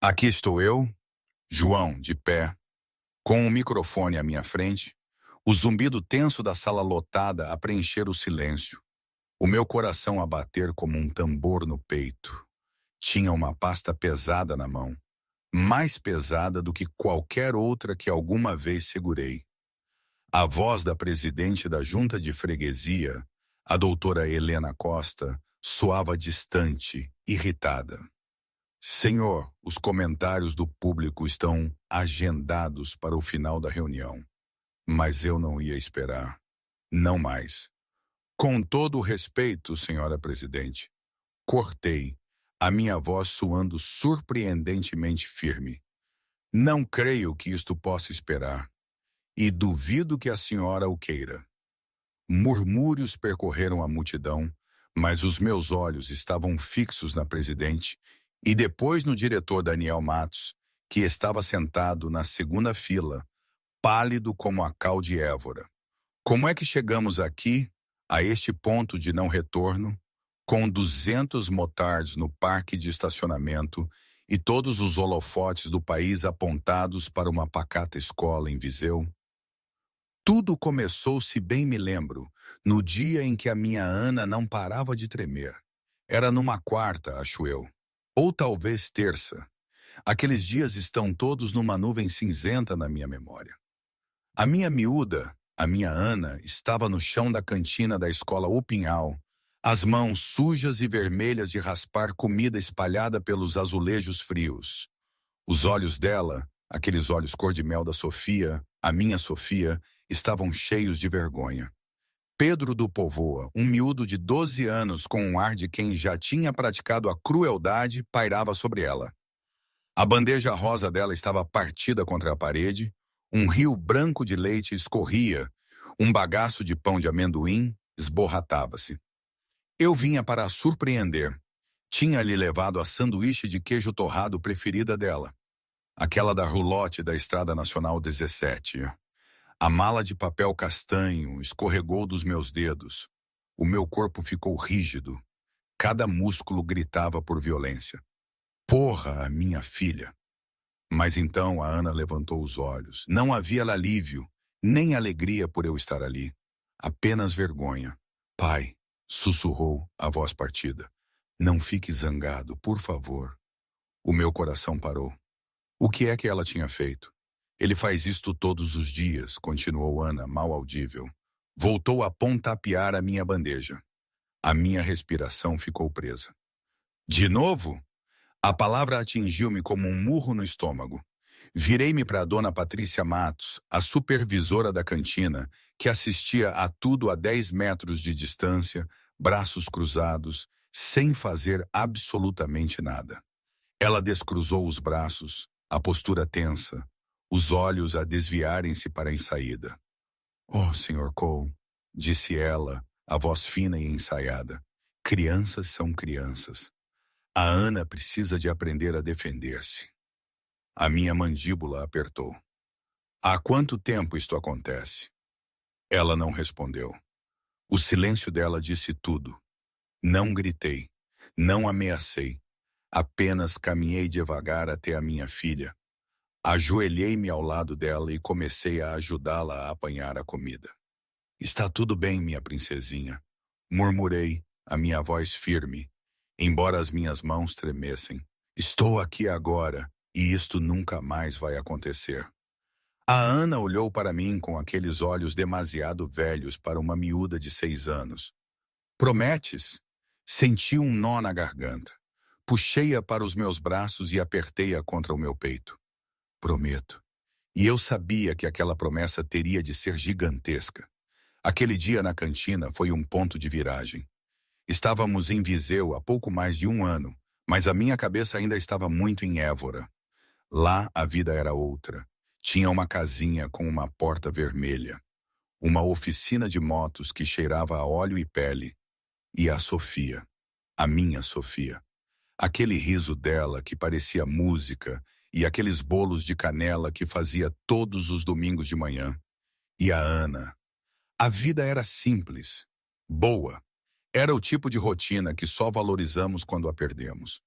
Aqui estou eu, João, de pé, com o microfone à minha frente, o zumbido tenso da sala lotada a preencher o silêncio, o meu coração a bater como um tambor no peito. Tinha uma pasta pesada na mão, mais pesada do que qualquer outra que alguma vez segurei. A voz da presidente da junta de freguesia, a doutora Helena Costa, soava distante, irritada. Senhor, os comentários do público estão agendados para o final da reunião, mas eu não ia esperar. Não mais. Com todo o respeito, senhora presidente, cortei, a minha voz soando surpreendentemente firme. Não creio que isto possa esperar, e duvido que a senhora o queira. Murmúrios percorreram a multidão, mas os meus olhos estavam fixos na presidente e depois no diretor Daniel Matos, que estava sentado na segunda fila, pálido como a cal de Évora. Como é que chegamos aqui, a este ponto de não retorno, com 200 motards no parque de estacionamento e todos os holofotes do país apontados para uma pacata escola em Viseu? Tudo começou, se bem me lembro, no dia em que a minha Ana não parava de tremer. Era numa quarta, acho eu. Ou talvez terça. Aqueles dias estão todos numa nuvem cinzenta na minha memória. A minha miúda, a minha Ana, estava no chão da cantina da escola Upinhal, as mãos sujas e vermelhas de raspar comida espalhada pelos azulejos frios. Os olhos dela, aqueles olhos cor-de-mel da Sofia, a minha Sofia, estavam cheios de vergonha. Pedro do Povoa, um miúdo de 12 anos com um ar de quem já tinha praticado a crueldade, pairava sobre ela. A bandeja rosa dela estava partida contra a parede, um rio branco de leite escorria, um bagaço de pão de amendoim esborratava-se. Eu vinha para a surpreender. Tinha-lhe levado a sanduíche de queijo torrado preferida dela, aquela da roulotte da Estrada Nacional 17. A mala de papel castanho escorregou dos meus dedos. O meu corpo ficou rígido. Cada músculo gritava por violência. Porra, a minha filha! Mas então a Ana levantou os olhos. Não havia alívio, nem alegria por eu estar ali. Apenas vergonha. Pai, sussurrou a voz partida. Não fique zangado, por favor. O meu coração parou. O que é que ela tinha feito? Ele faz isto todos os dias, continuou Ana, mal audível. Voltou a pontapear a minha bandeja. A minha respiração ficou presa. De novo? A palavra atingiu-me como um murro no estômago. Virei-me para a dona Patrícia Matos, a supervisora da cantina, que assistia a tudo a 10 metros de distância, braços cruzados, sem fazer absolutamente nada. Ela descruzou os braços, a postura tensa, os olhos a desviarem-se para a saída. Oh, Sr. Cole, disse ela, a voz fina e ensaiada. Crianças são crianças. A Ana precisa de aprender a defender-se. A minha mandíbula apertou. Há quanto tempo isto acontece? Ela não respondeu. O silêncio dela disse tudo. Não gritei, não ameacei. Apenas caminhei devagar até a minha filha. Ajoelhei-me ao lado dela e comecei a ajudá-la a apanhar a comida. Está tudo bem, minha princesinha, murmurei, a minha voz firme, embora as minhas mãos tremessem. Estou aqui agora e isto nunca mais vai acontecer. A Ana olhou para mim com aqueles olhos demasiado velhos para uma miúda de 6 anos. Prometes? Senti um nó na garganta. Puxei-a para os meus braços e apertei-a contra o meu peito. Prometo. E eu sabia que aquela promessa teria de ser gigantesca. Aquele dia na cantina foi um ponto de viragem. Estávamos em Viseu há pouco mais de 1 ano, mas a minha cabeça ainda estava muito em Évora. Lá a vida era outra. Tinha uma casinha com uma porta vermelha, uma oficina de motos que cheirava a óleo e pele, e a Sofia, a minha Sofia. Aquele riso dela que parecia música e aqueles bolos de canela que fazia todos os domingos de manhã. E a Ana. A vida era simples, boa. Era o tipo de rotina que só valorizamos quando a perdemos.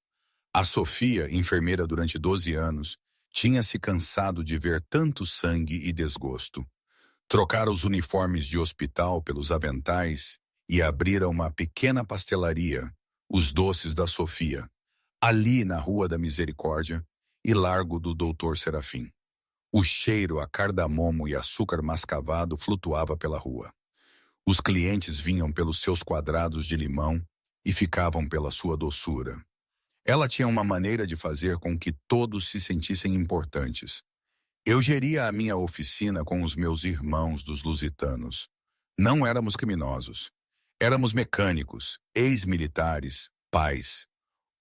A Sofia, enfermeira durante 12 anos, tinha se cansado de ver tanto sangue e desgosto. Trocara os uniformes de hospital pelos aventais e abrira uma pequena pastelaria, Os Doces da Sofia, ali na Rua da Misericórdia e Largo do Doutor Serafim. O cheiro a cardamomo e açúcar mascavado flutuava pela rua. Os clientes vinham pelos seus quadrados de limão e ficavam pela sua doçura. Ela tinha uma maneira de fazer com que todos se sentissem importantes. Eu geria a minha oficina com os meus irmãos dos lusitanos. Não éramos criminosos. Éramos mecânicos, ex-militares, pais.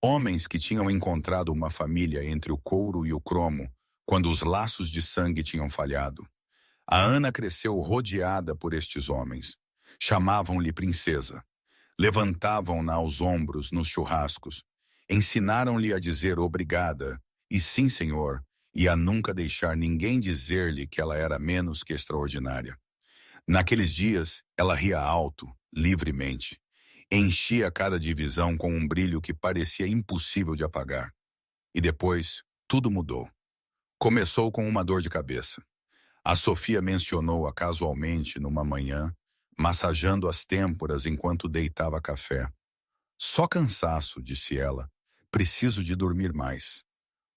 Homens que tinham encontrado uma família entre o couro e o cromo, quando os laços de sangue tinham falhado. A Ana cresceu rodeada por estes homens. Chamavam-lhe princesa. Levantavam-na aos ombros nos churrascos. Ensinaram-lhe a dizer obrigada e sim, senhor, e a nunca deixar ninguém dizer-lhe que ela era menos que extraordinária. Naqueles dias, ela ria alto, livremente. Enchia cada divisão com um brilho que parecia impossível de apagar. E depois, tudo mudou. Começou com uma dor de cabeça. A Sofia mencionou-a casualmente numa manhã, massageando as têmporas enquanto deitava café. Só cansaço, disse ela. Preciso de dormir mais.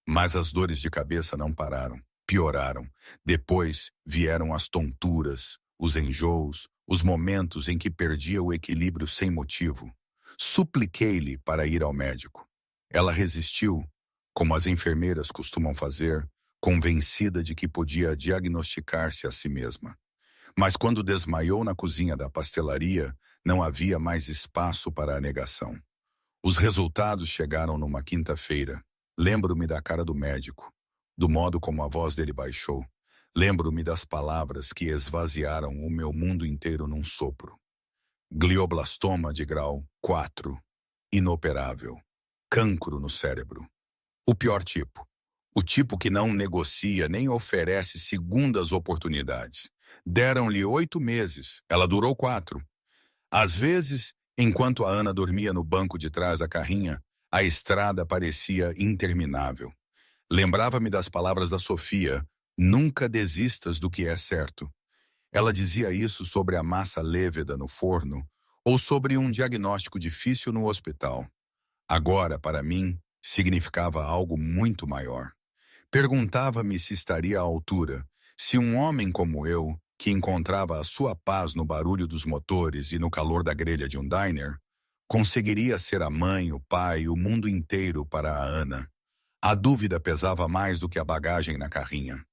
Mas as dores de cabeça não pararam, pioraram. Depois vieram as tonturas, os enjoos, os momentos em que perdia o equilíbrio sem motivo. Supliquei-lhe para ir ao médico. Ela resistiu, como as enfermeiras costumam fazer, convencida de que podia diagnosticar-se a si mesma. Mas quando desmaiou na cozinha da pastelaria, não havia mais espaço para a negação. Os resultados chegaram numa quinta-feira. Lembro-me da cara do médico, do modo como a voz dele baixou. Lembro-me das palavras que esvaziaram o meu mundo inteiro num sopro. Glioblastoma de grau 4, inoperável. Cancro no cérebro. O pior tipo. O tipo que não negocia nem oferece segundas oportunidades. Deram-lhe 8 meses, ela durou 4. Às vezes, enquanto a Ana dormia no banco de trás da carrinha, a estrada parecia interminável. Lembrava-me das palavras da Sofia, nunca desistas do que é certo. Ela dizia isso sobre a massa lêveda no forno ou sobre um diagnóstico difícil no hospital. Agora, para mim, significava algo muito maior. Perguntava-me se estaria à altura, se um homem como eu, que encontrava a sua paz no barulho dos motores e no calor da grelha de um diner, conseguiria ser a mãe, o pai, o mundo inteiro para a Ana. A dúvida pesava mais do que a bagagem na carrinha.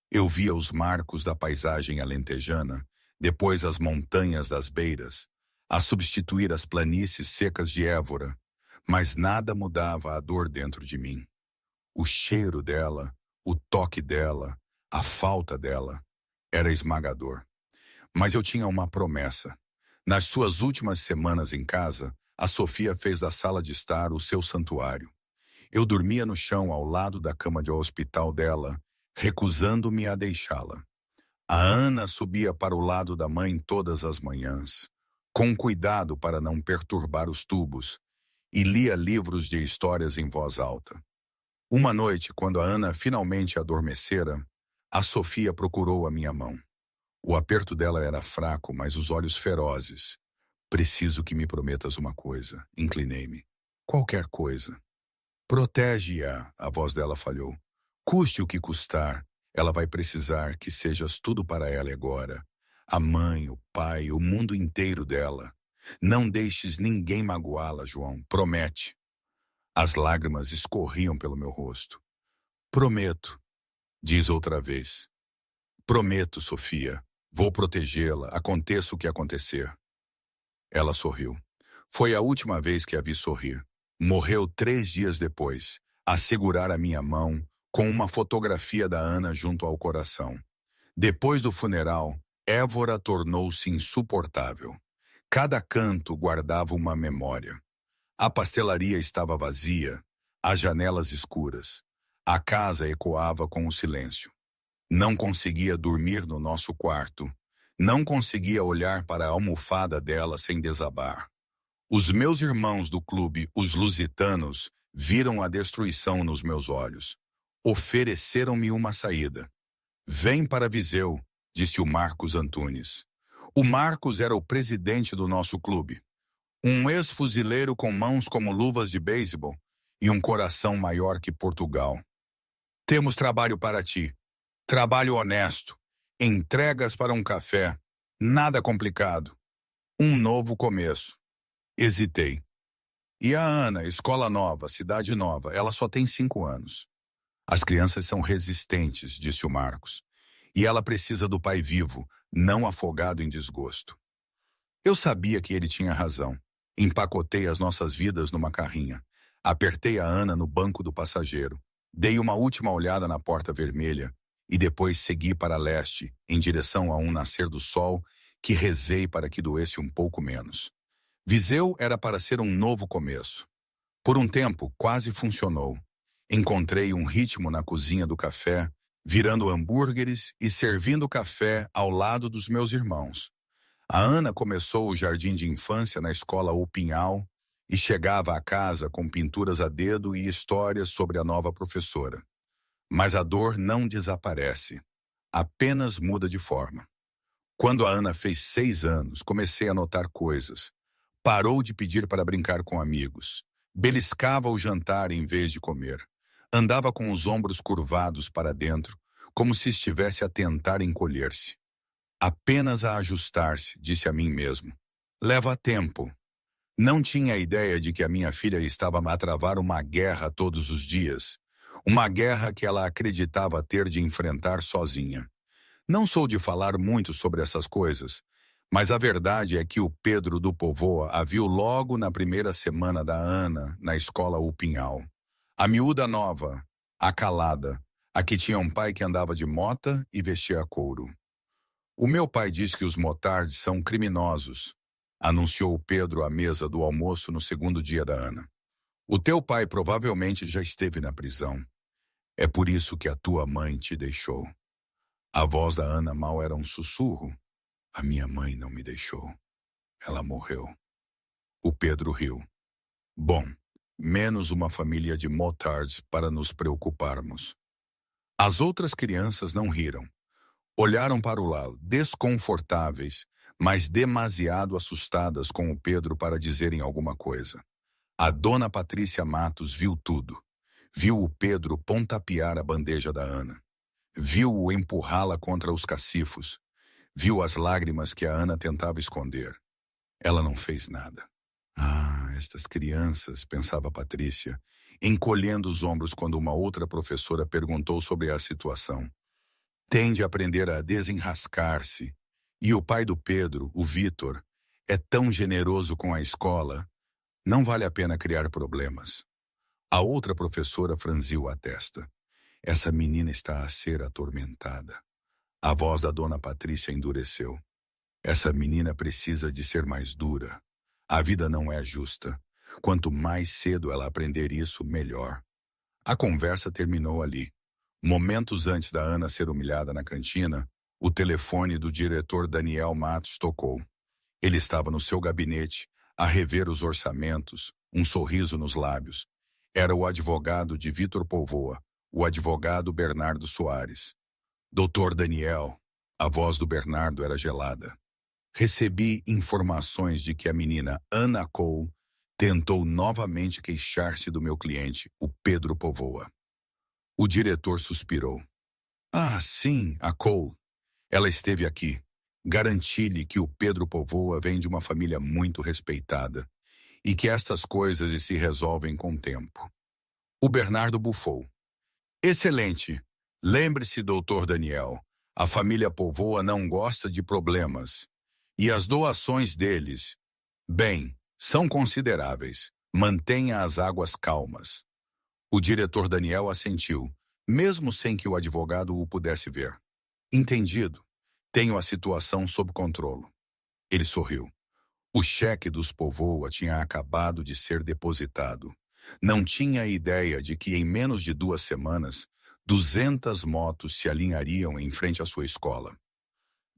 Eu via os marcos da paisagem alentejana, depois as montanhas das beiras, a substituir as planícies secas de Évora, mas nada mudava a dor dentro de mim. O cheiro dela, o toque dela, a falta dela, era esmagador. Mas eu tinha uma promessa. Nas suas últimas semanas em casa, a Sofia fez da sala de estar o seu santuário. Eu dormia no chão ao lado da cama de hospital dela, recusando-me a deixá-la. A Ana subia para o lado da mãe todas as manhãs, com cuidado para não perturbar os tubos, e lia livros de histórias em voz alta. Uma noite, quando a Ana finalmente adormecera, a Sofia procurou a minha mão. O aperto dela era fraco, mas os olhos ferozes. Preciso que me prometas uma coisa. Inclinei-me. Qualquer coisa. Protege-a, a voz dela falhou. Custe o que custar, ela vai precisar que sejas tudo para ela agora. A mãe, o pai, o mundo inteiro dela. Não deixes ninguém magoá-la, João. Promete. As lágrimas escorriam pelo meu rosto. Prometo, diz outra vez. Prometo, Sofia. Vou protegê-la, aconteça o que acontecer. Ela sorriu. Foi a última vez que a vi sorrir. Morreu 3 dias depois, a segurar a minha mão, com uma fotografia da Ana junto ao coração. Depois do funeral, Évora tornou-se insuportável. Cada canto guardava uma memória. A pastelaria estava vazia, as janelas escuras. A casa ecoava com o silêncio. Não conseguia dormir no nosso quarto. Não conseguia olhar para a almofada dela sem desabar. Os meus irmãos do clube, os lusitanos, Viram a destruição nos meus olhos. Ofereceram-me uma saída. Vem para Viseu, disse o Marcos Antunes. O Marcos era o presidente do nosso clube. Um ex-fuzileiro com mãos como luvas de beisebol e um coração maior que Portugal. Temos trabalho para ti. Trabalho honesto. Entregas para um café. Nada complicado. Um novo começo. Hesitei. E a Ana, escola nova, cidade nova, ela só tem 5 anos. As crianças são resistentes, disse o Marcos. E ela precisa do pai vivo, não afogado em desgosto. Eu sabia que ele tinha razão. Empacotei as nossas vidas numa carrinha. Apertei a Ana no banco do passageiro. Dei uma última olhada na porta vermelha e depois segui para leste, em direção a um nascer do sol que rezei para que doesse um pouco menos. Viseu era para ser um novo começo. Por um tempo, quase funcionou. Encontrei um ritmo na cozinha do café, virando hambúrgueres e servindo café ao lado dos meus irmãos. A Ana começou o jardim de infância na escola O Pinhal e chegava a casa com pinturas a dedo e histórias sobre a nova professora. Mas a dor não desaparece, apenas muda de forma. Quando a Ana fez 6 anos, comecei a notar coisas. Parou de pedir para brincar com amigos. Beliscava o jantar em vez de comer. Andava com os ombros curvados para dentro, como se estivesse a tentar encolher-se. Apenas a ajustar-se, disse a mim mesmo. Leva tempo. Não tinha ideia de que a minha filha estava a travar uma guerra todos os dias. Uma guerra que ela acreditava ter de enfrentar sozinha. Não sou de falar muito sobre essas coisas, mas a verdade é que o Pedro do Povoa a viu logo na primeira semana da Ana na escola O Pinhal. A miúda nova, a calada, a que tinha um pai que andava de mota e vestia couro. O meu pai diz que os motards são criminosos, anunciou o Pedro à mesa do almoço no segundo dia da Ana. O teu pai provavelmente já esteve na prisão. É por isso que a tua mãe te deixou. A voz da Ana mal era um sussurro. A minha mãe não me deixou. Ela morreu. O Pedro riu. Bom, menos uma família de motards para nos preocuparmos. As outras crianças não riram. Olharam para o lado, desconfortáveis, mas demasiado assustadas com o Pedro para dizerem alguma coisa. A dona Patrícia Matos viu tudo. Viu o Pedro pontapear a bandeja da Ana. Viu-o empurrá-la contra os cacifos. Viu as lágrimas que a Ana tentava esconder. Ela não fez nada. Ah, estas crianças, pensava Patrícia, encolhendo os ombros quando uma outra professora perguntou sobre a situação. Tem de aprender a desenrascar-se. E o pai do Pedro, o Vitor, é tão generoso com a escola. Não vale a pena criar problemas. A outra professora franziu a testa. Essa menina está a ser atormentada. A voz da dona Patrícia endureceu. Essa menina precisa de ser mais dura. A vida não é justa. Quanto mais cedo ela aprender isso, melhor. A conversa terminou ali. Momentos antes da Ana ser humilhada na cantina, o telefone do diretor Daniel Matos tocou. Ele estava no seu gabinete, a rever os orçamentos, um sorriso nos lábios. Era o advogado de Vitor Povoa, o advogado Bernardo Soares. Doutor Daniel, a voz do Bernardo era gelada. Recebi informações de que a menina Ana Cole tentou novamente queixar-se do meu cliente, o Pedro Povoa. O diretor suspirou. Ah, sim, a Cole. Ela esteve aqui. Garanti-lhe que o Pedro Povoa vem de uma família muito respeitada e que estas coisas se resolvem com o tempo. O Bernardo bufou. Excelente. Lembre-se, doutor Daniel, a família Povoa não gosta de problemas. E as doações deles, bem, são consideráveis. Mantenha as águas calmas. O diretor Daniel assentiu, mesmo sem que o advogado o pudesse ver. Entendido. Tenho a situação sob controle. Ele sorriu. O cheque dos Povoa tinha acabado de ser depositado. Não tinha ideia de que em menos de 2 semanas, 200 motos se alinhariam em frente à sua escola.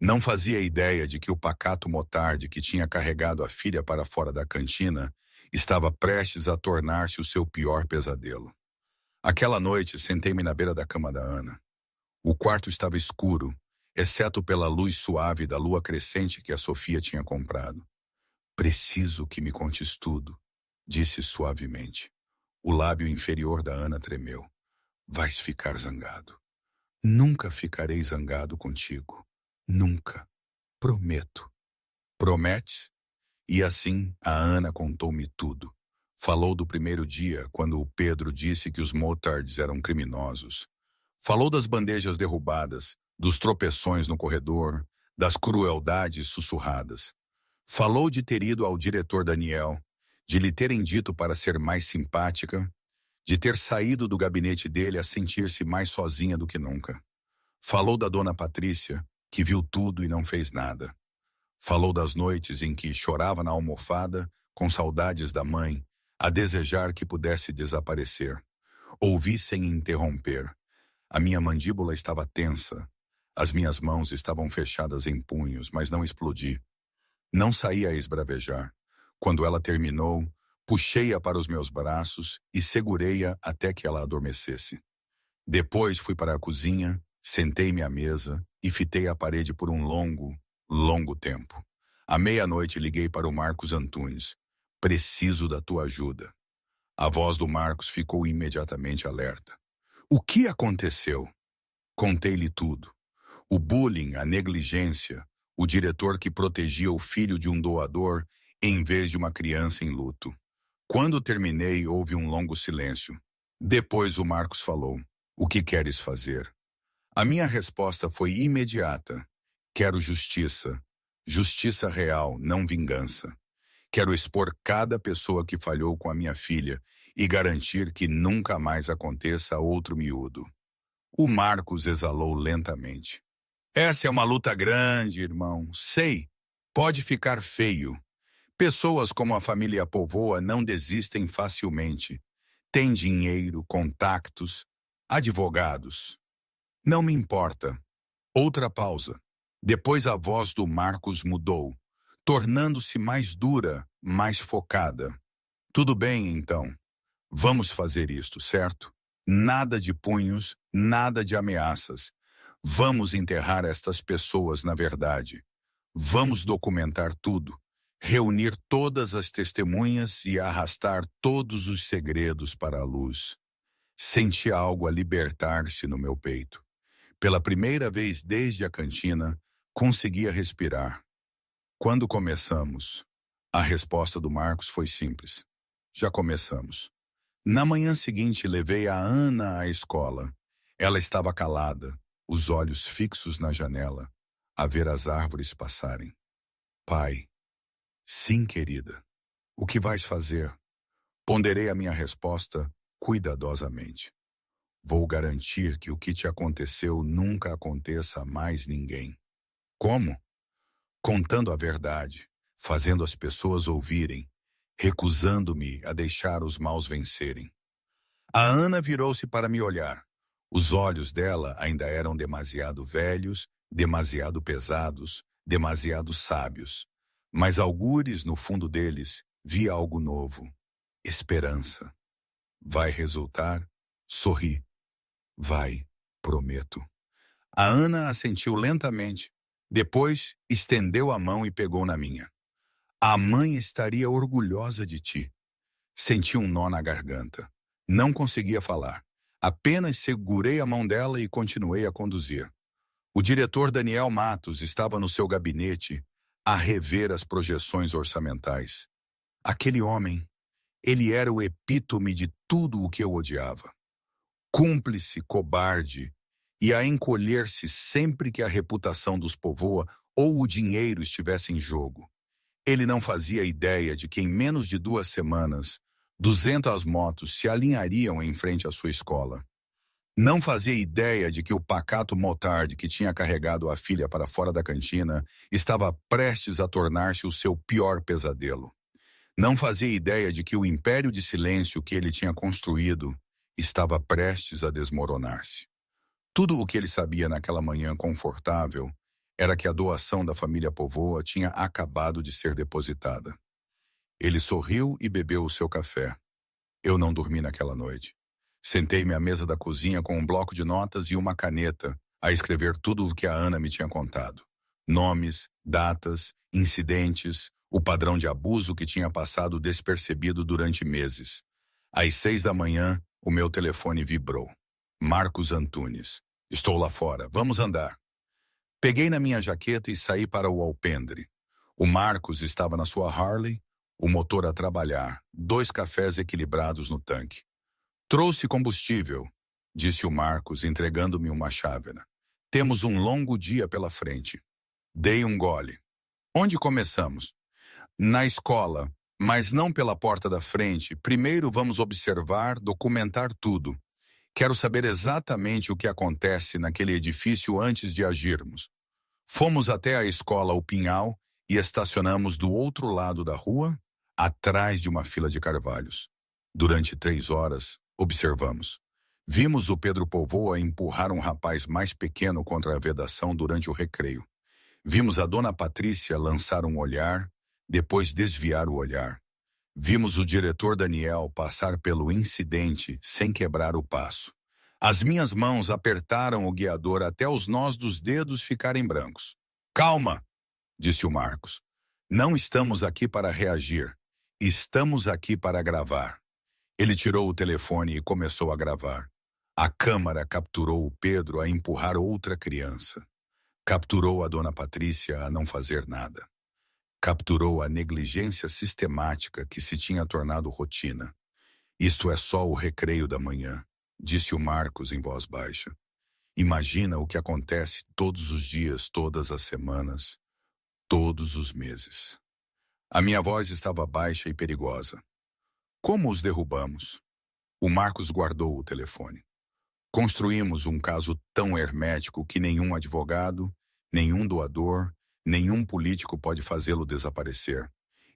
Não fazia ideia de que o pacato motard que tinha carregado a filha para fora da cantina estava prestes a tornar-se o seu pior pesadelo. Aquela noite, sentei-me na beira da cama da Ana. O quarto estava escuro, exceto pela luz suave da lua crescente que a Sofia tinha comprado. Preciso que me contes tudo, disse suavemente. O lábio inferior da Ana tremeu. Vais ficar zangado. Nunca ficarei zangado contigo. Nunca. Prometo. Prometes? E assim a Ana contou-me tudo. Falou do primeiro dia, quando o Pedro disse que os Motards eram criminosos. Falou das bandejas derrubadas, dos tropeções no corredor, das crueldades sussurradas. Falou de ter ido ao diretor Daniel, de lhe terem dito para ser mais simpática, de ter saído do gabinete dele a sentir-se mais sozinha do que nunca. Falou da dona Patrícia, que viu tudo e não fez nada. Falou das noites em que chorava na almofada, com saudades da mãe, a desejar que pudesse desaparecer. Ouvi sem interromper. A minha mandíbula estava tensa. As minhas mãos estavam fechadas em punhos, mas não explodi. Não saí a esbravejar. Quando ela terminou, puxei-a para os meus braços e segurei-a até que ela adormecesse. Depois fui para a cozinha, sentei-me à mesa e fitei a parede por um longo tempo. À meia-noite liguei para o Marcos Antunes. Preciso da tua ajuda. A voz do Marcos ficou imediatamente alerta. O que aconteceu? Contei-lhe tudo. O bullying, a negligência, o diretor que protegia o filho de um doador em vez de uma criança em luto. Quando terminei, houve um longo silêncio. Depois o Marcos falou: O que queres fazer? A minha resposta foi imediata. Quero justiça. Justiça real, não vingança. Quero expor cada pessoa que falhou com a minha filha e garantir que nunca mais aconteça a outro miúdo. O Marcos exalou lentamente. Essa é uma luta grande, irmão. Sei, pode ficar feio. Pessoas como a família Póvoa não desistem facilmente. Tem dinheiro, contactos, advogados. Não me importa. Outra pausa. Depois a voz do Marcos mudou, tornando-se mais dura, mais focada. Tudo bem, então. Vamos fazer isto, certo? Nada de punhos, nada de ameaças. Vamos enterrar estas pessoas na verdade. Vamos documentar tudo, reunir todas as testemunhas e arrastar todos os segredos para a luz. Senti algo a libertar-se no meu peito. Pela primeira vez desde a cantina, conseguia respirar. Quando começamos? A resposta do Marcos foi simples. Já começamos. Na manhã seguinte, levei a Ana à escola. Ela estava calada, os olhos fixos na janela, a ver as árvores passarem. Pai. Sim, querida. O que vais fazer? Ponderei a minha resposta cuidadosamente. Vou garantir que o que te aconteceu nunca aconteça a mais ninguém. Como? Contando a verdade, fazendo as pessoas ouvirem, recusando-me a deixar os maus vencerem. A Ana virou-se para me olhar. Os olhos dela ainda eram demasiado velhos, demasiado pesados, demasiado sábios. Mas algures no fundo deles via algo novo. Esperança. Vai resultar? Sorri. Vai, prometo. A Ana assentiu lentamente. Depois, estendeu a mão e pegou na minha. A mãe estaria orgulhosa de ti. Senti um nó na garganta. Não conseguia falar. Apenas segurei a mão dela e continuei a conduzir. O diretor Daniel Matos estava no seu gabinete a rever as projeções orçamentais. Aquele homem, ele era o epítome de tudo o que eu odiava. Cúmplice, cobarde, e a encolher-se sempre que a reputação dos Póvoa ou o dinheiro estivesse em jogo. Ele não fazia ideia de que em menos de 2 semanas, 200 motos se alinhariam em frente à sua escola. Não fazia ideia de que o pacato motard que tinha carregado a filha para fora da cantina estava prestes a tornar-se o seu pior pesadelo. Não fazia ideia de que o império de silêncio que ele tinha construído estava prestes a desmoronar-se. Tudo o que ele sabia naquela manhã confortável era que a doação da família Póvoa tinha acabado de ser depositada. Ele sorriu e bebeu o seu café. Eu não dormi naquela noite. Sentei-me à mesa da cozinha com um bloco de notas e uma caneta a escrever tudo o que a Ana me tinha contado. Nomes, datas, incidentes, o padrão de abuso que tinha passado despercebido durante meses. Às 6 da manhã, o meu telefone vibrou. Marcos Antunes. Estou lá fora. Vamos andar. Peguei na minha jaqueta e saí para o alpendre. O Marcos estava na sua Harley, o motor a trabalhar, 2 cafés equilibrados no tanque. Trouxe combustível, disse o Marcos, entregando-me uma chávena. Temos um longo dia pela frente. Dei um gole. Onde começamos? Na escola, mas não pela porta da frente. Primeiro vamos observar, documentar tudo. Quero saber exatamente o que acontece naquele edifício antes de agirmos. Fomos até a escola O Pinhal e estacionamos do outro lado da rua, atrás de uma fila de carvalhos. Durante 3 horas, observamos. Vimos o Pedro Povoa empurrar um rapaz mais pequeno contra a vedação durante o recreio. Vimos a dona Patrícia lançar um olhar, depois desviar o olhar. Vimos o diretor Daniel passar pelo incidente sem quebrar o passo. As minhas mãos apertaram o guiador até os nós dos dedos ficarem brancos. Calma, disse o Marcos. Não estamos aqui para reagir. Estamos aqui para gravar. Ele tirou o telefone e começou a gravar. A câmara capturou o Pedro a empurrar outra criança. Capturou a dona Patrícia a não fazer nada. Capturou a negligência sistemática que se tinha tornado rotina. Isto é só o recreio da manhã, disse o Marcos em voz baixa. Imagina o que acontece todos os dias, todas as semanas, todos os meses. A minha voz estava baixa e perigosa. Como os derrubamos? O Marcos guardou o telefone. Construímos um caso tão hermético que nenhum advogado, nenhum doador, nenhum político pode fazê-lo desaparecer.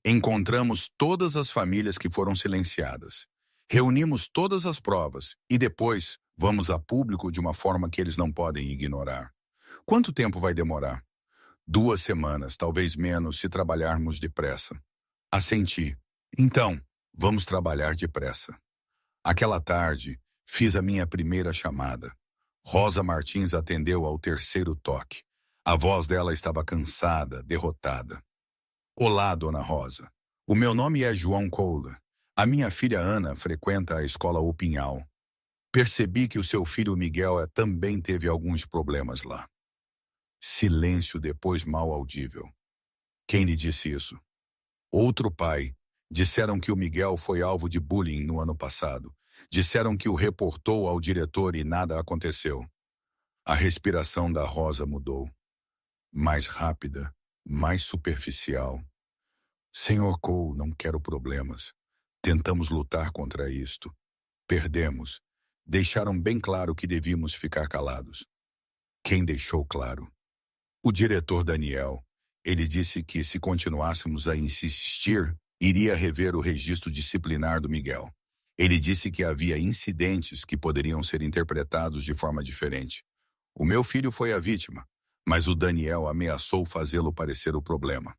Encontramos todas as famílias que foram silenciadas. Reunimos todas as provas e depois vamos a público de uma forma que eles não podem ignorar. Quanto tempo vai demorar? 2 semanas, talvez menos, se trabalharmos depressa. Assenti. Então, vamos trabalhar depressa. Aquela tarde, fiz a minha primeira chamada. Rosa Martins atendeu ao 3º toque. A voz dela estava cansada, derrotada. Olá, dona Rosa. O meu nome é João Kohler. A minha filha Ana frequenta a escola O Pinhal. Percebi que o seu filho Miguel também teve alguns problemas lá. Silêncio depois mal audível. Quem lhe disse isso? Outro pai. Disseram que o Miguel foi alvo de bullying no ano passado. Disseram que o reportou ao diretor e nada aconteceu. A respiração da Rosa mudou. Mais rápida, mais superficial. Senhor Cole, não quero problemas. Tentamos lutar contra isto. Perdemos. Deixaram bem claro que devíamos ficar calados. Quem deixou claro? O diretor Daniel. Ele disse que se continuássemos a insistir, iria rever o registro disciplinar do Miguel. Ele disse que havia incidentes que poderiam ser interpretados de forma diferente. O meu filho foi a vítima, mas o Daniel ameaçou fazê-lo parecer o problema.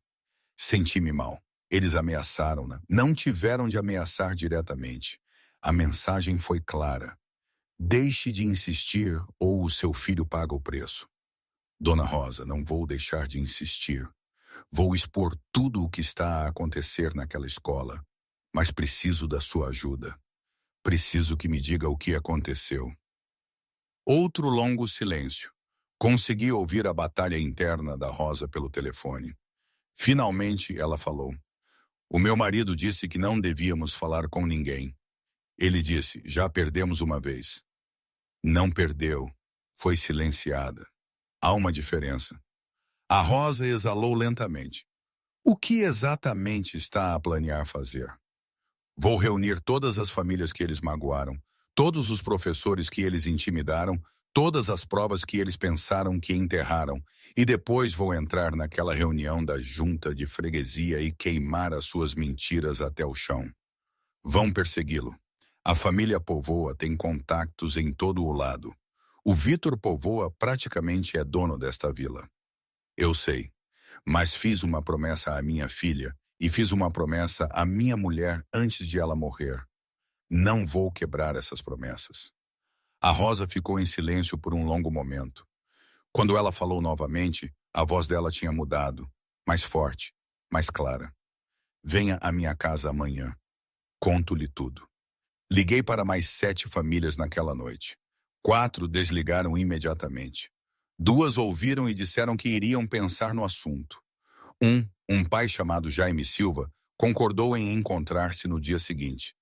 Senti-me mal. Eles ameaçaram-na. Não tiveram de ameaçar diretamente. A mensagem foi clara. Deixe de insistir ou o seu filho paga o preço. Dona Rosa, não vou deixar de insistir. Vou expor tudo o que está a acontecer naquela escola, mas preciso da sua ajuda. Preciso que me diga o que aconteceu. Outro longo silêncio. Consegui ouvir a batalha interna da Rosa pelo telefone. Finalmente ela falou. O meu marido disse que não devíamos falar com ninguém. Ele disse, já perdemos uma vez. Não perdeu. Foi silenciada. Há uma diferença. A Rosa exalou lentamente. O que exatamente está a planear fazer? Vou reunir todas as famílias que eles magoaram, todos os professores que eles intimidaram, todas as provas que eles pensaram que enterraram, e depois vou entrar naquela reunião da junta de freguesia e queimar as suas mentiras até o chão. Vão persegui-lo. A família Povoa tem contactos em todo o lado. O Vitor Povoa praticamente é dono desta vila. Eu sei, mas fiz uma promessa à minha filha e fiz uma promessa à minha mulher antes de ela morrer. Não vou quebrar essas promessas. A Rosa ficou em silêncio por um longo momento. Quando ela falou novamente, a voz dela tinha mudado, mais forte, mais clara. Venha à minha casa amanhã. Conto-lhe tudo. Liguei para mais 7 famílias naquela noite. 4 desligaram imediatamente. 2 ouviram e disseram que iriam pensar no assunto. Um pai chamado Jaime Silva, concordou em encontrar-se no dia seguinte.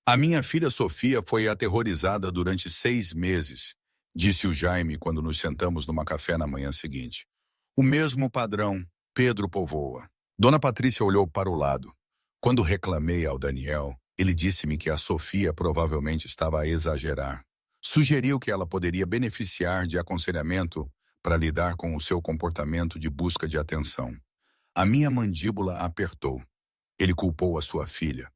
A minha filha Sofia foi aterrorizada durante 6 meses, disse o Jaime quando nos sentamos numa café na manhã seguinte. O mesmo padrão, Pedro Povoa. Dona Patrícia olhou para o lado. Quando reclamei ao Daniel, ele disse-me que a Sofia provavelmente estava a exagerar. Sugeriu que ela poderia beneficiar de aconselhamento para lidar com o seu comportamento de busca de atenção. A minha mandíbula apertou. Ele culpou a sua filha.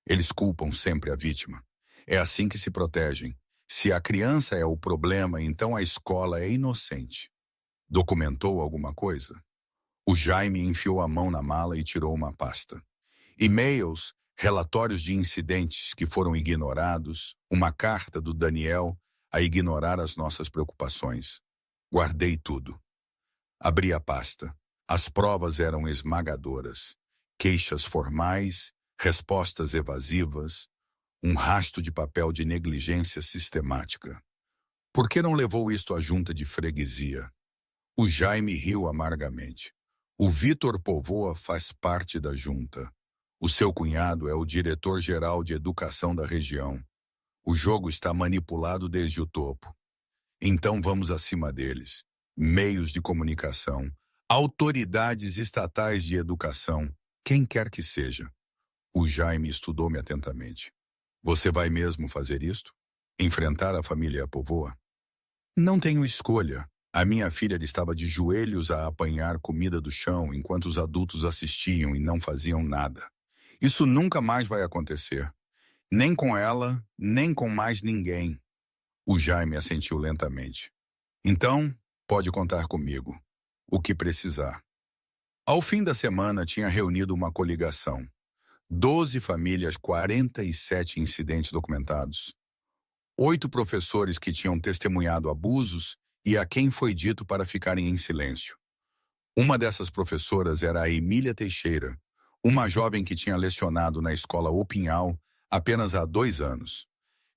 Eles culpam sempre a vítima. É assim que se protegem. Se a criança é o problema, então a escola é inocente. Documentou alguma coisa? O Jaime enfiou a mão na mala e tirou uma pasta. E-mails, relatórios de incidentes que foram ignorados, uma carta do Daniel a ignorar as nossas preocupações. Guardei tudo. Abri a pasta. As provas eram esmagadoras. Queixas formais, respostas evasivas, um rasto de papel de negligência sistemática. Por que não levou isto à junta de freguesia? O Jaime riu amargamente. O Vitor Povoa faz parte da junta. O seu cunhado é o diretor-geral de educação da região. O jogo está manipulado desde o topo. Então vamos acima deles. Meios de comunicação, autoridades estatais de educação, quem quer que seja. O Jaime estudou-me atentamente. Você vai mesmo fazer isto? Enfrentar a família Povoa? Não tenho escolha. A minha filha estava de joelhos a apanhar comida do chão enquanto os adultos assistiam e não faziam nada. Isso nunca mais vai acontecer. Nem com ela, nem com mais ninguém. O Jaime assentiu lentamente. Então, pode contar comigo. O que precisar. Ao fim da semana, tinha reunido uma coligação. 12 famílias, 47 incidentes documentados. 8 professores que tinham testemunhado abusos e a quem foi dito para ficarem em silêncio. Uma dessas professoras era a Emília Teixeira, uma jovem que tinha lecionado na escola O Pinhal apenas há 2 anos.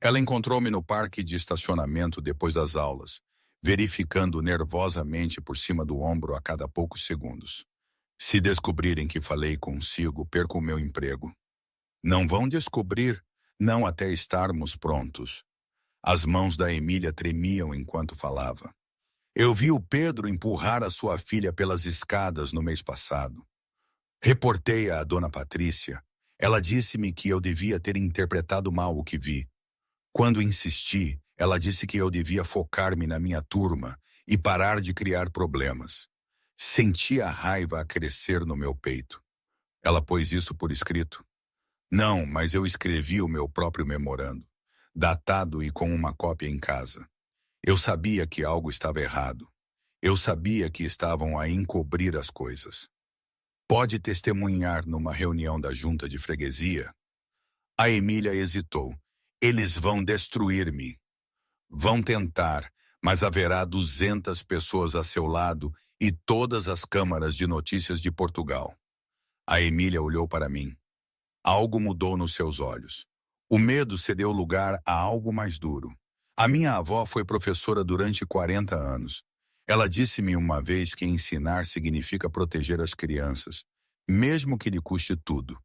Ela encontrou-me no parque de estacionamento depois das aulas, verificando nervosamente por cima do ombro a cada poucos segundos. Se descobrirem que falei consigo, perco o meu emprego. Não vão descobrir, não até estarmos prontos. As mãos da Emília tremiam enquanto falava. Eu vi o Pedro empurrar a sua filha pelas escadas no mês passado. Reportei à dona Patrícia. Ela disse-me que eu devia ter interpretado mal o que vi. Quando insisti, ela disse que eu devia focar-me na minha turma e parar de criar problemas. Senti a raiva a crescer no meu peito. Ela pôs isso por escrito? Não, mas eu escrevi o meu próprio memorando, datado e com uma cópia em casa. Eu sabia que algo estava errado. Eu sabia que estavam a encobrir as coisas. Pode testemunhar numa reunião da junta de freguesia? A Emília hesitou. Eles vão destruir-me. Vão tentar, mas haverá 200 pessoas a seu lado e todas as câmaras de notícias de Portugal. A Emília olhou para mim. Algo mudou nos seus olhos. O medo cedeu lugar a algo mais duro. A minha avó foi professora durante 40 anos. Ela disse-me uma vez que ensinar significa proteger as crianças, mesmo que lhe custe tudo.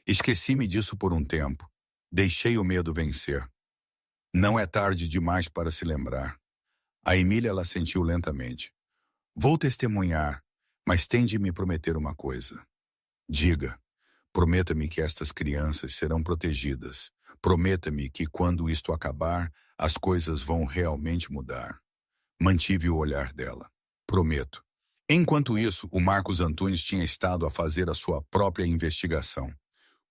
Esqueci-me disso por um tempo. Deixei o medo vencer. Não é tarde demais para se lembrar. A Emília ela sentiu lentamente. Vou testemunhar, mas tem de me prometer uma coisa. Diga, prometa-me que estas crianças serão protegidas. Prometa-me que quando isto acabar, as coisas vão realmente mudar. Mantive o olhar dela. Prometo. Enquanto isso, o Marcos Antunes tinha estado a fazer a sua própria investigação.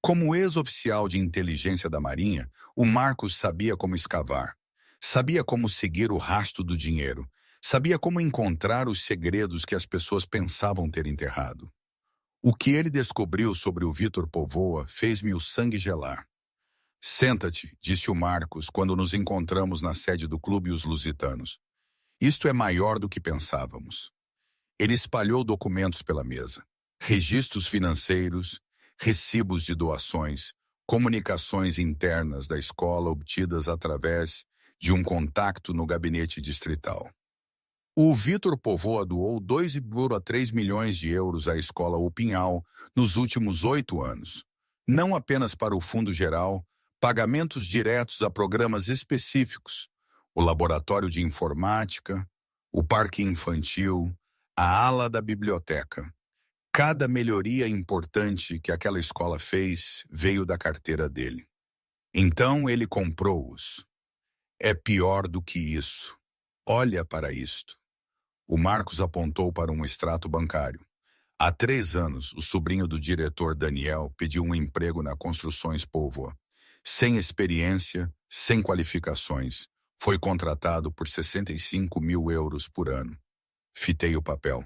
Como ex-oficial de inteligência da Marinha, o Marcos sabia como escavar. Sabia como seguir o rastro do dinheiro. Sabia como encontrar os segredos que as pessoas pensavam ter enterrado. O que ele descobriu sobre o Vitor Povoa fez-me o sangue gelar. Senta-te, disse o Marcos quando nos encontramos na sede do Clube Os Lusitanos. Isto é maior do que pensávamos. Ele espalhou documentos pela mesa. Registros financeiros, recibos de doações, comunicações internas da escola obtidas através de um contacto no gabinete distrital. O Vitor Povoa doou 2,3 milhões de euros à escola O Pinhal nos últimos 8 anos. Não apenas para o Fundo Geral, pagamentos diretos a programas específicos, o Laboratório de Informática, o Parque Infantil, a ala da biblioteca. Cada melhoria importante que aquela escola fez veio da carteira dele. Então ele comprou-os. É pior do que isso. Olha para isto. O Marcos apontou para um extrato bancário. Há 3 anos, o sobrinho do diretor Daniel pediu um emprego na Construções Póvoa. Sem experiência, sem qualificações. Foi contratado por 65 mil euros por ano. Fitei o papel.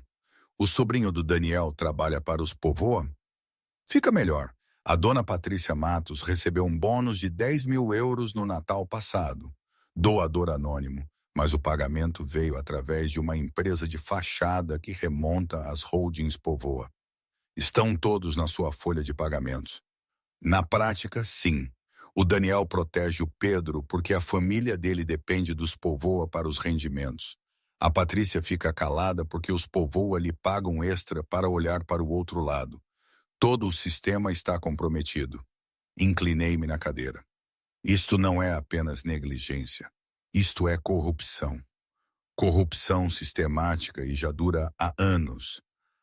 O sobrinho do Daniel trabalha para os Póvoa? Fica melhor. A dona Patrícia Matos recebeu um bônus de 10 mil euros no Natal passado. Doador anônimo, mas o pagamento veio através de uma empresa de fachada que remonta às holdings Póvoa. Estão todos na sua folha de pagamentos. Na prática, sim. O Daniel protege o Pedro porque a família dele depende dos Póvoa para os rendimentos. A Patrícia fica calada porque os Póvoa lhe pagam extra para olhar para o outro lado. Todo o sistema está comprometido. Inclinei-me na cadeira. Isto não é apenas negligência. Isto é corrupção. Corrupção sistemática e já dura há anos.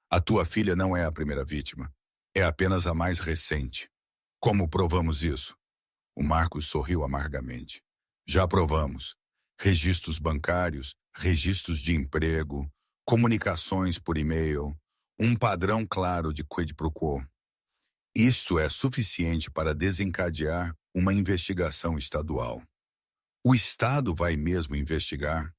A tua filha não é a primeira vítima. É apenas a mais recente. Como provamos isso? O Marcos sorriu amargamente. Já provamos. Registros bancários, registros de emprego, comunicações por e-mail, um padrão claro de quid pro quo. Isto é suficiente para desencadear uma investigação estadual. O Estado vai mesmo investigar?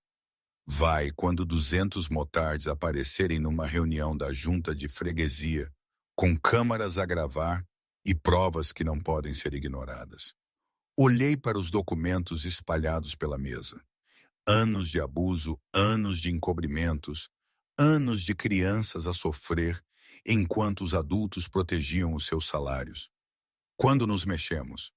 Vai quando 200 motards aparecerem numa reunião da junta de freguesia, com câmaras a gravar e provas que não podem ser ignoradas. Olhei para os documentos espalhados pela mesa. Anos de abuso, anos de encobrimentos, anos de crianças a sofrer, enquanto os adultos protegiam os seus salários. Quando nos mexemos?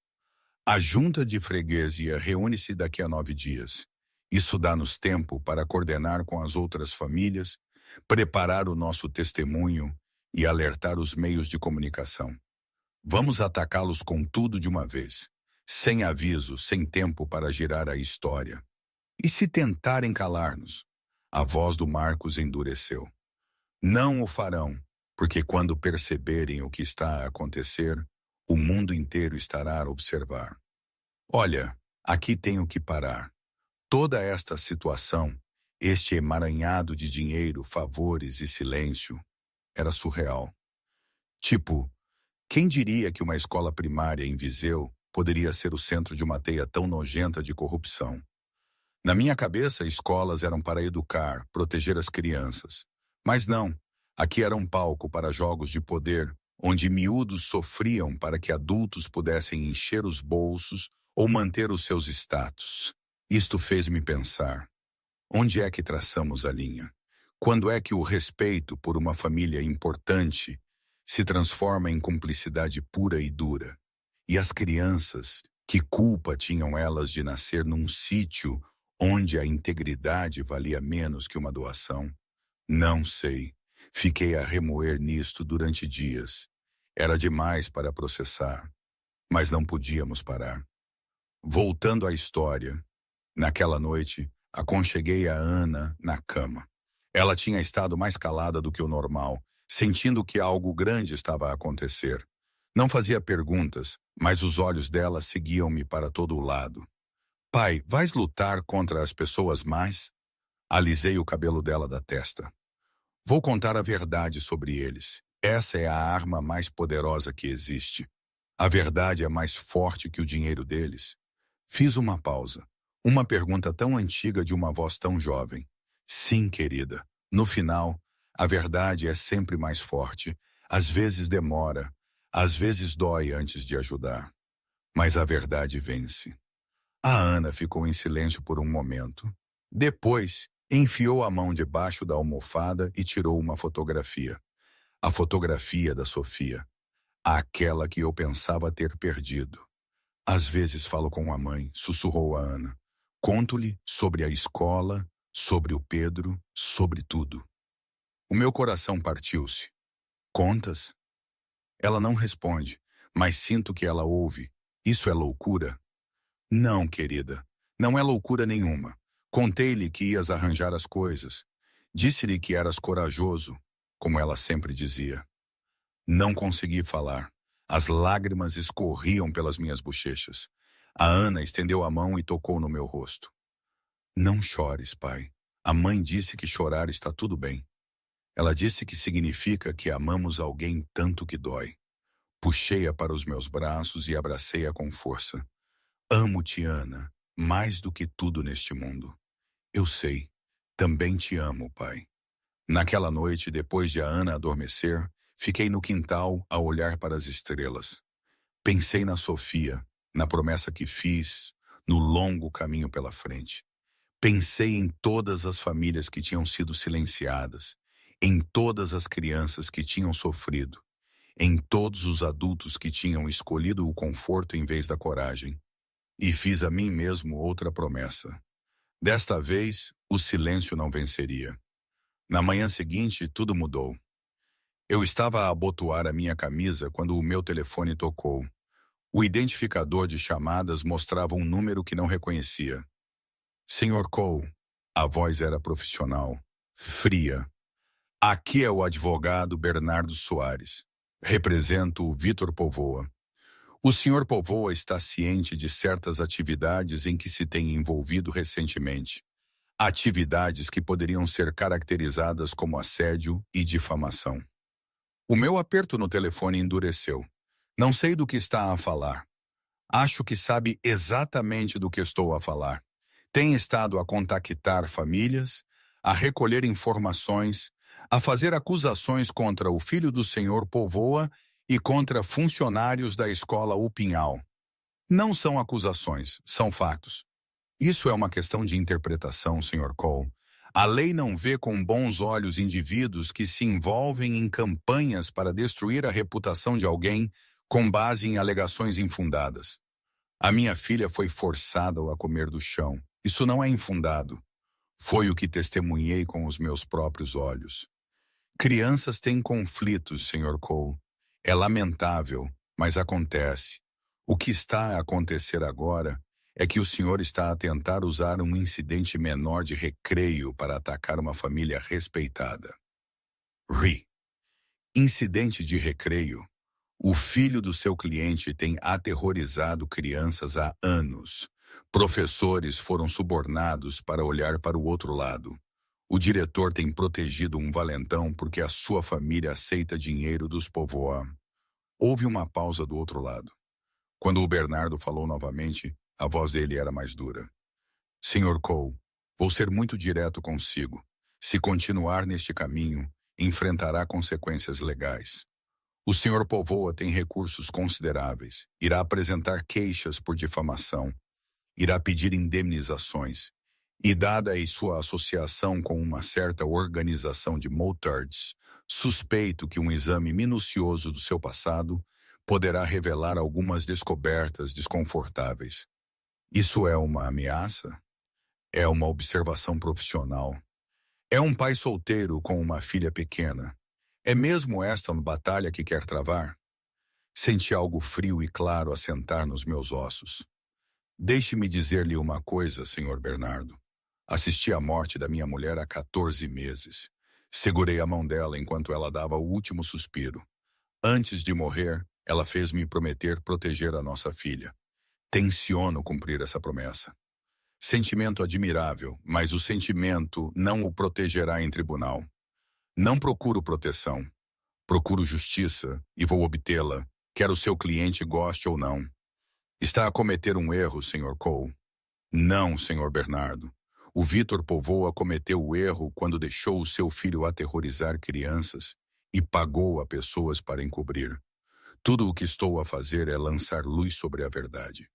A junta de freguesia reúne-se daqui a 9 dias. Isso dá-nos tempo para coordenar com as outras famílias, preparar o nosso testemunho e alertar os meios de comunicação. Vamos atacá-los com tudo de uma vez, sem aviso, sem tempo para girar a história. E se tentarem calar-nos? A voz do Marcos endureceu. Não o farão, porque quando perceberem o que está a acontecer, o mundo inteiro estará a observar. Olha, aqui tenho que parar. Toda esta situação, este emaranhado de dinheiro, favores e silêncio, era surreal. Tipo, quem diria que uma escola primária em Viseu poderia ser o centro de uma teia tão nojenta de corrupção? Na minha cabeça, escolas eram para educar, proteger as crianças. Mas não, aqui era um palco para jogos de poder, onde miúdos sofriam para que adultos pudessem encher os bolsos ou manter os seus status. Isto fez-me pensar, onde é que traçamos a linha? Quando é que o respeito por uma família importante se transforma em cumplicidade pura e dura? E as crianças, que culpa tinham elas de nascer num sítio onde a integridade valia menos que uma doação? Não sei. Fiquei a remoer nisto durante dias. Era demais para processar, mas não podíamos parar. Voltando à história, naquela noite, aconcheguei a Ana na cama. Ela tinha estado mais calada do que o normal, sentindo que algo grande estava a acontecer. Não fazia perguntas, mas os olhos dela seguiam-me para todo o lado. Pai, vais lutar contra as pessoas más? Alisei o cabelo dela da testa. Vou contar a verdade sobre eles. Essa é a arma mais poderosa que existe. A verdade é mais forte que o dinheiro deles. Fiz uma pausa. Uma pergunta tão antiga de uma voz tão jovem. Sim, querida. No final, a verdade é sempre mais forte. Às vezes demora, às vezes dói antes de ajudar. Mas a verdade vence. A Ana ficou em silêncio por um momento. Depois, enfiou a mão debaixo da almofada e tirou uma fotografia. A fotografia da Sofia. Aquela que eu pensava ter perdido. Às vezes falo com a mãe, sussurrou a Ana. Conto-lhe sobre a escola, sobre o Pedro, sobre tudo. O meu coração partiu-se. Contas? Ela não responde, mas sinto que ela ouve. Isso é loucura? Não, querida. Não é loucura nenhuma. Contei-lhe que ias arranjar as coisas. Disse-lhe que eras corajoso, como ela sempre dizia. Não consegui falar. As lágrimas escorriam pelas minhas bochechas. A Ana estendeu a mão e tocou no meu rosto. Não chores, pai. A mãe disse que chorar está tudo bem. Ela disse que significa que amamos alguém tanto que dói. Puxei-a para os meus braços e abracei-a com força. Amo-te, Ana, mais do que tudo neste mundo. Eu sei. Também te amo, pai. Naquela noite, depois de a Ana adormecer, fiquei no quintal a olhar para as estrelas. Pensei na Sofia, na promessa que fiz, no longo caminho pela frente. Pensei em todas as famílias que tinham sido silenciadas, em todas as crianças que tinham sofrido, em todos os adultos que tinham escolhido o conforto em vez da coragem. E fiz a mim mesmo outra promessa. Desta vez, o silêncio não venceria. Na manhã seguinte, tudo mudou. Eu estava a abotoar a minha camisa quando o meu telefone tocou. O identificador de chamadas mostrava um número que não reconhecia. Senhor Cole, a voz era profissional, fria. Aqui é o advogado Bernardo Soares. Represento o Vitor Povoa. O senhor Povoa está ciente de certas atividades em que se tem envolvido recentemente. Atividades que poderiam ser caracterizadas como assédio e difamação. O meu aperto no telefone endureceu. Não sei do que está a falar. Acho que sabe exatamente do que estou a falar. Tem estado a contactar famílias, a recolher informações, a fazer acusações contra o filho do senhor Povoa e contra funcionários da escola Upinhal. Não são acusações, são fatos. Isso é uma questão de interpretação, Sr. Cole. A lei não vê com bons olhos indivíduos que se envolvem em campanhas para destruir a reputação de alguém com base em alegações infundadas. A minha filha foi forçada a comer do chão. Isso não é infundado. Foi o que testemunhei com os meus próprios olhos. Crianças têm conflitos, Sr. Cole. É lamentável, mas acontece. O que está a acontecer agora é que o senhor está a tentar usar um incidente menor de recreio para atacar uma família respeitada. Ri. Incidente de recreio. O filho do seu cliente tem aterrorizado crianças há anos. Professores foram subornados para olhar para o outro lado. O diretor tem protegido um valentão porque a sua família aceita dinheiro dos Povoa. Houve uma pausa do outro lado. Quando o Bernardo falou novamente, a voz dele era mais dura. Sr. Cole, vou ser muito direto consigo. Se continuar neste caminho, enfrentará consequências legais. O Sr. Povoa tem recursos consideráveis. Irá apresentar queixas por difamação. Irá pedir indemnizações. E dada a sua associação com uma certa organização de motards, suspeito que um exame minucioso do seu passado poderá revelar algumas descobertas desconfortáveis. Isso é uma ameaça? É uma observação profissional. É um pai solteiro com uma filha pequena. É mesmo esta uma batalha que quer travar? Senti algo frio e claro assentar nos meus ossos. Deixe-me dizer-lhe uma coisa, Sr. Bernardo. Assisti à morte da minha mulher há 14 meses. Segurei a mão dela enquanto ela dava o último suspiro. Antes de morrer, ela fez-me prometer proteger a nossa filha. Tenciono cumprir essa promessa. Sentimento admirável, mas o sentimento não o protegerá em tribunal. Não procuro proteção. Procuro justiça e vou obtê-la, quer o seu cliente goste ou não. Está a cometer um erro, Sr. Cole. Não, Sr. Bernardo. O Vitor Povoa cometeu o erro quando deixou o seu filho aterrorizar crianças e pagou a pessoas para encobrir. Tudo o que estou a fazer é lançar luz sobre a verdade.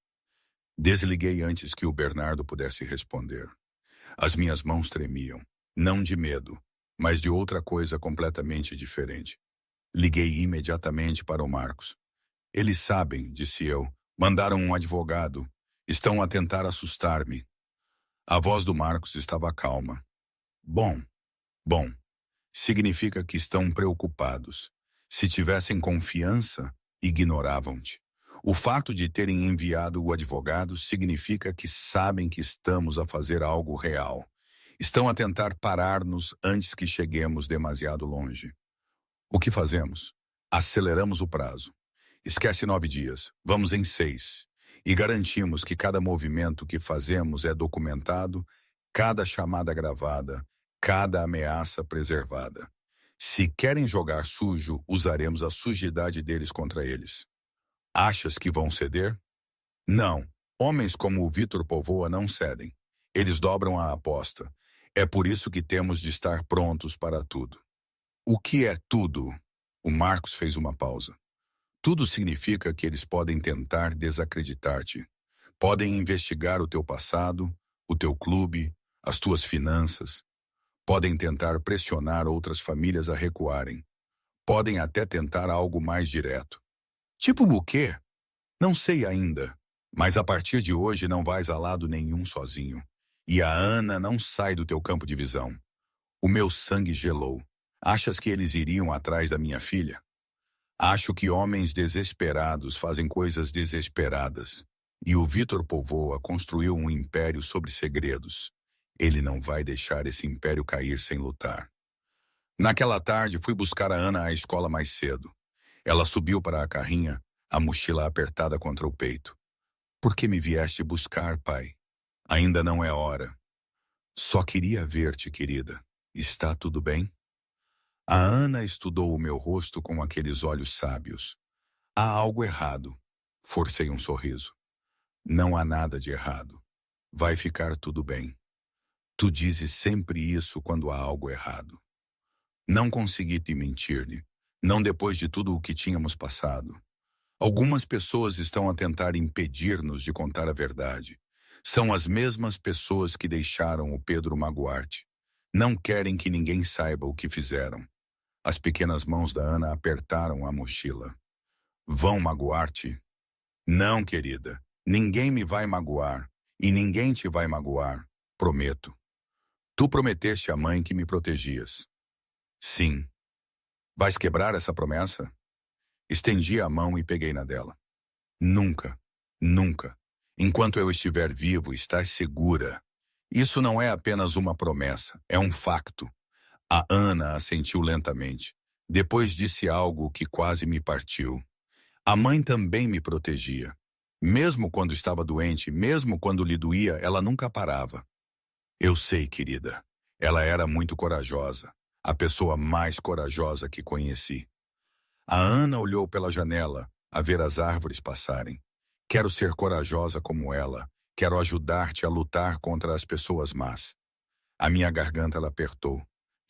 Desliguei antes que o Bernardo pudesse responder. As minhas mãos tremiam, não de medo, mas de outra coisa completamente diferente. Liguei imediatamente para o Marcos. Eles sabem, disse eu. Mandaram um advogado. Estão a tentar assustar-me. A voz do Marcos estava calma. Bom, bom. Significa que estão preocupados. Se tivessem confiança, ignoravam-te. O fato de terem enviado o advogado significa que sabem que estamos a fazer algo real. Estão a tentar parar-nos antes que cheguemos demasiado longe. O que fazemos? Aceleramos o prazo. Esquece 9 dias, vamos em 6. E garantimos que cada movimento que fazemos é documentado, cada chamada gravada, cada ameaça preservada. Se querem jogar sujo, usaremos a sujidade deles contra eles. Achas que vão ceder? Não. Homens como o Vitor Povoa não cedem. Eles dobram a aposta. É por isso que temos de estar prontos para tudo. O que é tudo? O Marcos fez uma pausa. Tudo significa que eles podem tentar desacreditar-te. Podem investigar o teu passado, o teu clube, as tuas finanças. Podem tentar pressionar outras famílias a recuarem. Podem até tentar algo mais direto. Tipo o quê? Não sei ainda. Mas a partir de hoje não vais a lado nenhum sozinho. E a Ana não sai do teu campo de visão. O meu sangue gelou. Achas que eles iriam atrás da minha filha? Acho que homens desesperados fazem coisas desesperadas. E o Vitor Povoa construiu um império sobre segredos. Ele não vai deixar esse império cair sem lutar. Naquela tarde, fui buscar a Ana à escola mais cedo. Ela subiu para a carrinha, a mochila apertada contra o peito. Por que me vieste buscar, pai? Ainda não é hora. Só queria ver-te, querida. Está tudo bem? A Ana estudou o meu rosto com aqueles olhos sábios. Há algo errado. Forcei um sorriso. Não há nada de errado. Vai ficar tudo bem. Tu dizes sempre isso quando há algo errado. Não consegui te mentir-lhe, não depois de tudo o que tínhamos passado. Algumas pessoas estão a tentar impedir-nos de contar a verdade. São as mesmas pessoas que deixaram o Pedro magoar-te. Não querem que ninguém saiba o que fizeram. As pequenas mãos da Ana apertaram a mochila. Vão magoar-te? Não, querida. Ninguém me vai magoar. E ninguém te vai magoar. Prometo. Tu prometeste à mãe que me protegias. Sim. Vais quebrar essa promessa? Estendi a mão e peguei na dela. Nunca, nunca. Enquanto eu estiver vivo, estás segura. Isso não é apenas uma promessa, é um facto. A Ana assentiu lentamente. Depois disse algo que quase me partiu. A mãe também me protegia. Mesmo quando estava doente, mesmo quando lhe doía, ela nunca parava. Eu sei, querida. Ela era muito corajosa. A pessoa mais corajosa que conheci. A Ana olhou pela janela, a ver as árvores passarem. Quero ser corajosa como ela. Quero ajudar-te a lutar contra as pessoas más. A minha garganta ela apertou.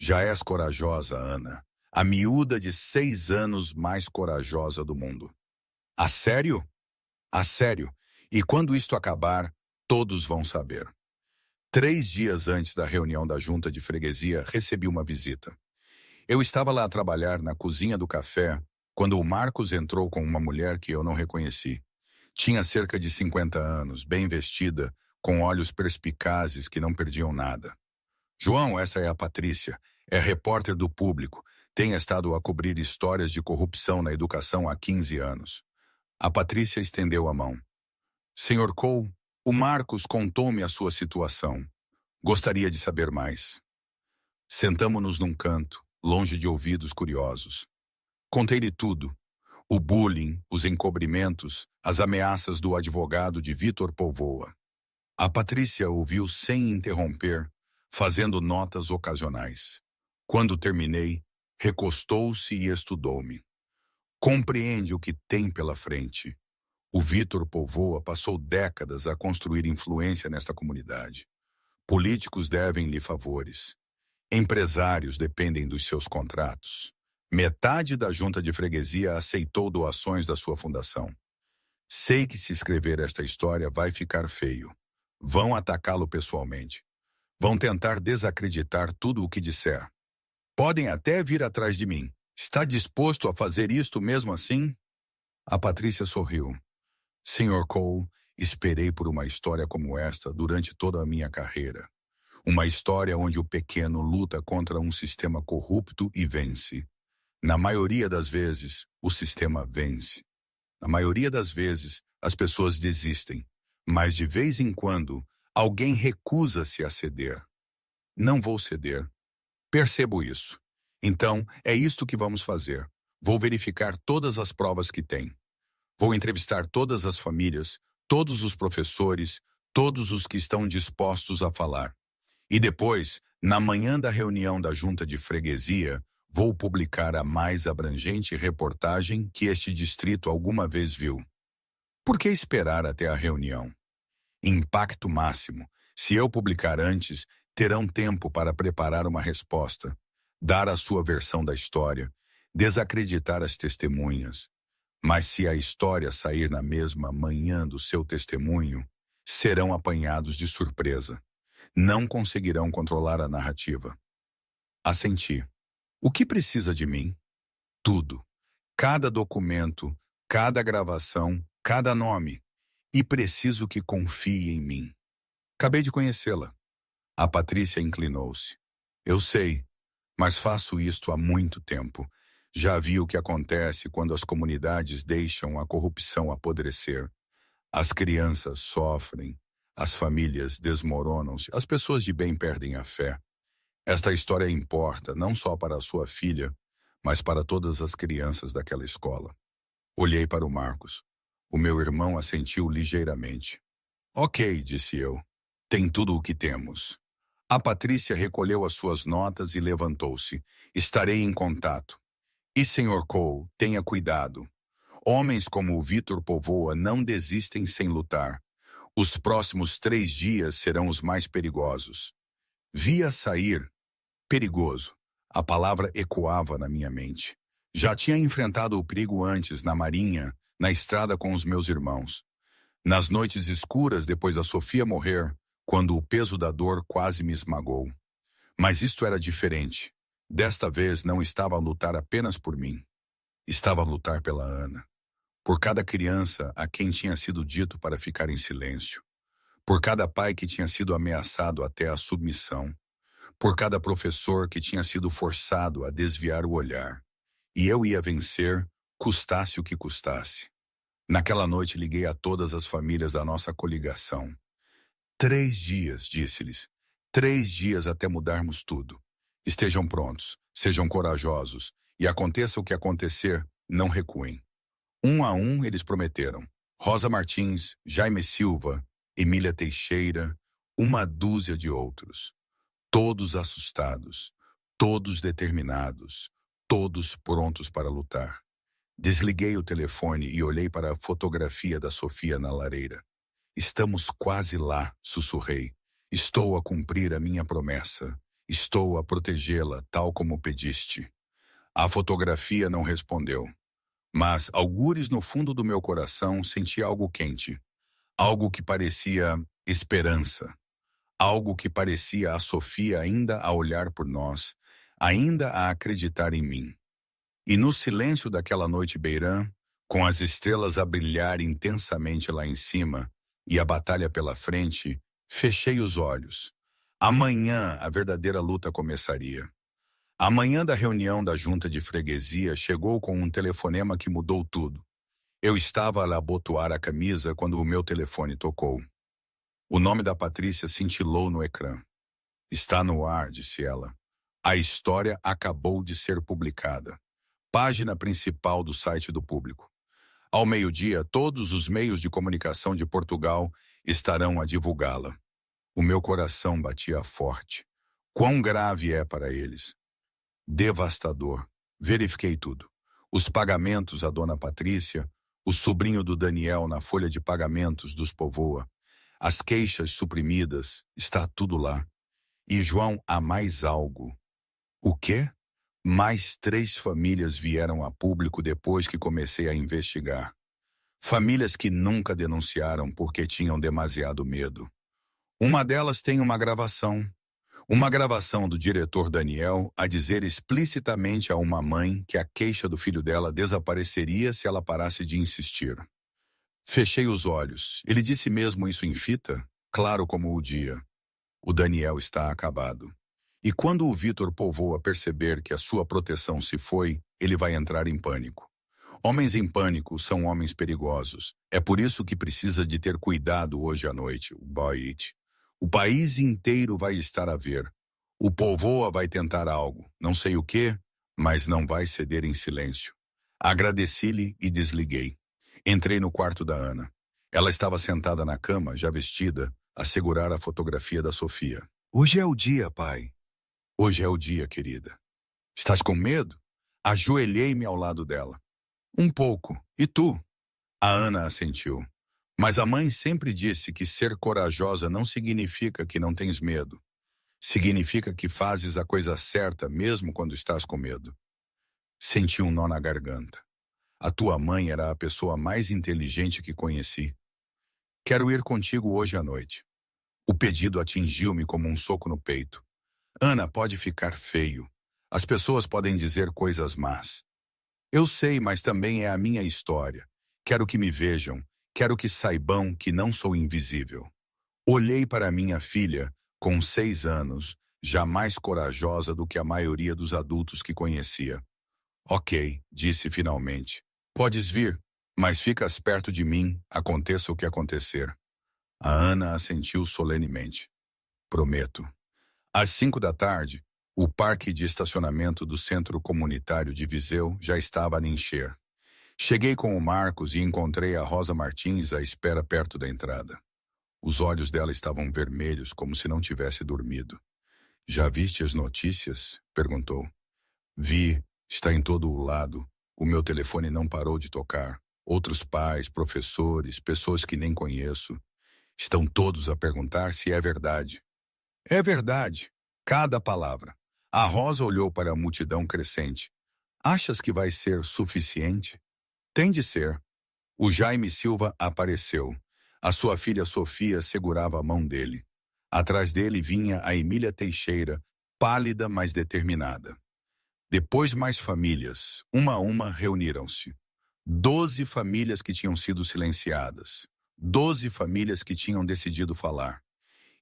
Já és corajosa, Ana. A miúda de 6 anos mais corajosa do mundo. A sério? A sério. E quando isto acabar, todos vão saber. 3 dias antes da reunião da junta de freguesia, recebi uma visita. Eu estava lá a trabalhar na cozinha do café, quando o Marcos entrou com uma mulher que eu não reconheci. Tinha cerca de 50 anos, bem vestida, com olhos perspicazes que não perdiam nada. João, essa é a Patrícia. É repórter do Público. Tem estado a cobrir histórias de corrupção na educação há 15 anos. A Patrícia estendeu a mão. Senhor Cole, o Marcos contou-me a sua situação. Gostaria de saber mais. Sentamo-nos num canto, longe de ouvidos curiosos. Contei-lhe tudo. O bullying, os encobrimentos, as ameaças do advogado de Vitor Povoa. A Patrícia ouviu sem interromper, fazendo notas ocasionais. Quando terminei, recostou-se e estudou-me. Compreende o que tem pela frente. O Vitor Povoa passou décadas a construir influência nesta comunidade. Políticos devem-lhe favores. Empresários dependem dos seus contratos. Metade da junta de freguesia aceitou doações da sua fundação. Sei que se escrever esta história vai ficar feio. Vão atacá-lo pessoalmente. Vão tentar desacreditar tudo o que disser. Podem até vir atrás de mim. Está disposto a fazer isto mesmo assim? A Patrícia sorriu. Senhor Cole, esperei por uma história como esta durante toda a minha carreira. Uma história onde o pequeno luta contra um sistema corrupto e vence. Na maioria das vezes, o sistema vence. Na maioria das vezes, as pessoas desistem. Mas de vez em quando, alguém recusa-se a ceder. Não vou ceder. Percebo isso. Então, é isto que vamos fazer. Vou verificar todas as provas que tem. Vou entrevistar todas as famílias, todos os professores, todos os que estão dispostos a falar. E depois, na manhã da reunião da junta de freguesia, vou publicar a mais abrangente reportagem que este distrito alguma vez viu. Por que esperar até a reunião? Impacto máximo. Se eu publicar antes, terão tempo para preparar uma resposta, dar a sua versão da história, desacreditar as testemunhas. Mas se a história sair na mesma manhã do seu testemunho, serão apanhados de surpresa. Não conseguirão controlar a narrativa. Assenti. O que precisa de mim? Tudo. Cada documento, cada gravação, cada nome. E preciso que confie em mim. Acabei de conhecê-la. A Patrícia inclinou-se. Eu sei, mas faço isto há muito tempo. Já vi o que acontece quando as comunidades deixam a corrupção apodrecer. As crianças sofrem, as famílias desmoronam-se, as pessoas de bem perdem a fé. Esta história importa não só para a sua filha, mas para todas as crianças daquela escola. Olhei para o Marcos. O meu irmão assentiu ligeiramente. Ok, disse eu. Tem tudo o que temos. A Patrícia recolheu as suas notas e levantou-se. Estarei em contato. E, Sr. Cole, tenha cuidado. Homens como o Vitor Povoa não desistem sem lutar. Os próximos 3 dias serão os mais perigosos. Via sair. Perigoso. A palavra ecoava na minha mente. Já tinha enfrentado o perigo antes, na marinha, na estrada com os meus irmãos. Nas noites escuras depois da Sofia morrer, quando o peso da dor quase me esmagou. Mas isto era diferente. Desta vez não estava a lutar apenas por mim. Estava a lutar pela Ana. Por cada criança a quem tinha sido dito para ficar em silêncio. Por cada pai que tinha sido ameaçado até a submissão. Por cada professor que tinha sido forçado a desviar o olhar. E eu ia vencer, custasse o que custasse. Naquela noite liguei a todas as famílias da nossa coligação. 3 dias, disse-lhes. 3 dias até mudarmos tudo. Estejam prontos, sejam corajosos, e aconteça o que acontecer, não recuem. Um a um eles prometeram. Rosa Martins, Jaime Silva, Emília Teixeira, uma dúzia de outros. Todos assustados, todos determinados, todos prontos para lutar. Desliguei o telefone e olhei para a fotografia da Sofia na lareira. Estamos quase lá, sussurrei. Estou a cumprir a minha promessa. Estou a protegê-la, tal como pediste. A fotografia não respondeu. Mas, algures no fundo do meu coração, senti algo quente. Algo que parecia esperança. Algo que parecia a Sofia ainda a olhar por nós, ainda a acreditar em mim. E no silêncio daquela noite beirã, com as estrelas a brilhar intensamente lá em cima e a batalha pela frente, fechei os olhos. Amanhã a verdadeira luta começaria. A manhã da reunião da junta de freguesia chegou com um telefonema que mudou tudo. Eu estava a abotoar a camisa quando o meu telefone tocou. O nome da Patrícia cintilou no ecrã. Está no ar, disse ela. A história acabou de ser publicada. Página principal do site do Público. Ao meio-dia, todos os meios de comunicação de Portugal estarão a divulgá-la. O meu coração batia forte. Quão grave é para eles? Devastador. Verifiquei tudo. Os pagamentos à dona Patrícia, o sobrinho do Daniel na folha de pagamentos dos Povoa, as queixas suprimidas, está tudo lá. E João, há mais algo. O quê? Mais 3 famílias vieram a público depois que comecei a investigar. Famílias que nunca denunciaram porque tinham demasiado medo. Uma delas tem uma gravação do diretor Daniel a dizer explicitamente a uma mãe que a queixa do filho dela desapareceria se ela parasse de insistir. Fechei os olhos. Ele disse mesmo isso em fita, claro como o dia. O Daniel está acabado. E quando o Vitor povoa perceber que a sua proteção se foi, ele vai entrar em pânico. Homens em pânico são homens perigosos. É por isso que precisa de ter cuidado hoje à noite, o Boyd. O país inteiro vai estar a ver. O povoa vai tentar algo, não sei o quê, mas não vai ceder em silêncio. Agradeci-lhe e desliguei. Entrei no quarto da Ana. Ela estava sentada na cama, já vestida, a segurar a fotografia da Sofia. Hoje é o dia, pai. Hoje é o dia, querida. Estás com medo? Ajoelhei-me ao lado dela. Um pouco. E tu? A Ana assentiu. Mas a mãe sempre disse que ser corajosa não significa que não tens medo. Significa que fazes a coisa certa mesmo quando estás com medo. Senti um nó na garganta. A tua mãe era a pessoa mais inteligente que conheci. Quero ir contigo hoje à noite. O pedido atingiu-me como um soco no peito. Ana, pode ficar feio. As pessoas podem dizer coisas más. Eu sei, mas também é a minha história. Quero que me vejam, quero que saibam que não sou invisível. Olhei para minha filha, com 6 anos, já mais corajosa do que a maioria dos adultos que conhecia. Ok, disse finalmente. Podes vir, mas ficas perto de mim, aconteça o que acontecer. A Ana assentiu solenemente. Prometo. Às 5 da tarde, o parque de estacionamento do Centro Comunitário de Viseu já estava a encher. Cheguei com o Marcos e encontrei a Rosa Martins à espera perto da entrada. Os olhos dela estavam vermelhos, como se não tivesse dormido. Já viste as notícias? Perguntou. Vi, está em todo o lado. O meu telefone não parou de tocar. Outros pais, professores, pessoas que nem conheço. Estão todos a perguntar se é verdade. É verdade. Cada palavra. A Rosa olhou para a multidão crescente. Achas que vai ser suficiente? Tem de ser. O Jaime Silva apareceu. A sua filha Sofia segurava a mão dele. Atrás dele vinha a Emília Teixeira, pálida, mas determinada. Depois mais famílias, uma a uma, reuniram-se. 12 famílias que tinham sido silenciadas. 12 famílias que tinham decidido falar.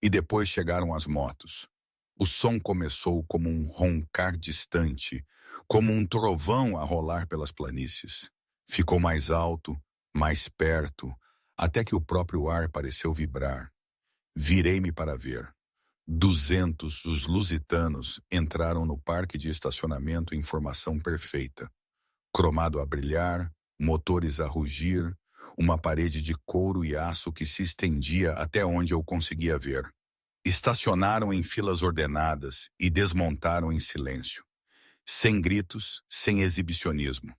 E depois chegaram as motos. O som começou como um roncar distante, como um trovão a rolar pelas planícies. Ficou mais alto, mais perto, até que o próprio ar pareceu vibrar. Virei-me para ver. 200 os lusitanos entraram no parque de estacionamento em formação perfeita. Cromado a brilhar, motores a rugir, uma parede de couro e aço que se estendia até onde eu conseguia ver. Estacionaram em filas ordenadas e desmontaram em silêncio. Sem gritos, sem exibicionismo.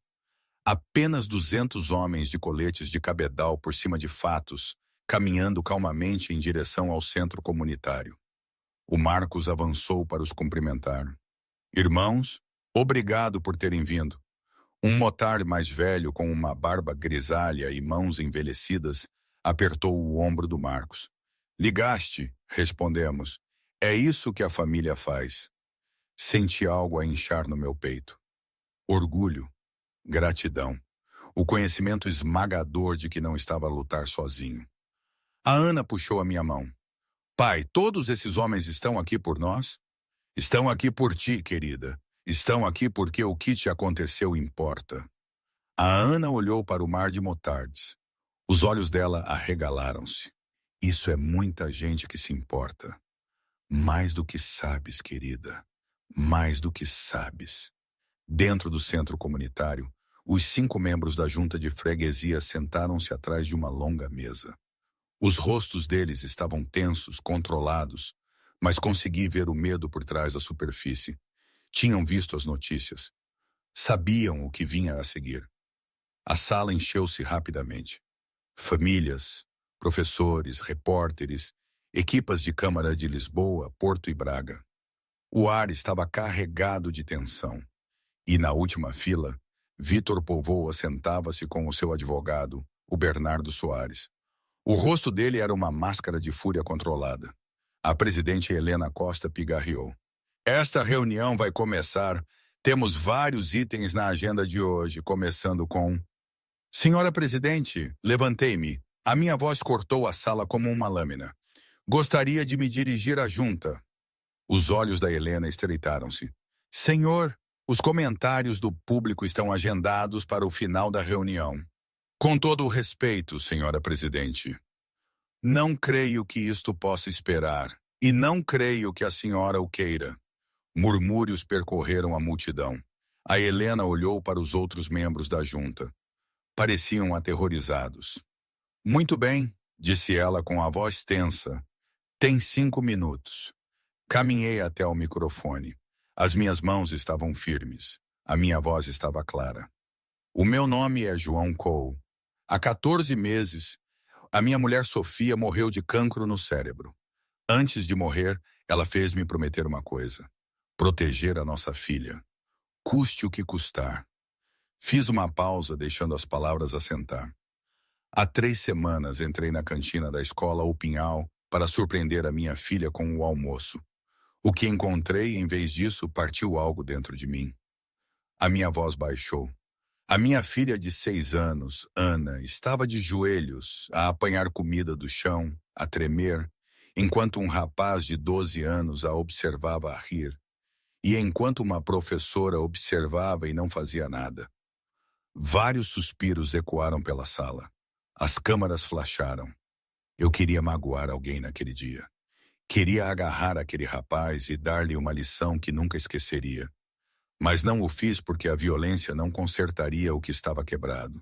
Apenas 200 homens de coletes de cabedal por cima de fatos, caminhando calmamente em direção ao centro comunitário. O Marcos avançou para os cumprimentar. Irmãos, obrigado por terem vindo. Um motard mais velho, com uma barba grisalha e mãos envelhecidas, apertou o ombro do Marcos. Ligaste, respondemos. É isso que a família faz. Senti algo a inchar no meu peito. Orgulho, gratidão, o conhecimento esmagador de que não estava a lutar sozinho. A Ana puxou a minha mão. Pai, todos esses homens estão aqui por nós? Estão aqui por ti, querida. Estão aqui porque o que te aconteceu importa. A Ana olhou para o mar de motards. Os olhos dela arregalaram-se. Isso é muita gente que se importa. Mais do que sabes, querida. Mais do que sabes. Dentro do centro comunitário, os 5 membros da junta de freguesia sentaram-se atrás de uma longa mesa. Os rostos deles estavam tensos, controlados, mas consegui ver o medo por trás da superfície. Tinham visto as notícias. Sabiam o que vinha a seguir. A sala encheu-se rapidamente. Famílias, professores, repórteres, equipas de Câmara de Lisboa, Porto e Braga. O ar estava carregado de tensão. E na última fila, Vitor Povoa sentava-se com o seu advogado, o Bernardo Soares. O rosto dele era uma máscara de fúria controlada. A presidente Helena Costa pigarreou. Esta reunião vai começar. Temos vários itens na agenda de hoje, começando com... Senhora presidente, levantei-me. A minha voz cortou a sala como uma lâmina. Gostaria de me dirigir à junta. Os olhos da Helena estreitaram-se. Senhor, os comentários do público estão agendados para o final da reunião. Com todo o respeito, senhora presidente. Não creio que isto possa esperar, e não creio que a senhora o queira. Murmúrios percorreram a multidão. A Helena olhou para os outros membros da junta. Pareciam aterrorizados. Muito bem, disse ela com a voz tensa. Tem 5 minutos. Caminhei até o microfone. As minhas mãos estavam firmes. A minha voz estava clara. O meu nome é João Cole. Há 14 meses, a minha mulher Sofia morreu de cancro no cérebro. Antes de morrer, ela fez-me prometer uma coisa: proteger a nossa filha, custe o que custar. Fiz uma pausa, deixando as palavras assentar. Há 3 semanas entrei na cantina da escola O Pinhal para surpreender a minha filha com o almoço. O que encontrei, em vez disso, partiu algo dentro de mim. A minha voz baixou. A minha filha de 6 anos, Ana, estava de joelhos, a apanhar comida do chão, a tremer, enquanto um rapaz de 12 anos a observava a rir, e enquanto uma professora observava e não fazia nada. Vários suspiros ecoaram pela sala. As câmaras flasharam. Eu queria magoar alguém naquele dia. Queria agarrar aquele rapaz e dar-lhe uma lição que nunca esqueceria. Mas não o fiz porque a violência não consertaria o que estava quebrado.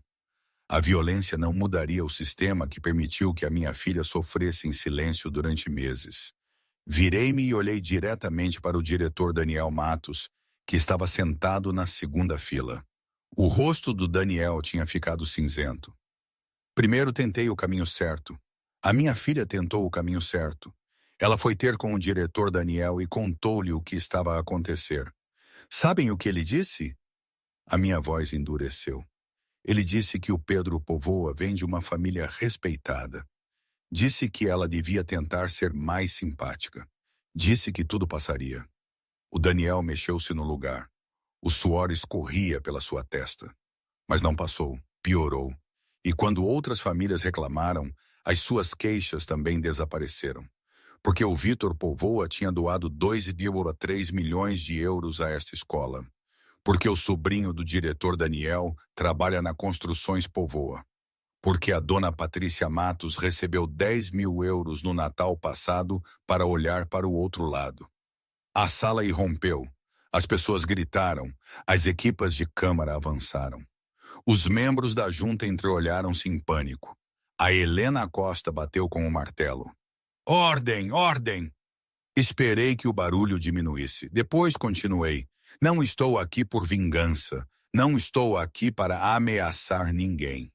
A violência não mudaria o sistema que permitiu que a minha filha sofresse em silêncio durante meses. Virei-me e olhei diretamente para o diretor Daniel Matos, que estava sentado na segunda fila. O rosto do Daniel tinha ficado cinzento. Primeiro tentei o caminho certo. A minha filha tentou o caminho certo. Ela foi ter com o diretor Daniel e contou-lhe o que estava a acontecer. Sabem o que ele disse? A minha voz endureceu. Ele disse que o Pedro Povoa vem de uma família respeitada. Disse que ela devia tentar ser mais simpática. Disse que tudo passaria. O Daniel mexeu-se no lugar. O suor escorria pela sua testa. Mas não passou, piorou. E quando outras famílias reclamaram, as suas queixas também desapareceram. Porque o Vitor Povoa tinha doado 2,3 milhões de euros a esta escola. Porque o sobrinho do diretor Daniel trabalha na Construções Povoa. Porque a dona Patrícia Matos recebeu 10 mil euros no Natal passado para olhar para o outro lado. A sala irrompeu. As pessoas gritaram. As equipas de câmara avançaram. Os membros da junta entreolharam-se em pânico. A Helena Costa bateu com o martelo. Ordem, ordem! Esperei que o barulho diminuísse. Depois continuei. Não estou aqui por vingança. Não estou aqui para ameaçar ninguém.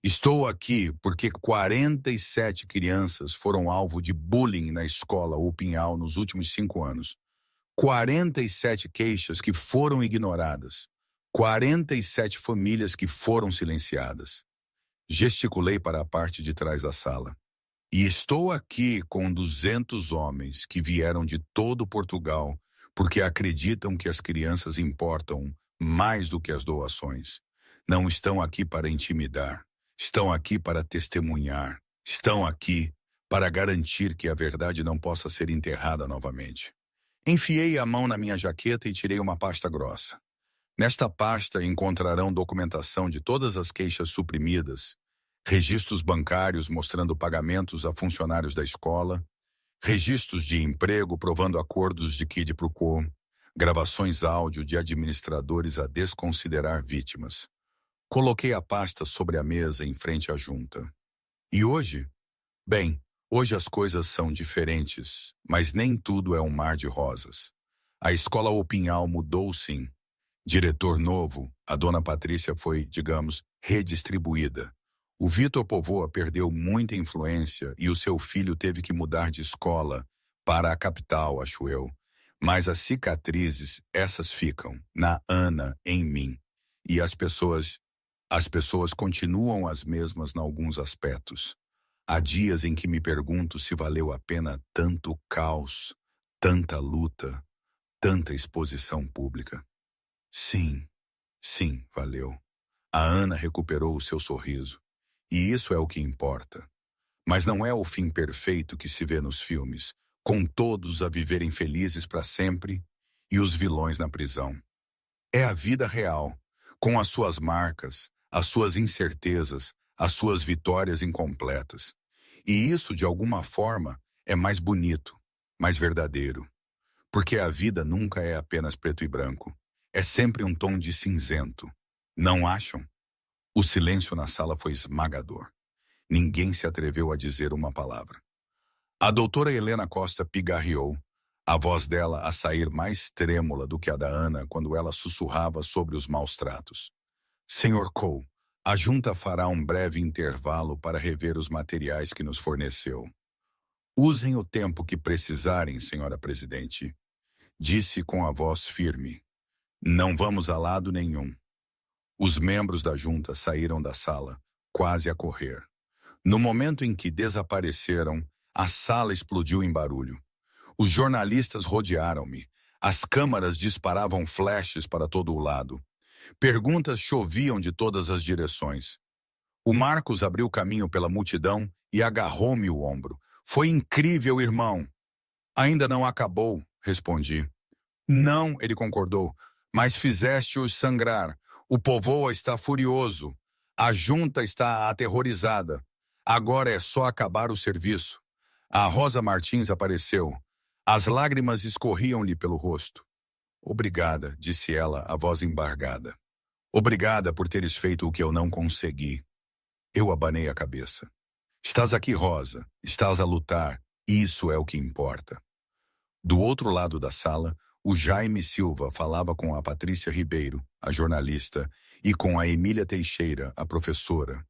Estou aqui porque 47 crianças foram alvo de bullying na escola O Pinhal nos últimos 5 anos. 47 queixas que foram ignoradas. 47 famílias que foram silenciadas. Gesticulei para a parte de trás da sala. E estou aqui com 200 homens que vieram de todo Portugal porque acreditam que as crianças importam mais do que as doações. Não estão aqui para intimidar. Estão aqui para testemunhar. Estão aqui para garantir que a verdade não possa ser enterrada novamente. Enfiei a mão na minha jaqueta e tirei uma pasta grossa. Nesta pasta encontrarão documentação de todas as queixas suprimidas, registros bancários mostrando pagamentos a funcionários da escola, registros de emprego provando acordos de quid pro quo, gravações áudio de administradores a desconsiderar vítimas. Coloquei a pasta sobre a mesa em frente à junta. E hoje? Bem, hoje as coisas são diferentes, mas nem tudo é um mar de rosas. A escola O Pinhal mudou sim. Diretor novo, a dona Patrícia foi, digamos, redistribuída. O Vitor Povoa perdeu muita influência e o seu filho teve que mudar de escola para a capital, acho eu. Mas as cicatrizes, essas ficam, na Ana, em mim. E as pessoas continuam as mesmas em alguns aspectos. Há dias em que me pergunto se valeu a pena tanto caos, tanta luta, tanta exposição pública. Sim, sim, valeu. A Ana recuperou o seu sorriso. E isso é o que importa. Mas não é o fim perfeito que se vê nos filmes, com todos a viverem felizes para sempre e os vilões na prisão. É a vida real, com as suas marcas, as suas incertezas, as suas vitórias incompletas. E isso, de alguma forma, é mais bonito, mais verdadeiro. Porque a vida nunca é apenas preto e branco. É sempre um tom de cinzento. Não acham? O silêncio na sala foi esmagador. Ninguém se atreveu a dizer uma palavra. A doutora Helena Costa pigarreou, a voz dela a sair mais trêmula do que a da Ana quando ela sussurrava sobre os maus tratos. Senhor Cole, a junta fará um breve intervalo para rever os materiais que nos forneceu. Usem o tempo que precisarem, senhora presidente, disse com a voz firme. Não vamos a lado nenhum. Os membros da junta saíram da sala, quase a correr. No momento em que desapareceram, a sala explodiu em barulho. Os jornalistas rodearam-me. As câmaras disparavam flashes para todo o lado. Perguntas choviam de todas as direções. O Marcos abriu caminho pela multidão e agarrou-me o ombro. Foi incrível, irmão. Ainda não acabou, respondi. Não, ele concordou, mas fizeste-os sangrar. O povoa está furioso. A junta está aterrorizada. Agora é só acabar o serviço. A Rosa Martins apareceu. As lágrimas escorriam-lhe pelo rosto. Obrigada, disse ela, a voz embargada. Obrigada por teres feito o que eu não consegui. Eu abanei a cabeça. Estás aqui, Rosa. Estás a lutar. Isso é o que importa. Do outro lado da sala, o Jaime Silva falava com a Patrícia Ribeiro, a jornalista, e com a Emília Teixeira, a professora.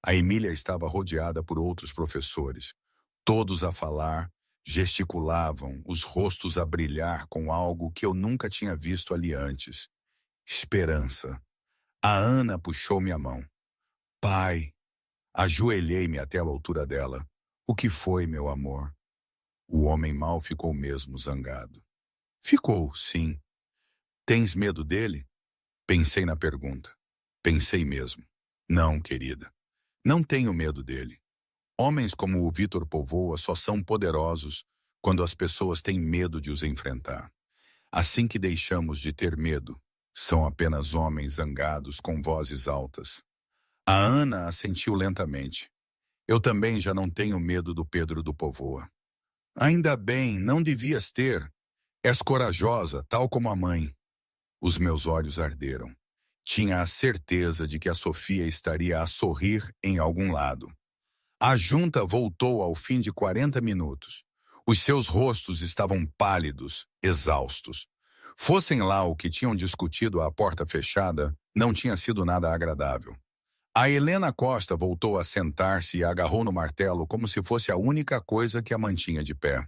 A Emília estava rodeada por outros professores. Todos a falar, gesticulavam, os rostos a brilhar com algo que eu nunca tinha visto ali antes. Esperança. A Ana puxou-me a mão. Pai. Ajoelhei-me até a altura dela. O que foi, meu amor? O homem mau ficou mesmo zangado. Ficou, sim. Tens medo dele? Pensei na pergunta. Pensei mesmo. Não, querida. Não tenho medo dele. Homens como o Vitor Povoa só são poderosos quando as pessoas têm medo de os enfrentar. Assim que deixamos de ter medo, são apenas homens zangados com vozes altas. A Ana assentiu lentamente. Eu também já não tenho medo do Pedro do Povoa. Ainda bem, não devias ter. És corajosa, tal como a mãe. Os meus olhos arderam. Tinha a certeza de que a Sofia estaria a sorrir em algum lado. A junta voltou ao fim de 40 minutos. Os seus rostos estavam pálidos, exaustos. Fossem lá o que tinham discutido à porta fechada, não tinha sido nada agradável. A Helena Costa voltou a sentar-se e agarrou no martelo como se fosse a única coisa que a mantinha de pé.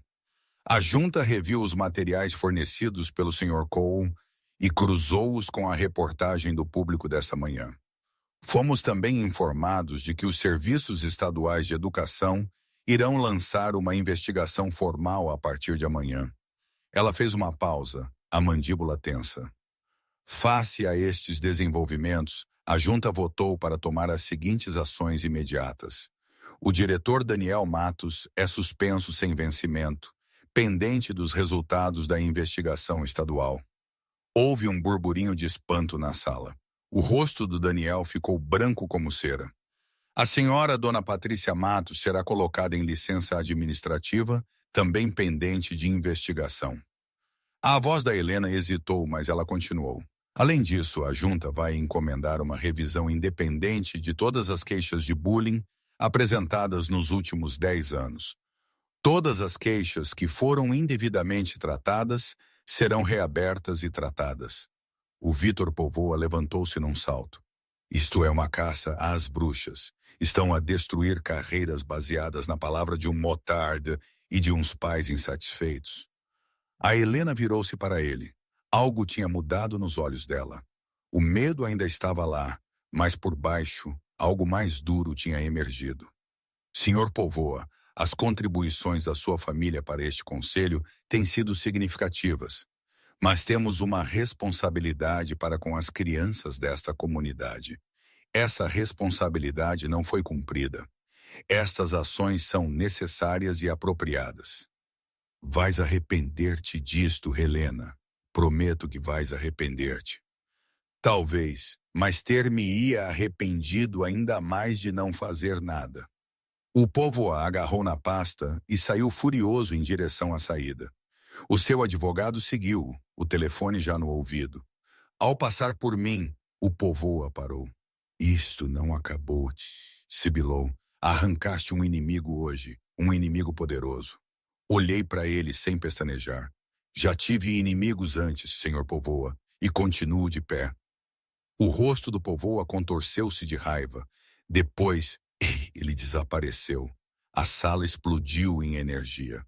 A junta reviu os materiais fornecidos pelo Sr. Cole e cruzou-os com a reportagem do Público dessa manhã. Fomos também informados de que os serviços estaduais de educação irão lançar uma investigação formal a partir de amanhã. Ela fez uma pausa, a mandíbula tensa. Face a estes desenvolvimentos, a junta votou para tomar as seguintes ações imediatas. O diretor Daniel Matos é suspenso sem vencimento, pendente dos resultados da investigação estadual. Houve um burburinho de espanto na sala. O rosto do Daniel ficou branco como cera. A senhora Dona Patrícia Matos será colocada em licença administrativa, também pendente de investigação. A voz da Helena hesitou, mas ela continuou. Além disso, a junta vai encomendar uma revisão independente de todas as queixas de bullying apresentadas nos últimos 10 anos. Todas as queixas que foram indevidamente tratadas serão reabertas e tratadas. O Vitor Povoa levantou-se num salto. Isto é uma caça às bruxas. Estão a destruir carreiras baseadas na palavra de um motard e de uns pais insatisfeitos. A Helena virou-se para ele. Algo tinha mudado nos olhos dela. O medo ainda estava lá, mas por baixo, algo mais duro tinha emergido. Senhor Póvoa, as contribuições da sua família para este conselho têm sido significativas, mas temos uma responsabilidade para com as crianças desta comunidade. Essa responsabilidade não foi cumprida. Estas ações são necessárias e apropriadas. Vais arrepender-te disto, Helena. Prometo que vais arrepender-te. Talvez, mas ter-me-ia arrependido ainda mais de não fazer nada. O Póvoa agarrou na pasta e saiu furioso em direção à saída. O seu advogado seguiu, o telefone já no ouvido. Ao passar por mim, o Póvoa parou. Isto não acabou, sibilou. Arrancaste um inimigo hoje, um inimigo poderoso. Olhei para ele sem pestanejar. Já tive inimigos antes, senhor Póvoa, e continuo de pé. O rosto do Póvoa contorceu-se de raiva. Depois, ele desapareceu. A sala explodiu em energia.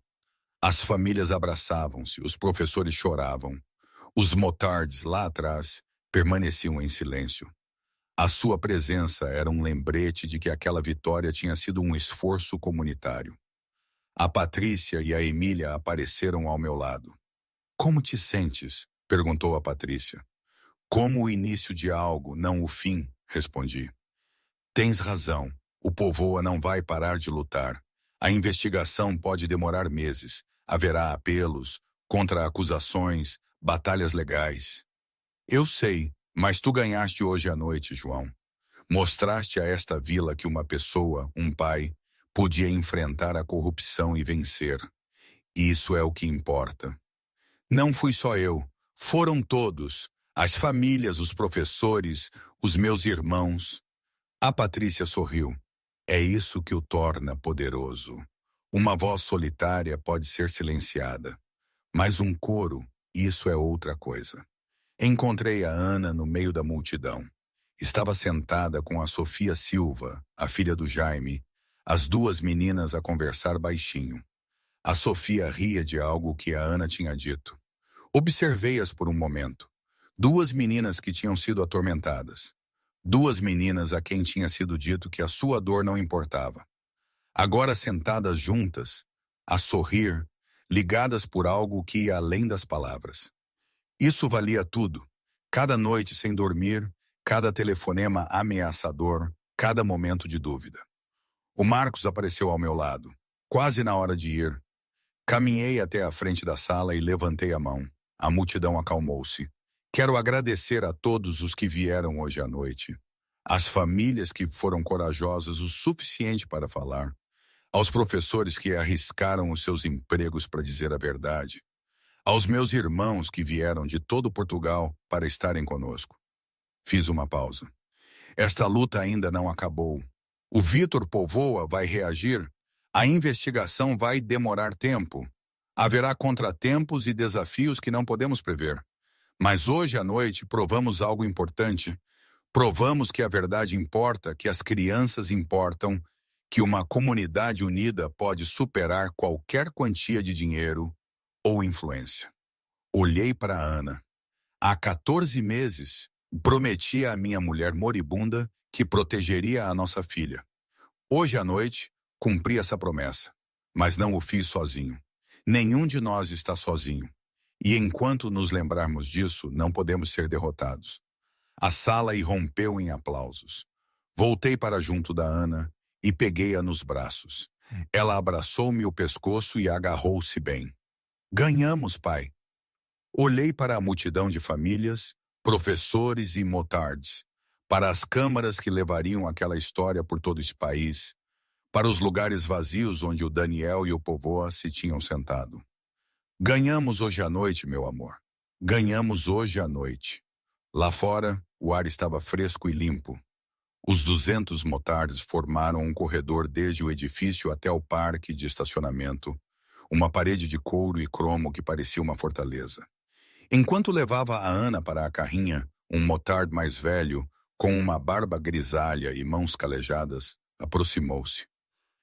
As famílias abraçavam-se, os professores choravam. Os motards, lá atrás, permaneciam em silêncio. A sua presença era um lembrete de que aquela vitória tinha sido um esforço comunitário. A Patrícia e a Emília apareceram ao meu lado. Como te sentes? Perguntou a Patrícia. Como o início de algo, não o fim, respondi. Tens razão. O Póvoa não vai parar de lutar. A investigação pode demorar meses. Haverá apelos, contra-acusações, batalhas legais. Eu sei, mas tu ganhaste hoje à noite, João. Mostraste a esta vila que uma pessoa, um pai, podia enfrentar a corrupção e vencer. Isso é o que importa. Não fui só eu, foram todos. As famílias, os professores, os meus irmãos. A Patrícia sorriu. É isso que o torna poderoso. Uma voz solitária pode ser silenciada, mas um coro, isso é outra coisa. Encontrei a Ana no meio da multidão. Estava sentada com a Sofia Silva, a filha do Jaime, as duas meninas a conversar baixinho. A Sofia ria de algo que a Ana tinha dito. Observei-as por um momento. Duas meninas que tinham sido atormentadas. Duas meninas a quem tinha sido dito que a sua dor não importava. Agora sentadas juntas, a sorrir, ligadas por algo que ia além das palavras. Isso valia tudo. Cada noite sem dormir, cada telefonema ameaçador, cada momento de dúvida. O Marcos apareceu ao meu lado, quase na hora de ir. Caminhei até a frente da sala e levantei a mão. A multidão acalmou-se. Quero agradecer a todos os que vieram hoje à noite. Às famílias que foram corajosas o suficiente para falar. Aos professores que arriscaram os seus empregos para dizer a verdade. Aos meus irmãos que vieram de todo Portugal para estarem conosco. Fiz uma pausa. Esta luta ainda não acabou. O Vítor Póvoa vai reagir. A investigação vai demorar tempo. Haverá contratempos e desafios que não podemos prever. Mas hoje à noite provamos algo importante. Provamos que a verdade importa, que as crianças importam, que uma comunidade unida pode superar qualquer quantia de dinheiro ou influência. Olhei para a Ana. Há 14 meses, prometi à minha mulher moribunda que protegeria a nossa filha. Hoje à noite, cumpri essa promessa, mas não o fiz sozinho. Nenhum de nós está sozinho. E enquanto nos lembrarmos disso, não podemos ser derrotados. A sala irrompeu em aplausos. Voltei para junto da Ana e peguei-a nos braços. Ela abraçou-me o pescoço e agarrou-se bem. Ganhamos, pai. Olhei para a multidão de famílias, professores e motards, para as câmaras que levariam aquela história por todo esse país, para os lugares vazios onde o Daniel e o Póvoa se tinham sentado. Ganhamos hoje à noite, meu amor. Ganhamos hoje à noite. Lá fora, o ar estava fresco e limpo. Os 200 motards formaram um corredor desde o edifício até o parque de estacionamento, uma parede de couro e cromo que parecia uma fortaleza. Enquanto levava a Ana para a carrinha, um motard mais velho, com uma barba grisalha e mãos calejadas, aproximou-se.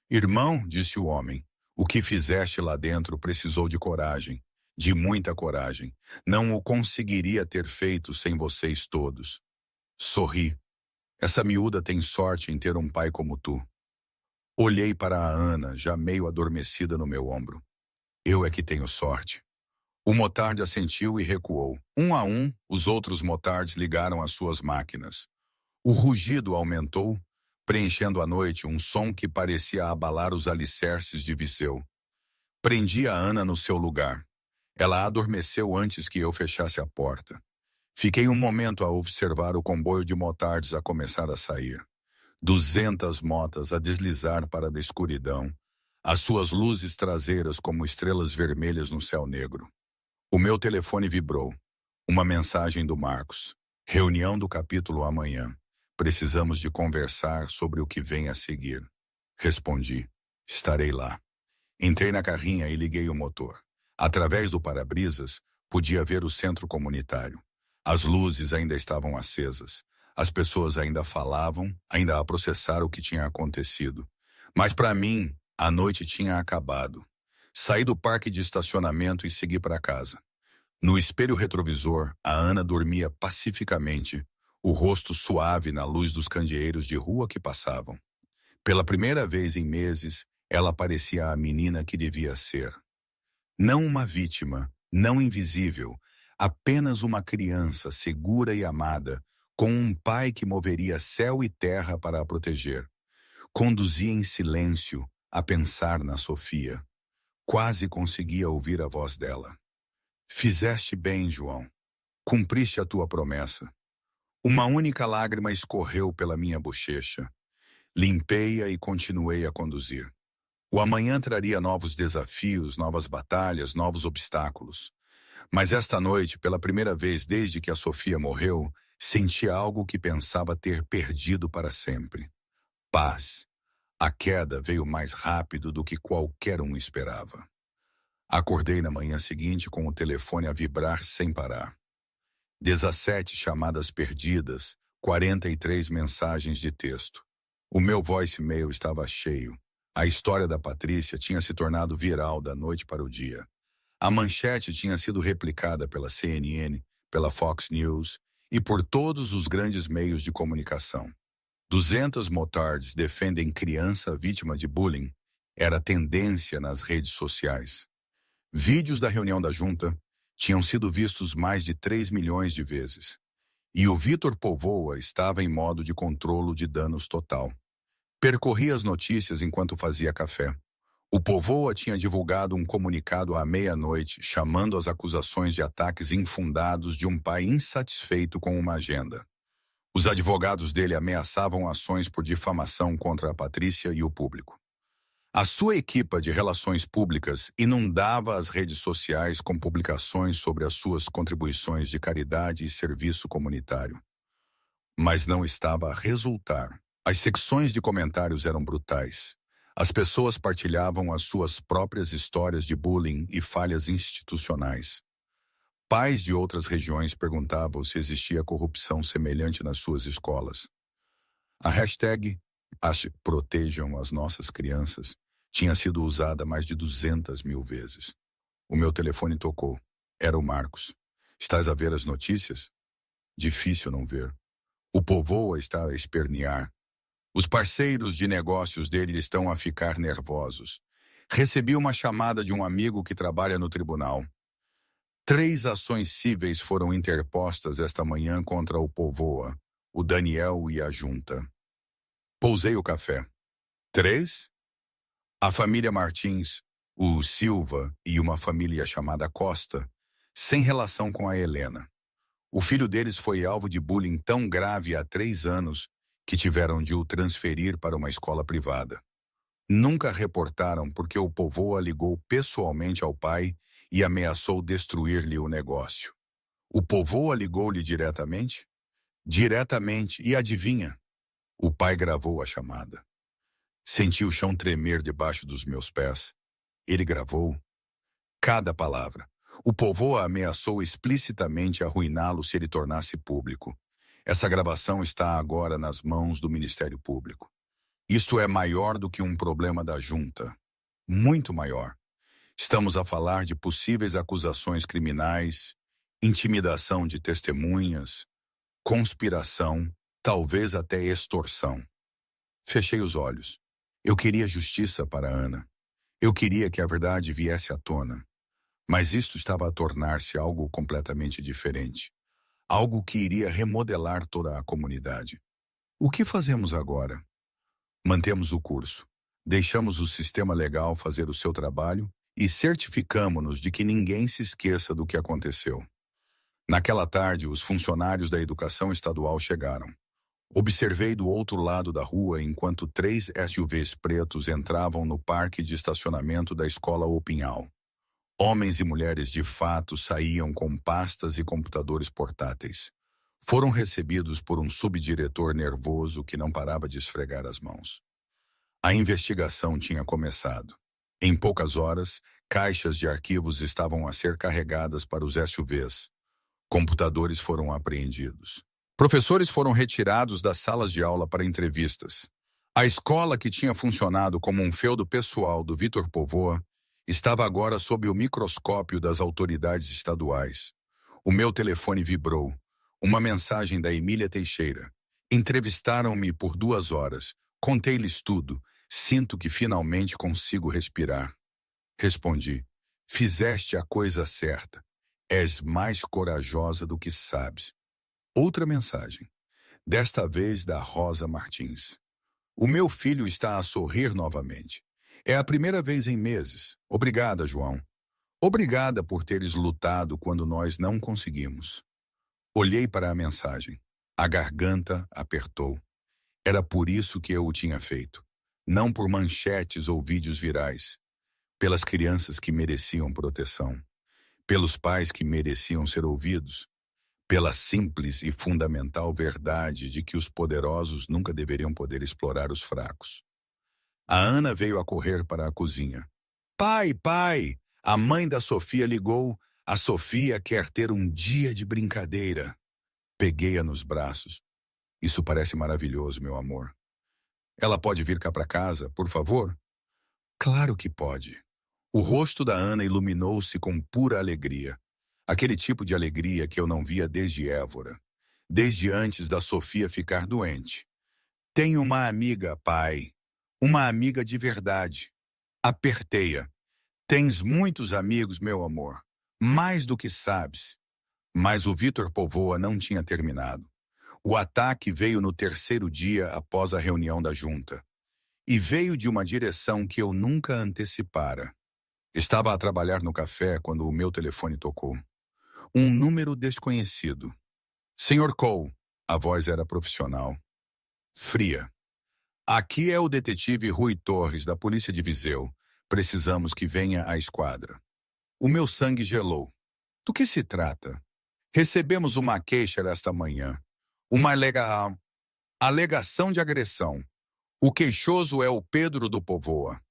Irmão, disse o homem, o que fizeste lá dentro precisou de coragem. de muita coragem. Não o conseguiria ter feito sem vocês todos. Sorri. Essa miúda tem sorte em ter um pai como tu. Olhei para a Ana, já meio adormecida no meu ombro. Eu é que tenho sorte. O motard assentiu e recuou. Um a um, os outros motards ligaram as suas máquinas. O rugido aumentou, preenchendo a noite um som que parecia abalar os alicerces de Viseu. Prendi a Ana no seu lugar. Ela adormeceu antes que eu fechasse a porta. Fiquei um momento a observar o comboio de motards a começar a sair. 200 motas a deslizar para a escuridão, as suas luzes traseiras como estrelas vermelhas no céu negro. O meu telefone vibrou. Uma mensagem do Marcos. Reunião do capítulo amanhã. Precisamos de conversar sobre o que vem a seguir. Respondi. Estarei lá. Entrei na carrinha e liguei o motor. Através do para-brisas, podia ver o centro comunitário. As luzes ainda estavam acesas. As pessoas ainda falavam, ainda a processar o que tinha acontecido. Mas para mim, a noite tinha acabado. Saí do parque de estacionamento e segui para casa. No espelho retrovisor, a Ana dormia pacificamente, o rosto suave na luz dos candeeiros de rua que passavam. Pela primeira vez em meses, ela parecia a menina que devia ser. Não uma vítima, não invisível, apenas uma criança segura e amada, com um pai que moveria céu e terra para a proteger. Conduzia em silêncio, a pensar na Sofia. Quase conseguia ouvir a voz dela. Fizeste bem, João. Cumpriste a tua promessa. Uma única lágrima escorreu pela minha bochecha. Limpei-a e continuei a conduzir. O amanhã traria novos desafios, novas batalhas, novos obstáculos. Mas esta noite, pela primeira vez desde que a Sofia morreu, senti algo que pensava ter perdido para sempre. Paz. A queda veio mais rápido do que qualquer um esperava. Acordei na manhã seguinte com o telefone a vibrar sem parar. 17 chamadas perdidas, 43 mensagens de texto. O meu voicemail estava cheio. A história da Patrícia tinha se tornado viral da noite para o dia. A manchete tinha sido replicada pela CNN, pela Fox News e por todos os grandes meios de comunicação. 200 motards defendem criança vítima de bullying era tendência nas redes sociais. Vídeos da reunião da junta tinham sido vistos mais de 3 milhões de vezes. E o Vitor Povoa estava em modo de controlo de danos total. Percorri as notícias enquanto fazia café. O Povoa tinha divulgado um comunicado à meia-noite chamando as acusações de ataques infundados de um pai insatisfeito com uma agenda. Os advogados dele ameaçavam ações por difamação contra a Patrícia e o público. A sua equipa de relações públicas inundava as redes sociais com publicações sobre as suas contribuições de caridade e serviço comunitário. Mas não estava a resultar. As secções de comentários eram brutais. As pessoas partilhavam as suas próprias histórias de bullying e falhas institucionais. Pais de outras regiões perguntavam se existia corrupção semelhante nas suas escolas. A hashtag Protejam as nossas crianças tinha sido usada mais de 200 mil vezes. O meu telefone tocou. Era o Marcos. Estás a ver as notícias? Difícil não ver. O Povoa está a espernear. Os parceiros de negócios dele estão a ficar nervosos. Recebi uma chamada de um amigo que trabalha no tribunal. 3 ações cíveis foram interpostas esta manhã contra o Povoa, o Daniel e a junta. Pousei o café. 3? A família Martins, o Silva e uma família chamada Costa, sem relação com a Helena. O filho deles foi alvo de bullying tão grave há 3 anos que tiveram de o transferir para uma escola privada. Nunca reportaram porque o Povoa ligou pessoalmente ao pai e ameaçou destruir-lhe o negócio. O Povoa ligou-lhe diretamente? Diretamente, e adivinha? O pai gravou a chamada. Senti o chão tremer debaixo dos meus pés. Ele gravou cada palavra. O Povoa ameaçou explicitamente arruiná-lo se ele tornasse público. Essa gravação está agora nas mãos do Ministério Público. Isto é maior do que um problema da junta. Muito maior. Estamos a falar de possíveis acusações criminais, intimidação de testemunhas, conspiração, talvez até extorsão. Fechei os olhos. Eu queria justiça para Ana. Eu queria que a verdade viesse à tona. Mas isto estava a tornar-se algo completamente diferente. Algo que iria remodelar toda a comunidade. O que fazemos agora? Mantemos o curso. Deixamos o sistema legal fazer o seu trabalho e certificamos-nos de que ninguém se esqueça do que aconteceu. Naquela tarde, os funcionários da educação estadual chegaram. Observei do outro lado da rua enquanto 3 SUVs pretos entravam no parque de estacionamento da escola Opinhal. Homens e mulheres de fato saíam com pastas e computadores portáteis. Foram recebidos por um subdiretor nervoso que não parava de esfregar as mãos. A investigação tinha começado. Em poucas horas, caixas de arquivos estavam a ser carregadas para os SUVs. Computadores foram apreendidos. Professores foram retirados das salas de aula para entrevistas. A escola, que tinha funcionado como um feudo pessoal do Vitor Povoa, estava agora sob o microscópio das autoridades estaduais. O meu telefone vibrou. Uma mensagem da Emília Teixeira. Entrevistaram-me por 2 horas. Contei-lhes tudo. Sinto que finalmente consigo respirar. Respondi. Fizeste a coisa certa. És mais corajosa do que sabes. Outra mensagem. Desta vez da Rosa Martins. O meu filho está a sorrir novamente. É a primeira vez em meses. Obrigada, João. Obrigada por teres lutado quando nós não conseguimos. Olhei para a mensagem. A garganta apertou. Era por isso que eu o tinha feito. Não por manchetes ou vídeos virais. Pelas crianças que mereciam proteção. Pelos pais que mereciam ser ouvidos. Pela simples e fundamental verdade de que os poderosos nunca deveriam poder explorar os fracos. A Ana veio a correr para a cozinha. Pai, pai! A mãe da Sofia ligou. A Sofia quer ter um dia de brincadeira. Peguei-a nos braços. Isso parece maravilhoso, meu amor. Ela pode vir cá para casa, por favor? Claro que pode. O rosto da Ana iluminou-se com pura alegria. Aquele tipo de alegria que eu não via desde Évora. Desde antes da Sofia ficar doente. Tenho uma amiga, pai. Uma amiga de verdade. Apertei-a. Tens muitos amigos, meu amor. Mais do que sabes. Mas o Vitor Povoa não tinha terminado. O ataque veio no 3º dia após a reunião da junta. E veio de uma direção que eu nunca antecipara. Estava a trabalhar no café quando o meu telefone tocou. Um número desconhecido. Senhor Cole, a voz era profissional. Fria. Aqui é o detetive Rui Torres, da Polícia de Viseu. Precisamos que venha à esquadra. O meu sangue gelou. Do que se trata? Recebemos uma queixa esta manhã. Uma alegação de agressão. O queixoso é o Pedro do Povoa.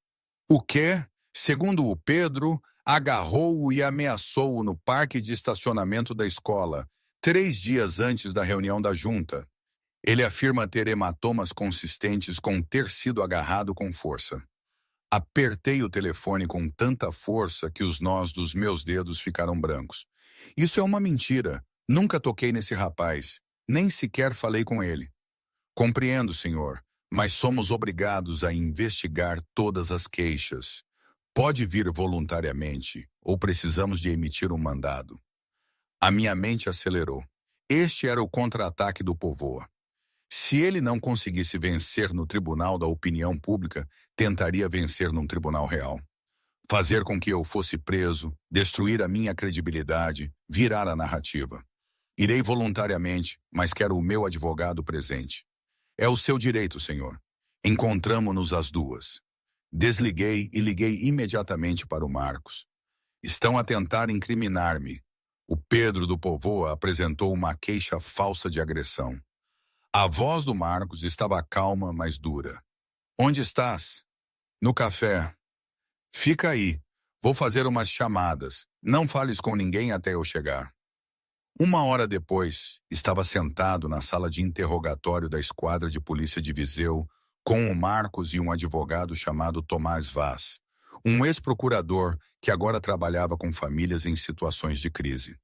O quê? Segundo o Pedro, agarrou-o e ameaçou-o no parque de estacionamento da escola, 3 dias antes da reunião da junta. Ele afirma ter hematomas consistentes com ter sido agarrado com força. Apertei o telefone com tanta força que os nós dos meus dedos ficaram brancos. Isso é uma mentira. Nunca toquei nesse rapaz. Nem sequer falei com ele. Compreendo, senhor, mas somos obrigados a investigar todas as queixas. Pode vir voluntariamente, ou precisamos de emitir um mandado. A minha mente acelerou. Este era o contra-ataque do Povoa. Se ele não conseguisse vencer no tribunal da opinião pública, tentaria vencer num tribunal real. Fazer com que eu fosse preso, destruir a minha credibilidade, virar a narrativa. Irei voluntariamente, mas quero o meu advogado presente. É o seu direito, senhor. Encontramo-nos às 2. Desliguei e liguei imediatamente para o Marcos. Estão a tentar incriminar-me. O Pedro do Povoa apresentou uma queixa falsa de agressão. A voz do Marcos estava calma, mas dura. Onde estás? No café. Fica aí. Vou fazer umas chamadas. Não fales com ninguém até eu chegar. 1 hora depois, estava sentado na sala de interrogatório da Esquadra de Polícia de Viseu, com o Marcos e um advogado chamado Tomás Vaz. um ex-procurador que agora trabalhava com famílias em situações de crise.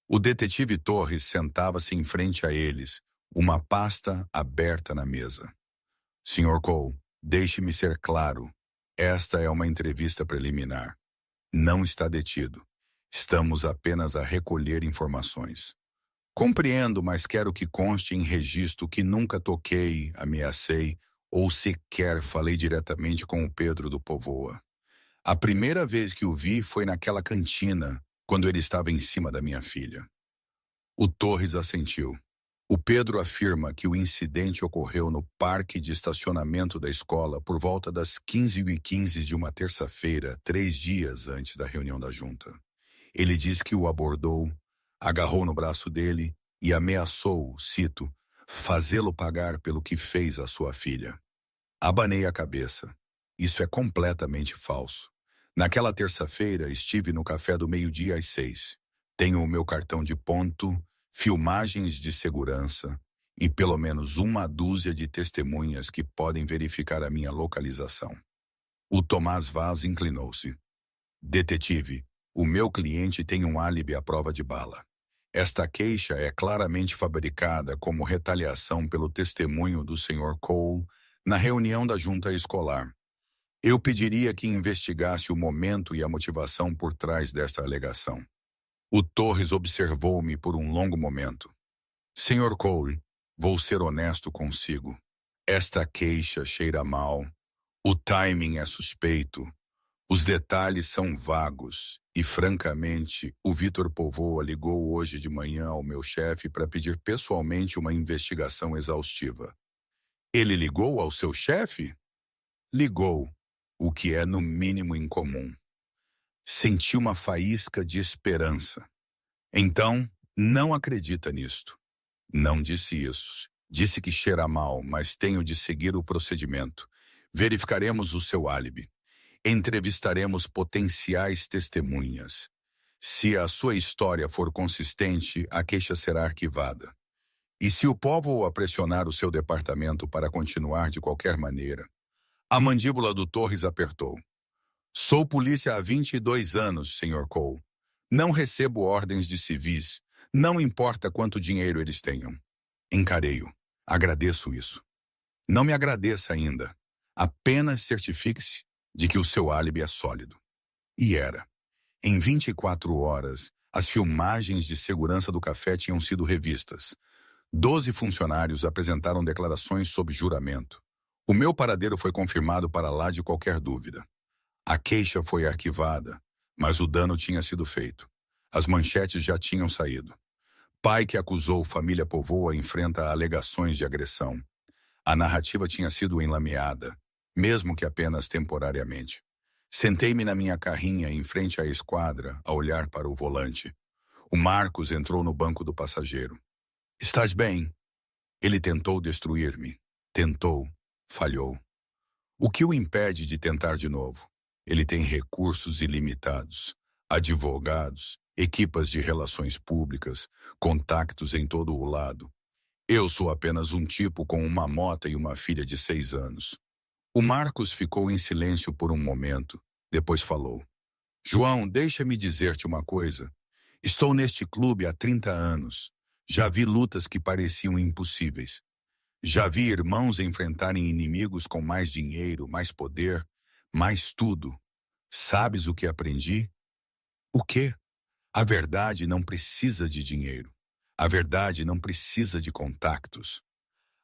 O detetive Torres sentava-se em frente a eles, uma pasta aberta na mesa. Sr. Cole, deixe-me ser claro. Esta é uma entrevista preliminar. Não está detido. Estamos apenas a recolher informações. Compreendo, mas quero que conste em registro que nunca toquei, ameacei ou sequer falei diretamente com o Pedro do Povoa. A primeira vez que o vi foi naquela cantina, quando ele estava em cima da minha filha. O Torres assentiu. O Pedro afirma que o incidente ocorreu no parque de estacionamento da escola por volta das 15h15 de uma terça-feira, 3 dias antes da reunião da junta. Ele diz que o abordou, agarrou no braço dele e ameaçou, cito, fazê-lo pagar pelo que fez à sua filha. Abanei a cabeça. Isso é completamente falso. Naquela terça-feira estive no café do meio-dia às 6. Tenho o meu cartão de ponto, filmagens de segurança e pelo menos uma dúzia de testemunhas que podem verificar a minha localização. O Tomás Vaz inclinou-se. Detetive, o meu cliente tem um álibi à prova de bala. Esta queixa é claramente fabricada como retaliação pelo testemunho do Sr. Cole na reunião da junta escolar. Eu pediria que investigasse o momento e a motivação por trás desta alegação. O Torres observou-me por um longo momento. Sr. Cole, vou ser honesto consigo. Esta queixa cheira mal. O timing é suspeito. Os detalhes são vagos. E, francamente, o Vitor Povoa ligou hoje de manhã ao meu chefe para pedir pessoalmente uma investigação exaustiva. Ele ligou ao seu chefe? Ligou, o que é no mínimo incomum. Senti uma faísca de esperança. Então, não acredita nisto. Não disse isso. Disse que cheira mal, mas tenho de seguir o procedimento. Verificaremos o seu álibi. Entrevistaremos potenciais testemunhas. Se a sua história for consistente, a queixa será arquivada. E se o povo a pressionar o seu departamento para continuar de qualquer maneira? A mandíbula do Torres apertou. Sou polícia há 22 anos, Sr. Cole. Não recebo ordens de civis. Não importa quanto dinheiro eles tenham. Encarei-o. Agradeço isso. Não me agradeça ainda. Apenas certifique-se de que o seu álibi é sólido. E era. Em 24 horas, as filmagens de segurança do café tinham sido revistas. 12 funcionários apresentaram declarações sob juramento. O meu paradeiro foi confirmado para lá de qualquer dúvida. A queixa foi arquivada, mas o dano tinha sido feito. As manchetes já tinham saído. Pai que acusou família Povoa enfrenta alegações de agressão. A narrativa tinha sido enlameada, mesmo que apenas temporariamente. Sentei-me na minha carrinha em frente à esquadra, a olhar para o volante. O Marcos entrou no banco do passageiro. Estás bem? Ele tentou destruir-me. Tentou. Falhou. O que o impede de tentar de novo? Ele tem recursos ilimitados, advogados, equipas de relações públicas, contactos em todo o lado. Eu sou apenas um tipo com uma mota e uma filha de 6 anos. O Marcos ficou em silêncio por um momento, depois falou. João, deixa-me dizer-te uma coisa. Estou neste clube há 30 anos. Já vi lutas que pareciam impossíveis. Já vi irmãos enfrentarem inimigos com mais dinheiro, mais poder, mais tudo. Sabes o que aprendi? O quê? A verdade não precisa de dinheiro. A verdade não precisa de contactos.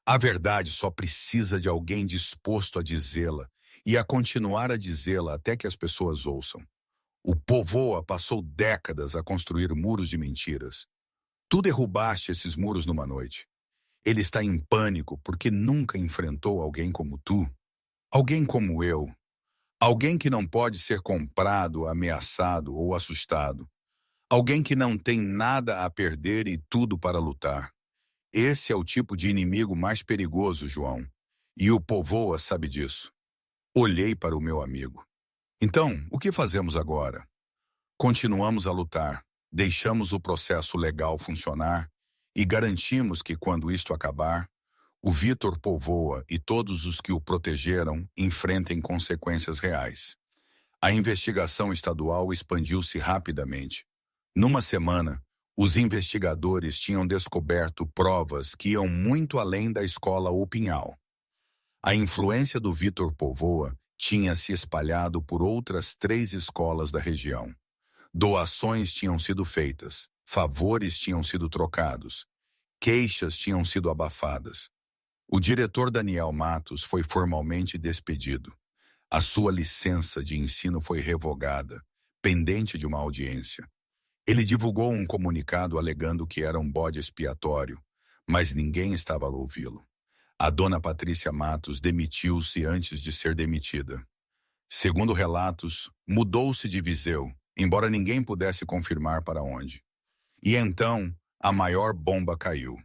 A verdade só precisa de alguém disposto a dizê-la e a continuar a dizê-la até que as pessoas ouçam. O Povoa passou décadas a construir muros de mentiras. Tu derrubaste esses muros numa noite. Ele está em pânico porque nunca enfrentou alguém como tu. Alguém como eu. Alguém que não pode ser comprado, ameaçado ou assustado. Alguém que não tem nada a perder e tudo para lutar. Esse é o tipo de inimigo mais perigoso, João. E o Povoa sabe disso. Olhei para o meu amigo. Então, o que fazemos agora? Continuamos a lutar, deixamos o processo legal funcionar e garantimos que, quando isto acabar, o Vitor Povoa e todos os que o protegeram enfrentem consequências reais. A investigação estadual expandiu-se rapidamente. Numa semana, os investigadores tinham descoberto provas que iam muito além da escola Opinhal. A influência do Vitor Povoa tinha se espalhado por outras 3 escolas da região. Doações tinham sido feitas, favores tinham sido trocados, queixas tinham sido abafadas. O diretor Daniel Matos foi formalmente despedido. A sua licença de ensino foi revogada, pendente de uma audiência. Ele divulgou um comunicado alegando que era um bode expiatório, mas ninguém estava a ouvi-lo. A dona Patrícia Matos demitiu-se antes de ser demitida. Segundo relatos, mudou-se de Viseu, embora ninguém pudesse confirmar para onde. E então, a maior bomba caiu.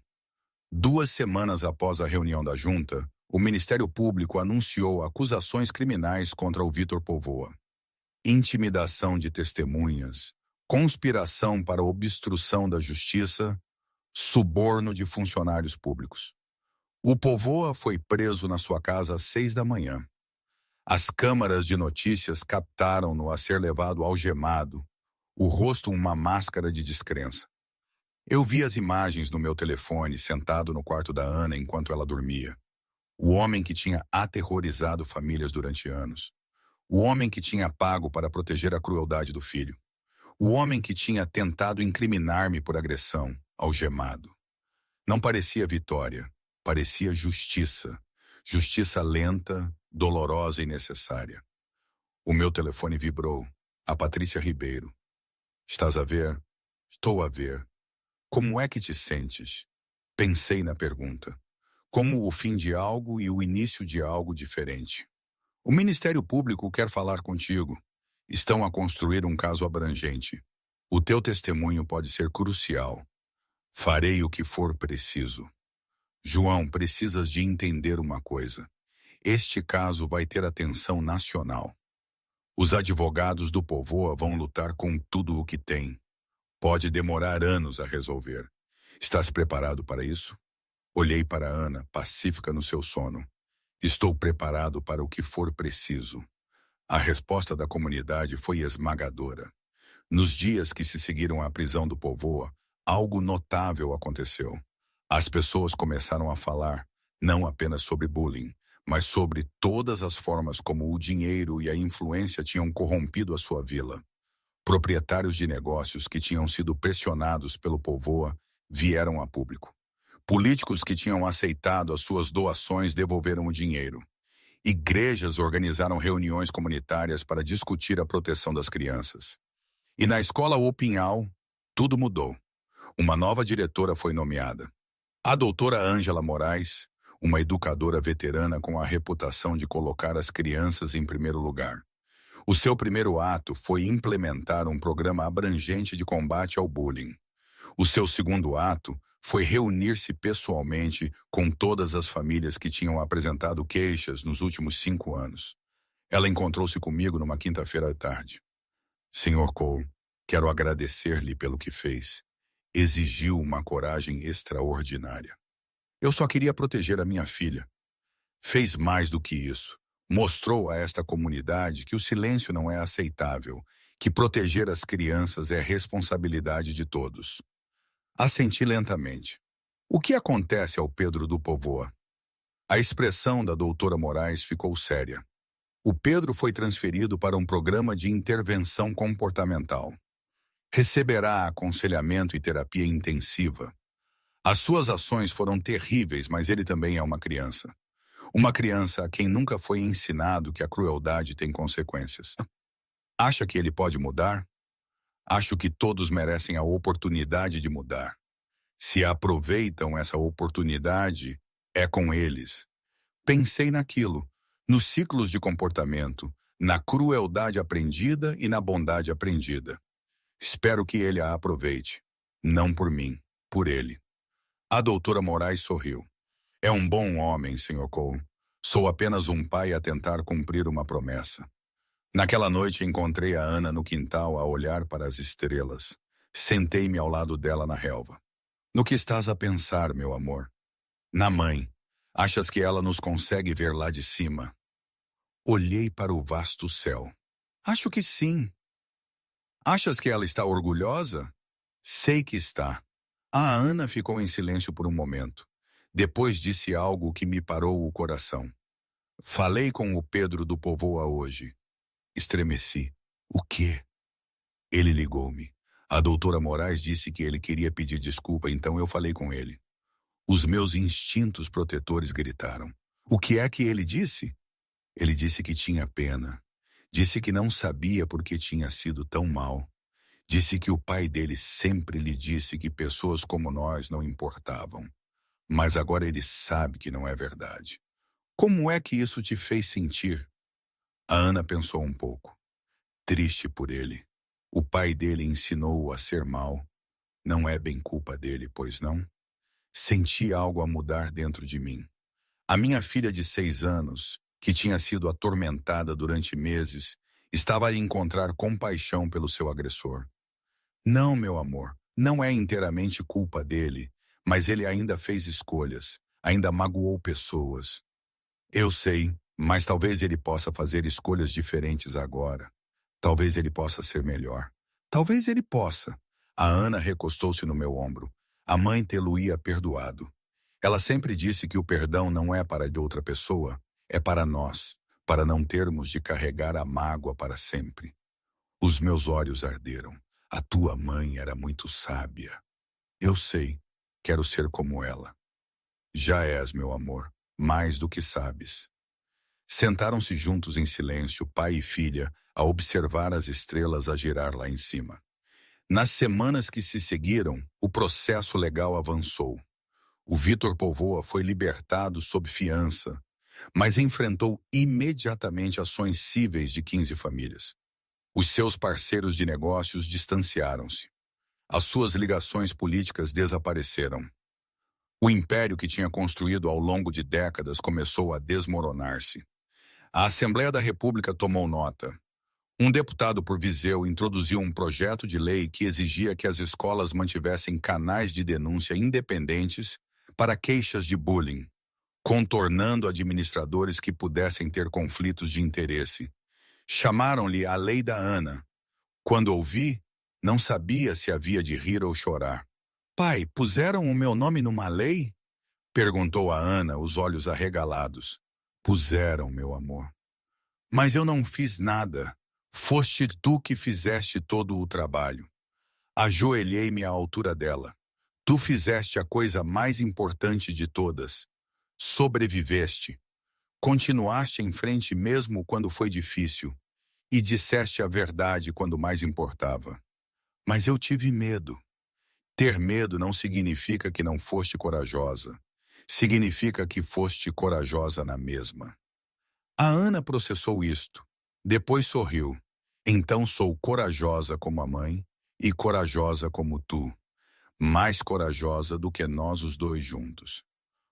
2 semanas após a reunião da junta, o Ministério Público anunciou acusações criminais contra o Vitor Povoa. Intimidação de testemunhas, conspiração para obstrução da justiça, suborno de funcionários públicos. O Povoa foi preso na sua casa às 6 da manhã. As câmaras de notícias captaram-no a ser levado algemado, o rosto uma máscara de descrença. Eu vi as imagens no meu telefone, sentado no quarto da Ana enquanto ela dormia. O homem que tinha aterrorizado famílias durante anos. O homem que tinha pago para proteger a crueldade do filho. O homem que tinha tentado incriminar-me por agressão, algemado. Não parecia vitória, parecia justiça. Justiça lenta, dolorosa e necessária. O meu telefone vibrou. A Patrícia Ribeiro. Estás a ver? Estou a ver. Como é que te sentes? Pensei na pergunta. Como o fim de algo e o início de algo diferente. O Ministério Público quer falar contigo. Estão a construir um caso abrangente. O teu testemunho pode ser crucial. Farei o que for preciso. João, precisas de entender uma coisa. Este caso vai ter atenção nacional. Os advogados do Povoa vão lutar com tudo o que têm. Pode demorar anos a resolver. Estás preparado para isso? Olhei para Ana, pacífica no seu sono. Estou preparado para o que for preciso. A resposta da comunidade foi esmagadora. Nos dias que se seguiram à prisão do Povoa, algo notável aconteceu. As pessoas começaram a falar, não apenas sobre bullying, mas sobre todas as formas como o dinheiro e a influência tinham corrompido a sua vila. Proprietários de negócios que tinham sido pressionados pelo Povoa vieram a público. Políticos que tinham aceitado as suas doações devolveram o dinheiro. Igrejas organizaram reuniões comunitárias para discutir a proteção das crianças. E na escola Opinhal, tudo mudou. Uma nova diretora foi nomeada. A doutora Ângela Moraes, uma educadora veterana com a reputação de colocar as crianças em primeiro lugar. O seu primeiro ato foi implementar um programa abrangente de combate ao bullying. O seu segundo ato foi reunir-se pessoalmente com todas as famílias que tinham apresentado queixas nos últimos 5 anos. Ela encontrou-se comigo numa quinta-feira à tarde. Senhor Cole, quero agradecer-lhe pelo que fez. Exigiu uma coragem extraordinária. Eu só queria proteger a minha filha. Fez mais do que isso. Mostrou a esta comunidade que o silêncio não é aceitável, que proteger as crianças é responsabilidade de todos. Assenti lentamente. O que acontece ao Pedro do Povoa? A expressão da doutora Moraes ficou séria. O Pedro foi transferido para um programa de intervenção comportamental. Receberá aconselhamento e terapia intensiva. As suas ações foram terríveis, mas ele também é uma criança. Uma criança a quem nunca foi ensinado que a crueldade tem consequências. Acha que ele pode mudar? Acho que todos merecem a oportunidade de mudar. Se aproveitam essa oportunidade, é com eles. Pensei naquilo, nos ciclos de comportamento, na crueldade aprendida e na bondade aprendida. Espero que ele a aproveite. Não por mim, por ele. A doutora Moraes sorriu. É um bom homem, Sr. Cole. Sou apenas um pai a tentar cumprir uma promessa. Naquela noite encontrei a Ana no quintal a olhar para as estrelas. Sentei-me ao lado dela na relva. No que estás a pensar, meu amor? Na mãe. Achas que ela nos consegue ver lá de cima? Olhei para o vasto céu. Acho que sim. Achas que ela está orgulhosa? Sei que está. A Ana ficou em silêncio por um momento. Depois disse algo que me parou o coração. Falei com o Pedro do Povoa hoje. Estremeci. O quê? Ele ligou-me. A doutora Moraes disse que ele queria pedir desculpa, então eu falei com ele. Os meus instintos protetores gritaram. O que é que ele disse? Ele disse que tinha pena. Disse que não sabia por que tinha sido tão mal. Disse que o pai dele sempre lhe disse que pessoas como nós não importavam. Mas agora ele sabe que não é verdade. Como é que isso te fez sentir? A Ana pensou um pouco. Triste por ele. O pai dele ensinou-o a ser mau. Não é bem culpa dele, pois não? Senti algo a mudar dentro de mim. A minha filha de 6 anos, que tinha sido atormentada durante meses, estava a encontrar compaixão pelo seu agressor. Não, meu amor, não é inteiramente culpa dele, mas ele ainda fez escolhas, ainda magoou pessoas. Eu sei, mas talvez ele possa fazer escolhas diferentes agora. Talvez ele possa ser melhor. Talvez ele possa. A Ana recostou-se no meu ombro. A mãe tê-lo-ia perdoado. Ela sempre disse que o perdão não é para de outra pessoa, é para nós, para não termos de carregar a mágoa para sempre. Os meus olhos arderam. A tua mãe era muito sábia. Eu sei, quero ser como ela. Já és, meu amor, mais do que sabes. Sentaram-se juntos em silêncio, pai e filha, a observar as estrelas a girar lá em cima. Nas semanas que se seguiram, o processo legal avançou. O Vitor Povoa foi libertado sob fiança, mas enfrentou imediatamente ações cíveis de 15 famílias. Os seus parceiros de negócios distanciaram-se. As suas ligações políticas desapareceram. O império que tinha construído ao longo de décadas começou a desmoronar-se. A Assembleia da República tomou nota. Um deputado por Viseu introduziu um projeto de lei que exigia que as escolas mantivessem canais de denúncia independentes para queixas de bullying, contornando administradores que pudessem ter conflitos de interesse. Chamaram-lhe a Lei da Ana. Quando ouvi, não sabia se havia de rir ou chorar. Pai, puseram o meu nome numa lei? Perguntou a Ana, os olhos arregalados. Puseram, meu amor. Mas eu não fiz nada. Foste tu que fizeste todo o trabalho. Ajoelhei-me à altura dela. Tu fizeste a coisa mais importante de todas. Sobreviveste. Continuaste em frente mesmo quando foi difícil. E disseste a verdade quando mais importava. Mas eu tive medo. Ter medo não significa que não foste corajosa. Significa que foste corajosa na mesma. A Ana processou isto. Depois sorriu. Então sou corajosa como a mãe e corajosa como tu. Mais corajosa do que nós os dois juntos.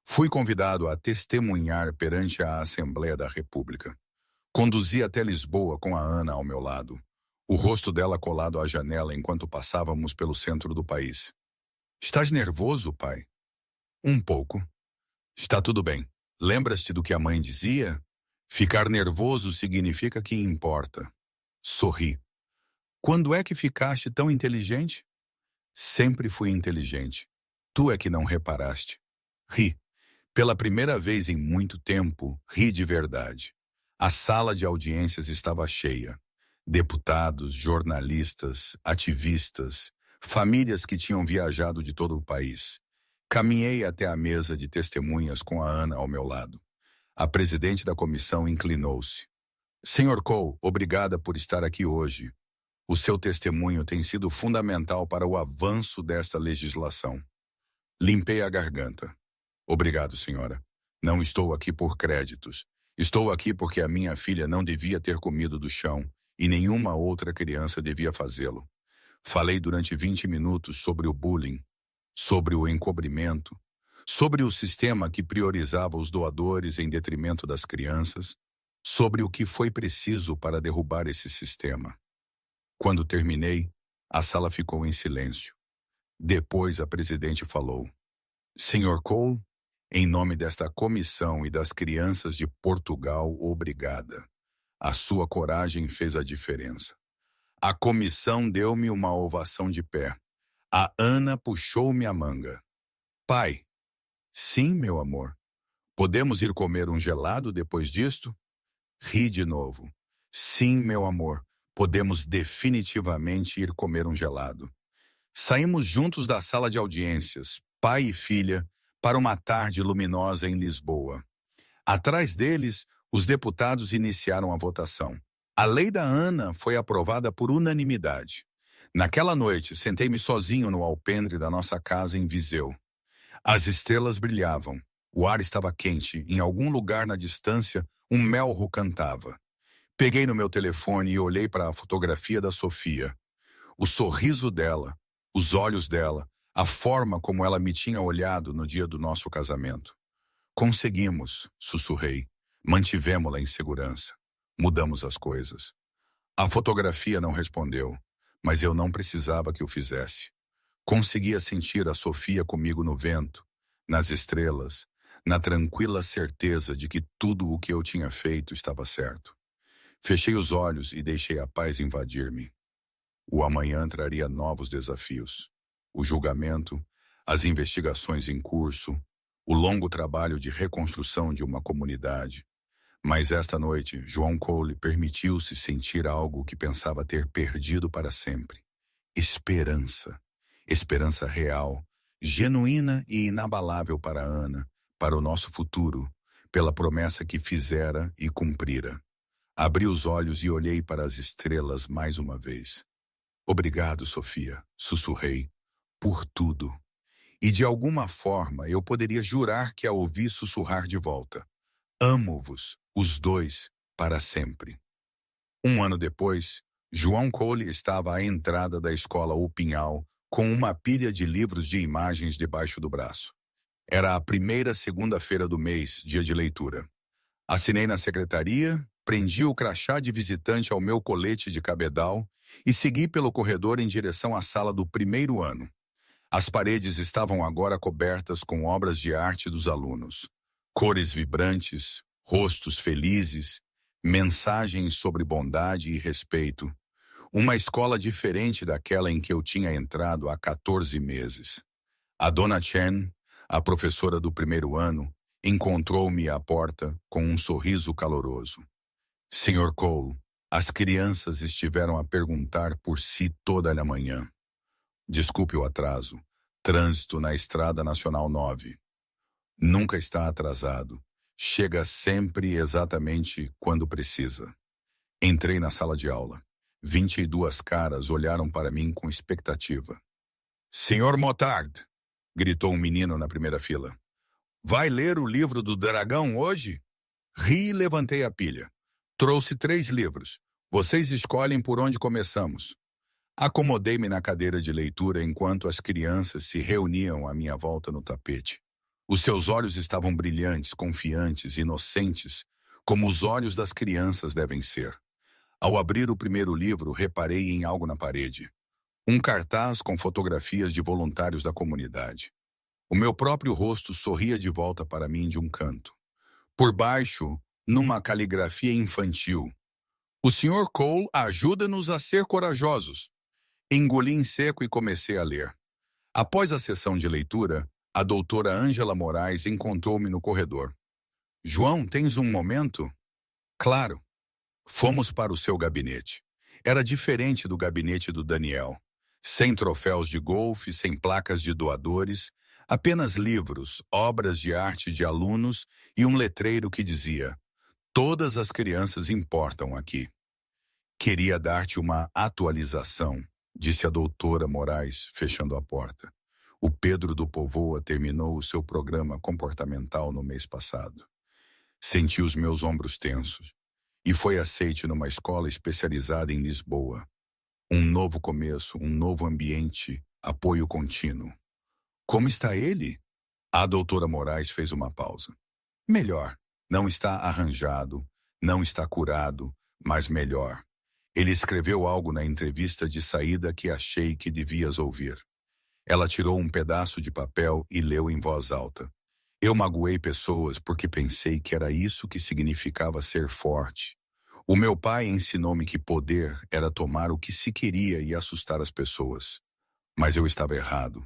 Fui convidado a testemunhar perante a Assembleia da República. Conduzi até Lisboa com a Ana ao meu lado. O rosto dela colado à janela enquanto passávamos pelo centro do país. Estás nervoso, pai? Um pouco. Está tudo bem. Lembras-te do que a mãe dizia? Ficar nervoso significa que importa. Sorri. Quando é que ficaste tão inteligente? Sempre fui inteligente. Tu é que não reparaste. Ri. Pela primeira vez em muito tempo, ri de verdade. A sala de audiências estava cheia. Deputados, jornalistas, ativistas, famílias que tinham viajado de todo o país. Caminhei até a mesa de testemunhas com a Ana ao meu lado. A presidente da comissão inclinou-se. Senhor Cole, obrigada por estar aqui hoje. O seu testemunho tem sido fundamental para o avanço desta legislação. Limpei a garganta. Obrigado, senhora. Não estou aqui por créditos. Estou aqui porque a minha filha não devia ter comido do chão e nenhuma outra criança devia fazê-lo. Falei durante 20 minutos sobre o bullying, sobre o encobrimento, sobre o sistema que priorizava os doadores em detrimento das crianças, sobre o que foi preciso para derrubar esse sistema. Quando terminei, a sala ficou em silêncio. Depois a presidente falou. Senhor Cole, em nome desta comissão e das crianças de Portugal, obrigada. A sua coragem fez a diferença. A comissão deu-me uma ovação de pé. A Ana puxou-me a manga. Pai, sim, meu amor. Podemos ir comer um gelado depois disto? Ri de novo. Sim, meu amor. Podemos definitivamente ir comer um gelado. Saímos juntos da sala de audiências, pai e filha, para uma tarde luminosa em Lisboa. Atrás deles, os deputados iniciaram a votação. A lei da Ana foi aprovada por unanimidade. Naquela noite, sentei-me sozinho no alpendre da nossa casa em Viseu. As estrelas brilhavam. O ar estava quente. Em algum lugar na distância, um melro cantava. Peguei no meu telefone e olhei para a fotografia da Sofia. O sorriso dela, os olhos dela, a forma como ela me tinha olhado no dia do nosso casamento. Conseguimos, sussurrei. Mantivemos-la em segurança. Mudamos as coisas. A fotografia não respondeu, mas eu não precisava que o fizesse. Conseguia sentir a Sofia comigo no vento, nas estrelas, na tranquila certeza de que tudo o que eu tinha feito estava certo. Fechei os olhos e deixei a paz invadir-me. O amanhã traria novos desafios. O julgamento, as investigações em curso, o longo trabalho de reconstrução de uma comunidade. Mas esta noite, João Cole permitiu-se sentir algo que pensava ter perdido para sempre. Esperança. Esperança real, genuína e inabalável para Ana, para o nosso futuro, pela promessa que fizera e cumprira. Abri os olhos e olhei para as estrelas mais uma vez. Obrigado, Sofia, sussurrei, por tudo. E de alguma forma eu poderia jurar que a ouvi sussurrar de volta. Amo-vos, os dois, para sempre. Um ano depois, João Cole estava à entrada da escola O Pinhal, com uma pilha de livros de imagens debaixo do braço. Era a primeira segunda-feira do mês, dia de leitura. Assinei na secretaria, prendi o crachá de visitante ao meu colete de cabedal e segui pelo corredor em direção à sala do primeiro ano. As paredes estavam agora cobertas com obras de arte dos alunos. Cores vibrantes, rostos felizes, mensagens sobre bondade e respeito. Uma escola diferente daquela em que eu tinha entrado há 14 meses. A dona Chen, a professora do primeiro ano, encontrou-me à porta com um sorriso caloroso. Senhor Cole, as crianças estiveram a perguntar por si toda a manhã. Desculpe o atraso. Trânsito na Estrada Nacional 9. Nunca está atrasado. Chega sempre exatamente quando precisa. Entrei na sala de aula. 22 caras olharam para mim com expectativa. Senhor Motard, gritou um menino na primeira fila. Vai ler o livro do dragão hoje? Ri e levantei a pilha. Trouxe 3 livros. Vocês escolhem por onde começamos. Acomodei-me na cadeira de leitura enquanto as crianças se reuniam à minha volta no tapete. Os seus olhos estavam brilhantes, confiantes, inocentes, como os olhos das crianças devem ser. Ao abrir o primeiro livro, reparei em algo na parede. Um cartaz com fotografias de voluntários da comunidade. O meu próprio rosto sorria de volta para mim de um canto. Por baixo, numa caligrafia infantil. O Sr. Cole ajuda-nos a ser corajosos. Engoli em seco e comecei a ler. Após a sessão de leitura, a doutora Ângela Moraes encontrou-me no corredor. João, tens um momento? Claro. Fomos para o seu gabinete. Era diferente do gabinete do Daniel. Sem troféus de golfe, sem placas de doadores, apenas livros, obras de arte de alunos e um letreiro que dizia: todas as crianças importam aqui. Queria dar-te uma atualização, disse a doutora Moraes, fechando a porta. O Pedro do Povoa terminou o seu programa comportamental no mês passado. Senti os meus ombros tensos. E foi aceite numa escola especializada em Lisboa. Um novo começo, um novo ambiente, apoio contínuo. Como está ele? A doutora Moraes fez uma pausa. Melhor. Não está arranjado, não está curado, mas melhor. Ele escreveu algo na entrevista de saída que achei que devias ouvir. Ela tirou um pedaço de papel e leu em voz alta. Eu magoei pessoas porque pensei que era isso que significava ser forte. O meu pai ensinou-me que poder era tomar o que se queria e assustar as pessoas. Mas eu estava errado.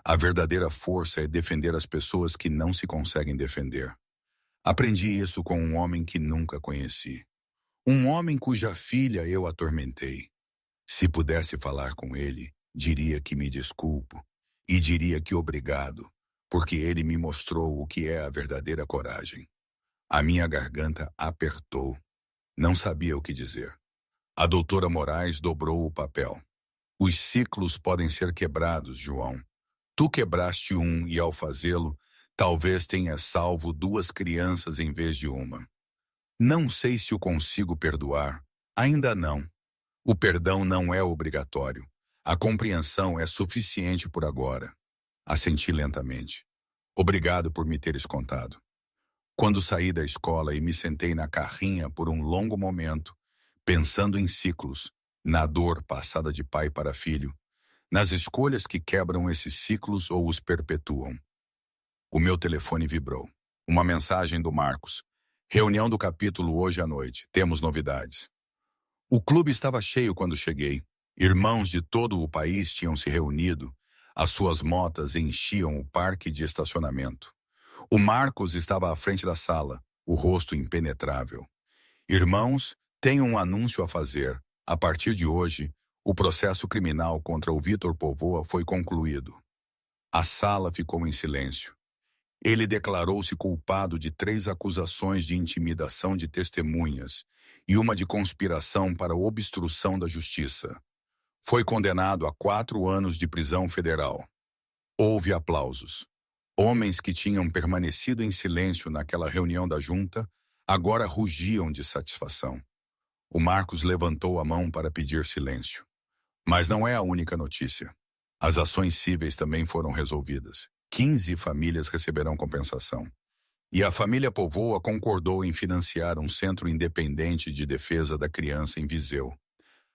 A verdadeira força é defender as pessoas que não se conseguem defender. Aprendi isso com um homem que nunca conheci. Um homem cuja filha eu atormentei. Se pudesse falar com ele, diria que me desculpo e diria que obrigado, porque ele me mostrou o que é a verdadeira coragem. A minha garganta apertou. Não sabia o que dizer. A doutora Moraes dobrou o papel. Os ciclos podem ser quebrados, João. Tu quebraste um e, ao fazê-lo, talvez tenhas salvo 2 crianças em vez de uma. Não sei se o consigo perdoar. Ainda não. O perdão não é obrigatório. A compreensão é suficiente por agora. Assenti lentamente. Obrigado por me teres contado. Quando saí da escola e me sentei na carrinha por um longo momento, pensando em ciclos, na dor passada de pai para filho, nas escolhas que quebram esses ciclos ou os perpetuam. O meu telefone vibrou. Uma mensagem do Marcos. Reunião do capítulo hoje à noite. Temos novidades. O clube estava cheio quando cheguei. Irmãos de todo o país tinham se reunido. As suas motas enchiam o parque de estacionamento. O Marcos estava à frente da sala, o rosto impenetrável. Irmãos, tenho um anúncio a fazer. A partir de hoje, o processo criminal contra o Vitor Povoa foi concluído. A sala ficou em silêncio. Ele declarou-se culpado de 3 acusações de intimidação de testemunhas e uma de conspiração para obstrução da justiça. Foi condenado a 4 anos de prisão federal. Houve aplausos. Homens que tinham permanecido em silêncio naquela reunião da junta agora rugiam de satisfação. O Marcos levantou a mão para pedir silêncio. Mas não é a única notícia. As ações cíveis também foram resolvidas. 15 famílias receberão compensação. E a família Povoa concordou em financiar um centro independente de defesa da criança em Viseu,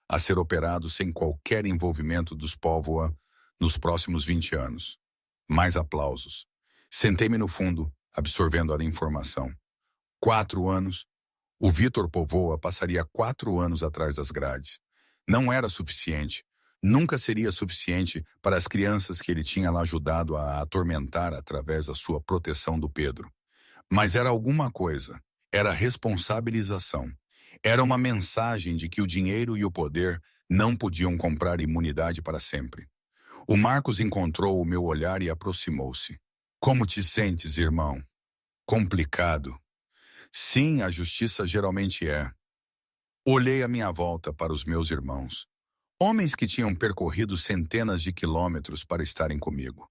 a ser operado sem qualquer envolvimento dos Povoa nos próximos 20 anos. Mais aplausos. Sentei-me no fundo, absorvendo a informação. 4 anos. O Vitor Povoa passaria 4 anos atrás das grades. Não era suficiente. Nunca seria suficiente para as crianças que ele tinha lá ajudado a atormentar através da sua proteção do Pedro. Mas era alguma coisa. Era responsabilização. Era uma mensagem de que o dinheiro e o poder não podiam comprar imunidade para sempre. O Marcos encontrou o meu olhar e aproximou-se. Como te sentes, irmão? Complicado. Sim, a justiça geralmente é. Olhei à minha volta para os meus irmãos. Homens que tinham percorrido centenas de quilômetros para estarem comigo.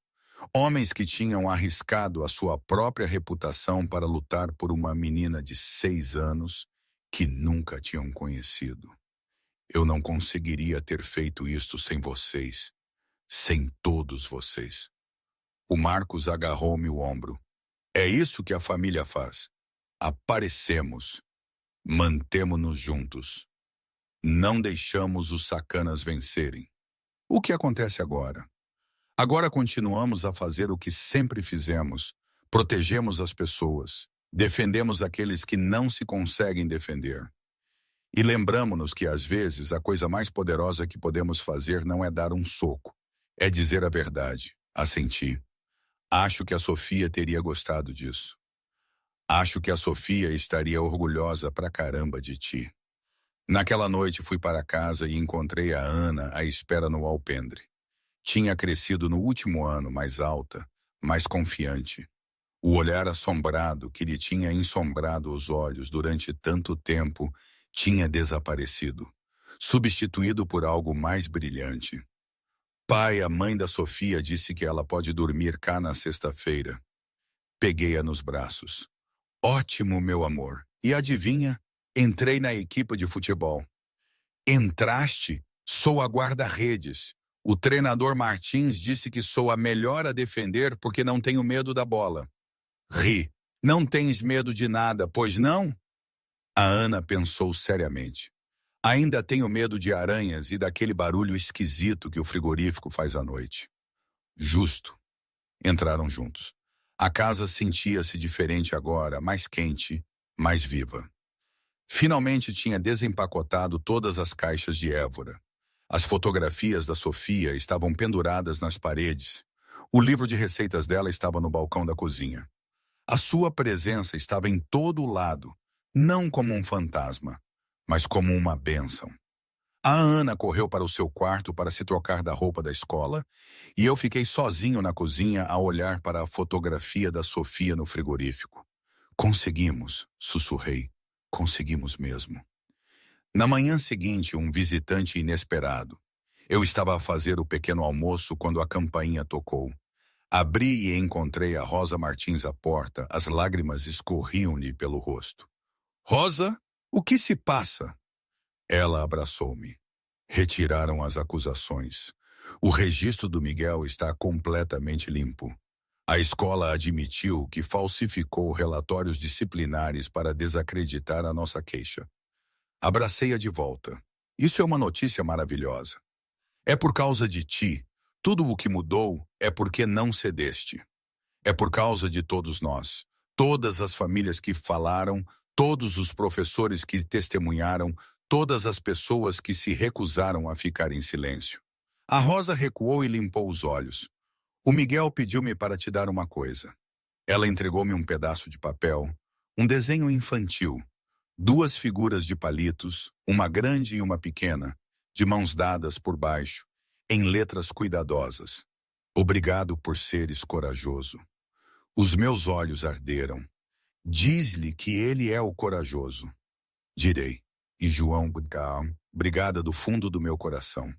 Homens que tinham arriscado a sua própria reputação para lutar por uma menina de 6 anos que nunca tinham conhecido. Eu não conseguiria ter feito isto sem vocês, sem todos vocês. O Marcos agarrou-me o ombro. É isso que a família faz. Aparecemos. Mantemo-nos juntos. Não deixamos os sacanas vencerem. O que acontece agora? Agora continuamos a fazer o que sempre fizemos. Protegemos as pessoas. Defendemos aqueles que não se conseguem defender. E lembramo-nos que, às vezes, a coisa mais poderosa que podemos fazer não é dar um soco. É dizer a verdade. Assenti. Acho que a Sofia teria gostado disso. Acho que a Sofia estaria orgulhosa pra caramba de ti. Naquela noite fui para casa e encontrei a Ana à espera no alpendre. Tinha crescido no último ano, mais alta, mais confiante. O olhar assombrado que lhe tinha ensombrado os olhos durante tanto tempo tinha desaparecido, substituído por algo mais brilhante. Pai, a mãe da Sofia disse que ela pode dormir cá na sexta-feira. Peguei-a nos braços. Ótimo, meu amor. E adivinha? Entrei na equipe de futebol. Entraste? Sou a guarda-redes. O treinador Martins disse que sou a melhor a defender porque não tenho medo da bola. Ri. Não tens medo de nada, pois não? A Ana pensou seriamente. Ainda tenho medo de aranhas e daquele barulho esquisito que o frigorífico faz à noite. Justo. Entraram juntos. A casa sentia-se diferente agora, mais quente, mais viva. Finalmente tinha desempacotado todas as caixas de Évora. As fotografias da Sofia estavam penduradas nas paredes. O livro de receitas dela estava no balcão da cozinha. A sua presença estava em todo o lado, não como um fantasma, mas como uma bênção. A Ana correu para o seu quarto para se trocar da roupa da escola e eu fiquei sozinho na cozinha a olhar para a fotografia da Sofia no frigorífico. Conseguimos, sussurrei. Conseguimos mesmo. Na manhã seguinte, um visitante inesperado. Eu estava a fazer o pequeno almoço quando a campainha tocou. Abri e encontrei a Rosa Martins à porta, as lágrimas escorriam-lhe pelo rosto. Rosa, o que se passa? Ela abraçou-me. Retiraram as acusações. O registro do Miguel está completamente limpo. A escola admitiu que falsificou relatórios disciplinares para desacreditar a nossa queixa. Abracei-a de volta. Isso é uma notícia maravilhosa. É por causa de ti. Tudo o que mudou é porque não cedeste. É por causa de todos nós. Todas as famílias que falaram, todos os professores que testemunharam, todas as pessoas que se recusaram a ficar em silêncio. A Rosa recuou e limpou os olhos. O Miguel pediu-me para te dar uma coisa. Ela entregou-me um pedaço de papel, um desenho infantil, duas figuras de palitos, uma grande e uma pequena, de mãos dadas por baixo, em letras cuidadosas. Obrigado por seres corajoso. Os meus olhos arderam. Diz-lhe que ele é o corajoso. Direi. E João, obrigada do fundo do meu coração.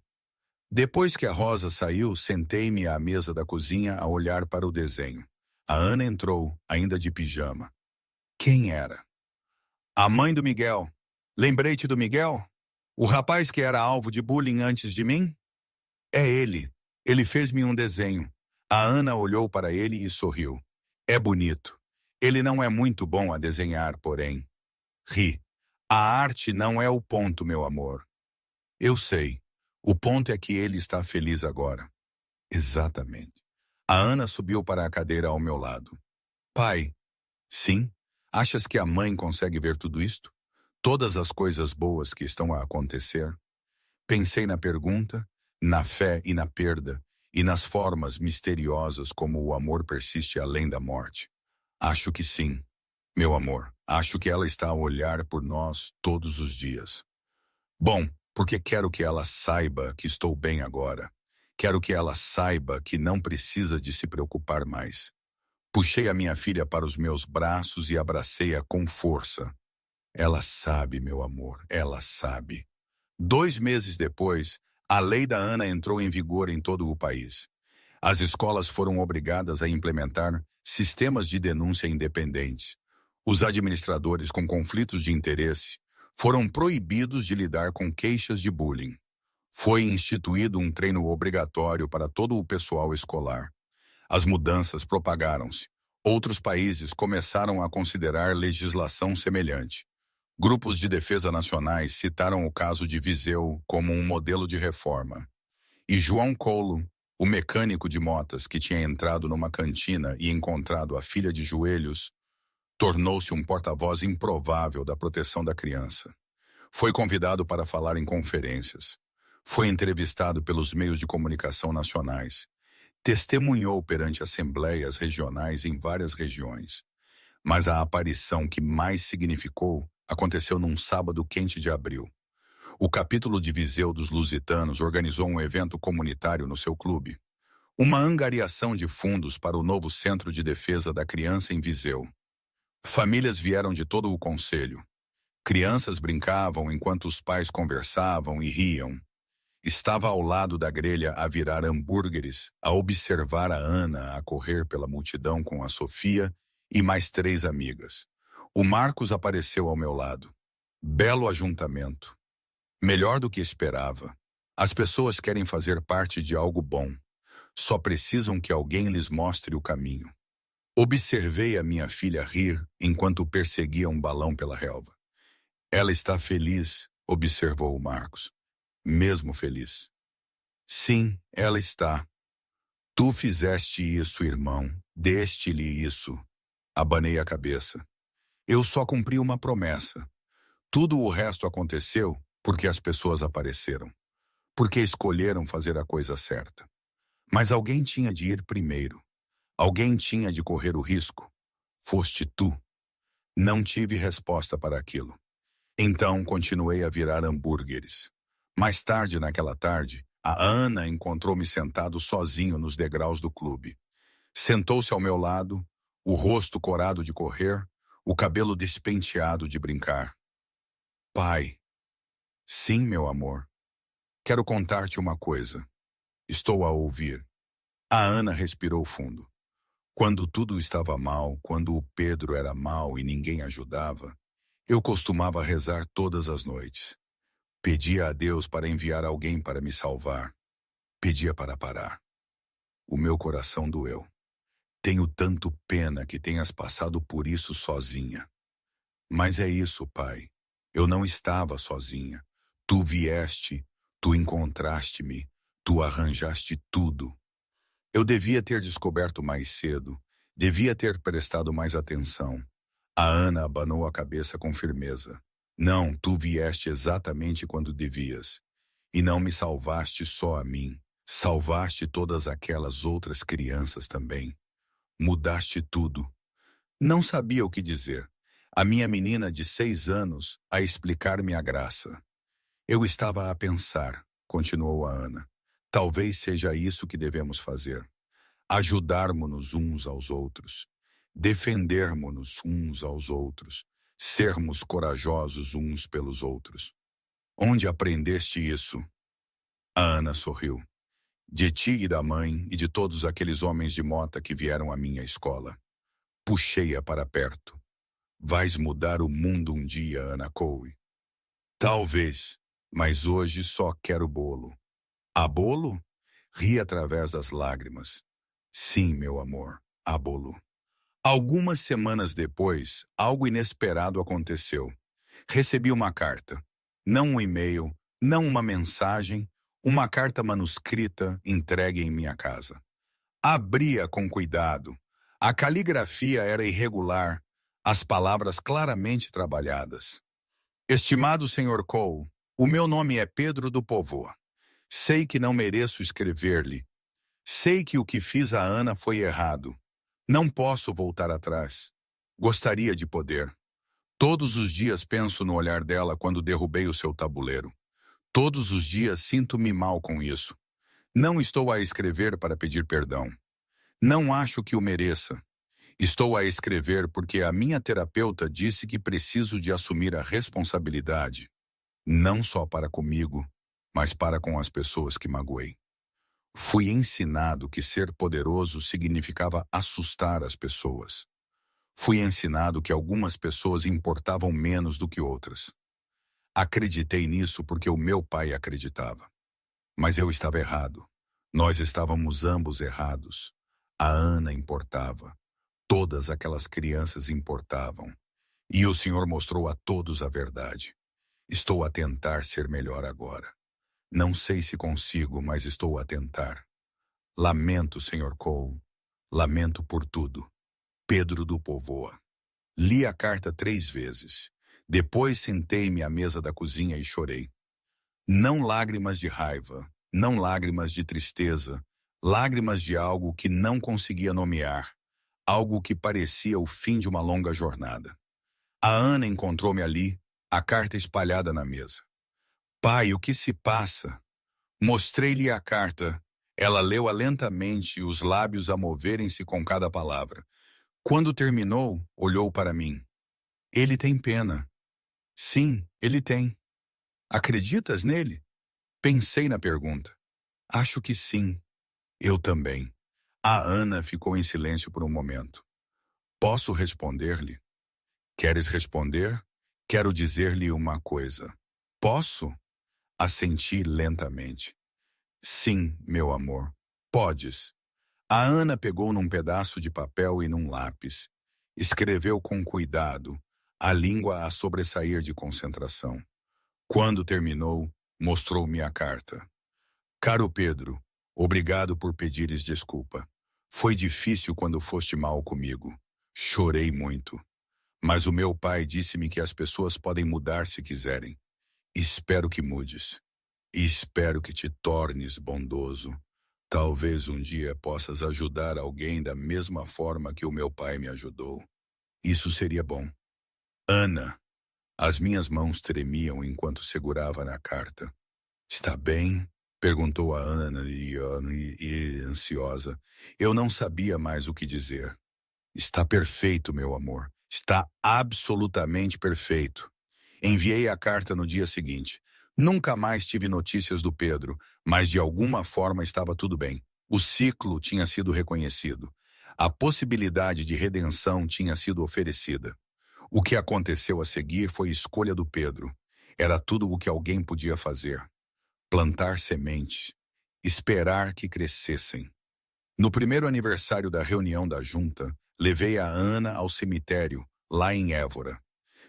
Depois que a Rosa saiu, sentei-me à mesa da cozinha a olhar para o desenho. A Ana entrou, ainda de pijama. Quem era? A mãe do Miguel. Lembrei-te do Miguel? O rapaz que era alvo de bullying antes de mim? É ele. Ele fez-me um desenho. A Ana olhou para ele e sorriu. É bonito. Ele não é muito bom a desenhar, porém. Ri. A arte não é o ponto, meu amor. Eu sei. O ponto é que ele está feliz agora. Exatamente. A Ana subiu para a cadeira ao meu lado. Pai. Sim? Achas que a mãe consegue ver tudo isto? Todas as coisas boas que estão a acontecer? Pensei na pergunta, na fé e na perda, e nas formas misteriosas como o amor persiste além da morte. Acho que sim, meu amor. Acho que ela está a olhar por nós todos os dias. Bom, porque quero que ela saiba que estou bem agora. Quero que ela saiba que não precisa de se preocupar mais. Puxei a minha filha para os meus braços e abracei-a com força. Ela sabe, meu amor, ela sabe. 2 meses depois, a lei da Ana entrou em vigor em todo o país. As escolas foram obrigadas a implementar sistemas de denúncia independentes. Os administradores com conflitos de interesse foram proibidos de lidar com queixas de bullying. Foi instituído um treino obrigatório para todo o pessoal escolar. As mudanças propagaram-se. Outros países começaram a considerar legislação semelhante. Grupos de defesa nacionais citaram o caso de Viseu como um modelo de reforma. E João Colo, o mecânico de motas que tinha entrado numa cantina e encontrado a filha de joelhos, tornou-se um porta-voz improvável da proteção da criança. Foi convidado para falar em conferências. Foi entrevistado pelos meios de comunicação nacionais. Testemunhou perante assembleias regionais em várias regiões. Mas a aparição que mais significou aconteceu num sábado quente de abril. O capítulo de Viseu dos Lusitanos organizou um evento comunitário no seu clube. Uma angariação de fundos para o novo Centro de Defesa da Criança em Viseu. Famílias vieram de todo o concelho. Crianças brincavam enquanto os pais conversavam e riam. Estava ao lado da grelha a virar hambúrgueres, a observar a Ana a correr pela multidão com a Sofia e mais 3 amigas. O Marcos apareceu ao meu lado. Belo ajuntamento. Melhor do que esperava. As pessoas querem fazer parte de algo bom. Só precisam que alguém lhes mostre o caminho. Observei a minha filha rir enquanto perseguia um balão pela relva. Ela está feliz, observou o Marcos. Mesmo feliz. Sim, ela está. Tu fizeste isso, irmão. Deste-lhe isso. Abanei a cabeça. Eu só cumpri uma promessa. Tudo o resto aconteceu porque as pessoas apareceram, porque escolheram fazer a coisa certa. Mas alguém tinha de ir primeiro. Alguém tinha de correr o risco. Foste tu. Não tive resposta para aquilo. Então continuei a virar hambúrgueres. Mais tarde, naquela tarde, a Ana encontrou-me sentado sozinho nos degraus do clube. Sentou-se ao meu lado, o rosto corado de correr, o cabelo despenteado de brincar. Pai. Sim, meu amor. Quero contar-te uma coisa. Estou a ouvir. A Ana respirou fundo. Quando tudo estava mal, quando o Pedro era mau e ninguém ajudava, eu costumava rezar todas as noites. Pedia a Deus para enviar alguém para me salvar. Pedia para parar. O meu coração doeu. Tenho tanto pena que tenhas passado por isso sozinha. Mas é isso, pai. Eu não estava sozinha. Tu vieste, tu encontraste-me, tu arranjaste tudo. Eu devia ter descoberto mais cedo, devia ter prestado mais atenção. A Ana abanou a cabeça com firmeza. Não, tu vieste exatamente quando devias. E não me salvaste só a mim, salvaste todas aquelas outras crianças também. Mudaste tudo. Não sabia o que dizer. A minha menina de 6 anos a explicar-me a graça. Eu estava a pensar, continuou a Ana. Talvez seja isso que devemos fazer. Ajudarmos-nos uns aos outros. Defendermos-nos uns aos outros. Sermos corajosos uns pelos outros. Onde aprendeste isso? A Ana sorriu. De ti e da mãe e de todos aqueles homens de mota que vieram à minha escola. Puxei-a para perto. Vais mudar o mundo um dia, Ana Coe. Talvez, mas hoje só quero bolo. Há bolo? Ri através das lágrimas. Sim, meu amor, há bolo. Algumas semanas depois, algo inesperado aconteceu. Recebi uma carta. Não um e-mail, não uma mensagem, uma carta manuscrita entregue em minha casa. Abria com cuidado. A caligrafia era irregular, as palavras claramente trabalhadas. Estimado Sr. Cole, o meu nome é Pedro do Povoa. Sei que não mereço escrever-lhe. Sei que o que fiz a Ana foi errado. Não posso voltar atrás. Gostaria de poder. Todos os dias penso no olhar dela quando derrubei o seu tabuleiro. Todos os dias sinto-me mal com isso. Não estou a escrever para pedir perdão. Não acho que o mereça. Estou a escrever porque a minha terapeuta disse que preciso de assumir a responsabilidade, não só para comigo, mas para com as pessoas que magoei. Fui ensinado que ser poderoso significava assustar as pessoas. Fui ensinado que algumas pessoas importavam menos do que outras. Acreditei nisso porque o meu pai acreditava. Mas eu estava errado. Nós estávamos ambos errados. A Ana importava. Todas aquelas crianças importavam. E o Senhor mostrou a todos a verdade. Estou a tentar ser melhor agora. Não sei se consigo, mas estou a tentar. Lamento, Sr. Cole. Lamento por tudo. Pedro do Povoa. Li a carta 3 vezes. Depois sentei-me à mesa da cozinha e chorei. Não lágrimas de raiva, não lágrimas de tristeza, lágrimas de algo que não conseguia nomear, algo que parecia o fim de uma longa jornada. A Ana encontrou-me ali, a carta espalhada na mesa. Pai, o que se passa? Mostrei-lhe a carta. Ela leu-a lentamente, os lábios a moverem-se com cada palavra. Quando terminou, olhou para mim. Ele tem pena. Sim, ele tem. Acreditas nele? Pensei na pergunta. Acho que sim. Eu também. A Ana ficou em silêncio por um momento. Posso responder-lhe? Queres responder? Quero dizer-lhe uma coisa. Posso? Assenti lentamente. Sim, meu amor. Podes. A Ana pegou num pedaço de papel e num lápis. Escreveu com cuidado, a língua a sobressair de concentração. Quando terminou, mostrou-me a carta. Caro Pedro, obrigado por pedires desculpa. Foi difícil quando foste mal comigo. Chorei muito. Mas o meu pai disse-me que as pessoas podem mudar se quiserem. Espero que mudes. E espero que te tornes bondoso. Talvez um dia possas ajudar alguém da mesma forma que o meu pai me ajudou. Isso seria bom. Ana. As minhas mãos tremiam enquanto segurava na carta. Está bem? Perguntou a Ana e ansiosa. Eu não sabia mais o que dizer. Está perfeito, meu amor. Está absolutamente perfeito. Enviei a carta no dia seguinte. Nunca mais tive notícias do Pedro, mas de alguma forma estava tudo bem. O ciclo tinha sido reconhecido. A possibilidade de redenção tinha sido oferecida. O que aconteceu a seguir foi escolha do Pedro. Era tudo o que alguém podia fazer. Plantar sementes. Esperar que crescessem. No primeiro aniversário da reunião da junta, levei a Ana ao cemitério, lá em Évora.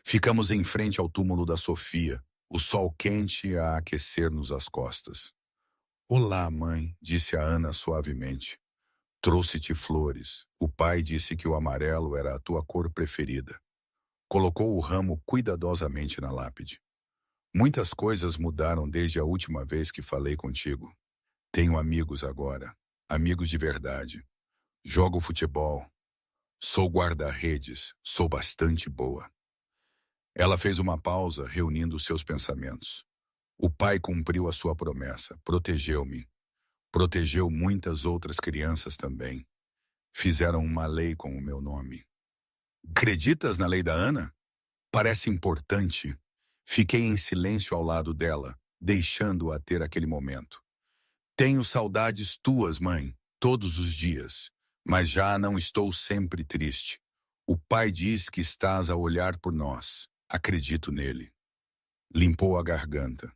Ficamos em frente ao túmulo da Sofia, o sol quente a aquecer-nos as costas. Olá, mãe, disse a Ana suavemente. Trouxe-te flores. O pai disse que o amarelo era a tua cor preferida. Colocou o ramo cuidadosamente na lápide. Muitas coisas mudaram desde a última vez que falei contigo. Tenho amigos agora, amigos de verdade. Jogo futebol. Sou guarda-redes, sou bastante boa. Ela fez uma pausa, reunindo seus pensamentos. O pai cumpriu a sua promessa, protegeu-me. Protegeu muitas outras crianças também. Fizeram uma lei com o meu nome. Acreditas na lei da Ana? Parece importante. Fiquei em silêncio ao lado dela, deixando-a ter aquele momento. Tenho saudades tuas, mãe, todos os dias, mas já não estou sempre triste. O pai diz que estás a olhar por nós. Acredito nele. Limpou a garganta.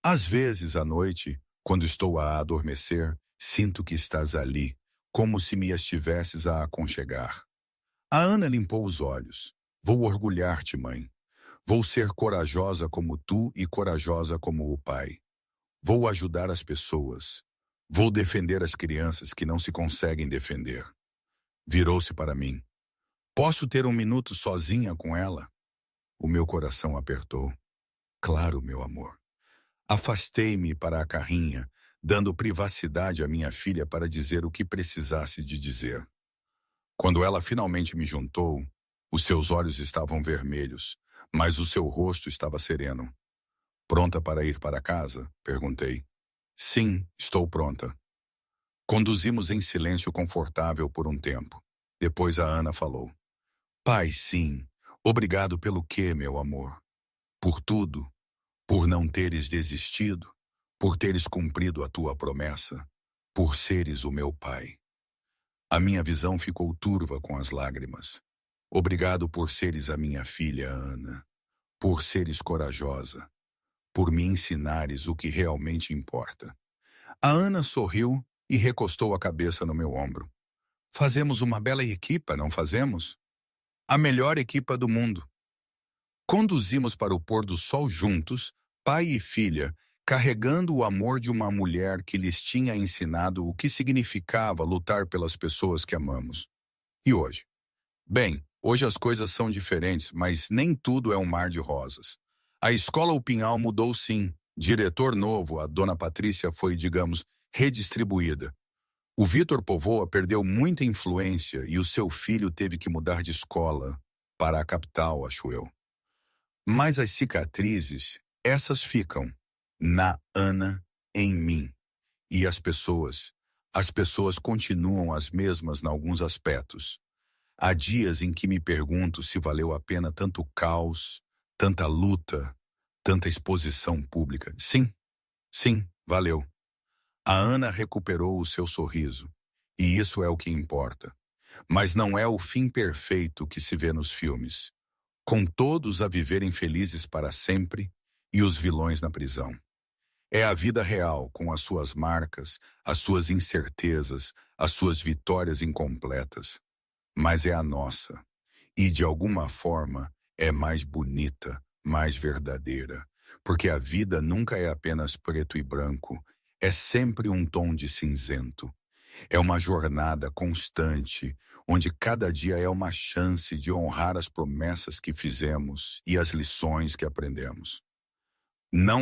Às vezes, à noite, quando estou a adormecer, sinto que estás ali, como se me estivesses a aconchegar. A Ana limpou os olhos. Vou orgulhar-te, mãe. Vou ser corajosa como tu e corajosa como o pai. Vou ajudar as pessoas. Vou defender as crianças que não se conseguem defender. Virou-se para mim. Posso ter um minuto sozinha com ela? O meu coração apertou. Claro, meu amor. Afastei-me para a carrinha, dando privacidade à minha filha para dizer o que precisasse de dizer. Quando ela finalmente me juntou, os seus olhos estavam vermelhos, mas o seu rosto estava sereno. Pronta para ir para casa? Perguntei. Sim, estou pronta. Conduzimos em silêncio confortável por um tempo. Depois a Ana falou. Pai, sim. Obrigado pelo quê, meu amor? Por tudo. Por não teres desistido. Por teres cumprido a tua promessa. Por seres o meu pai. A minha visão ficou turva com as lágrimas. Obrigado por seres a minha filha, Ana. Por seres corajosa. Por me ensinares o que realmente importa. A Ana sorriu e recostou a cabeça no meu ombro. Fazemos uma bela equipa, não fazemos? A melhor equipa do mundo. Conduzimos para o pôr do sol juntos, pai e filha, carregando o amor de uma mulher que lhes tinha ensinado o que significava lutar pelas pessoas que amamos. E hoje? Bem, hoje as coisas são diferentes, mas nem tudo é um mar de rosas. A escola O Pinhal mudou sim. Diretor novo, a dona Patrícia foi, digamos, redistribuída. O Vitor Povoa perdeu muita influência e o seu filho teve que mudar de escola para a capital, acho eu. Mas as cicatrizes, essas ficam na Ana, em mim. E as pessoas continuam as mesmas em alguns aspectos. Há dias em que me pergunto se valeu a pena tanto caos, tanta luta, tanta exposição pública. Sim, valeu. A Ana recuperou o seu sorriso, e isso é o que importa. Mas não é o fim perfeito que se vê nos filmes, com todos a viverem felizes para sempre e os vilões na prisão. É a vida real, com as suas marcas, as suas incertezas, as suas vitórias incompletas. Mas é a nossa, e de alguma forma é mais bonita, mais verdadeira, porque a vida nunca é apenas preto e branco, é sempre um tom de cinzento. É uma jornada constante, onde cada dia é uma chance de honrar as promessas que fizemos e as lições que aprendemos. Não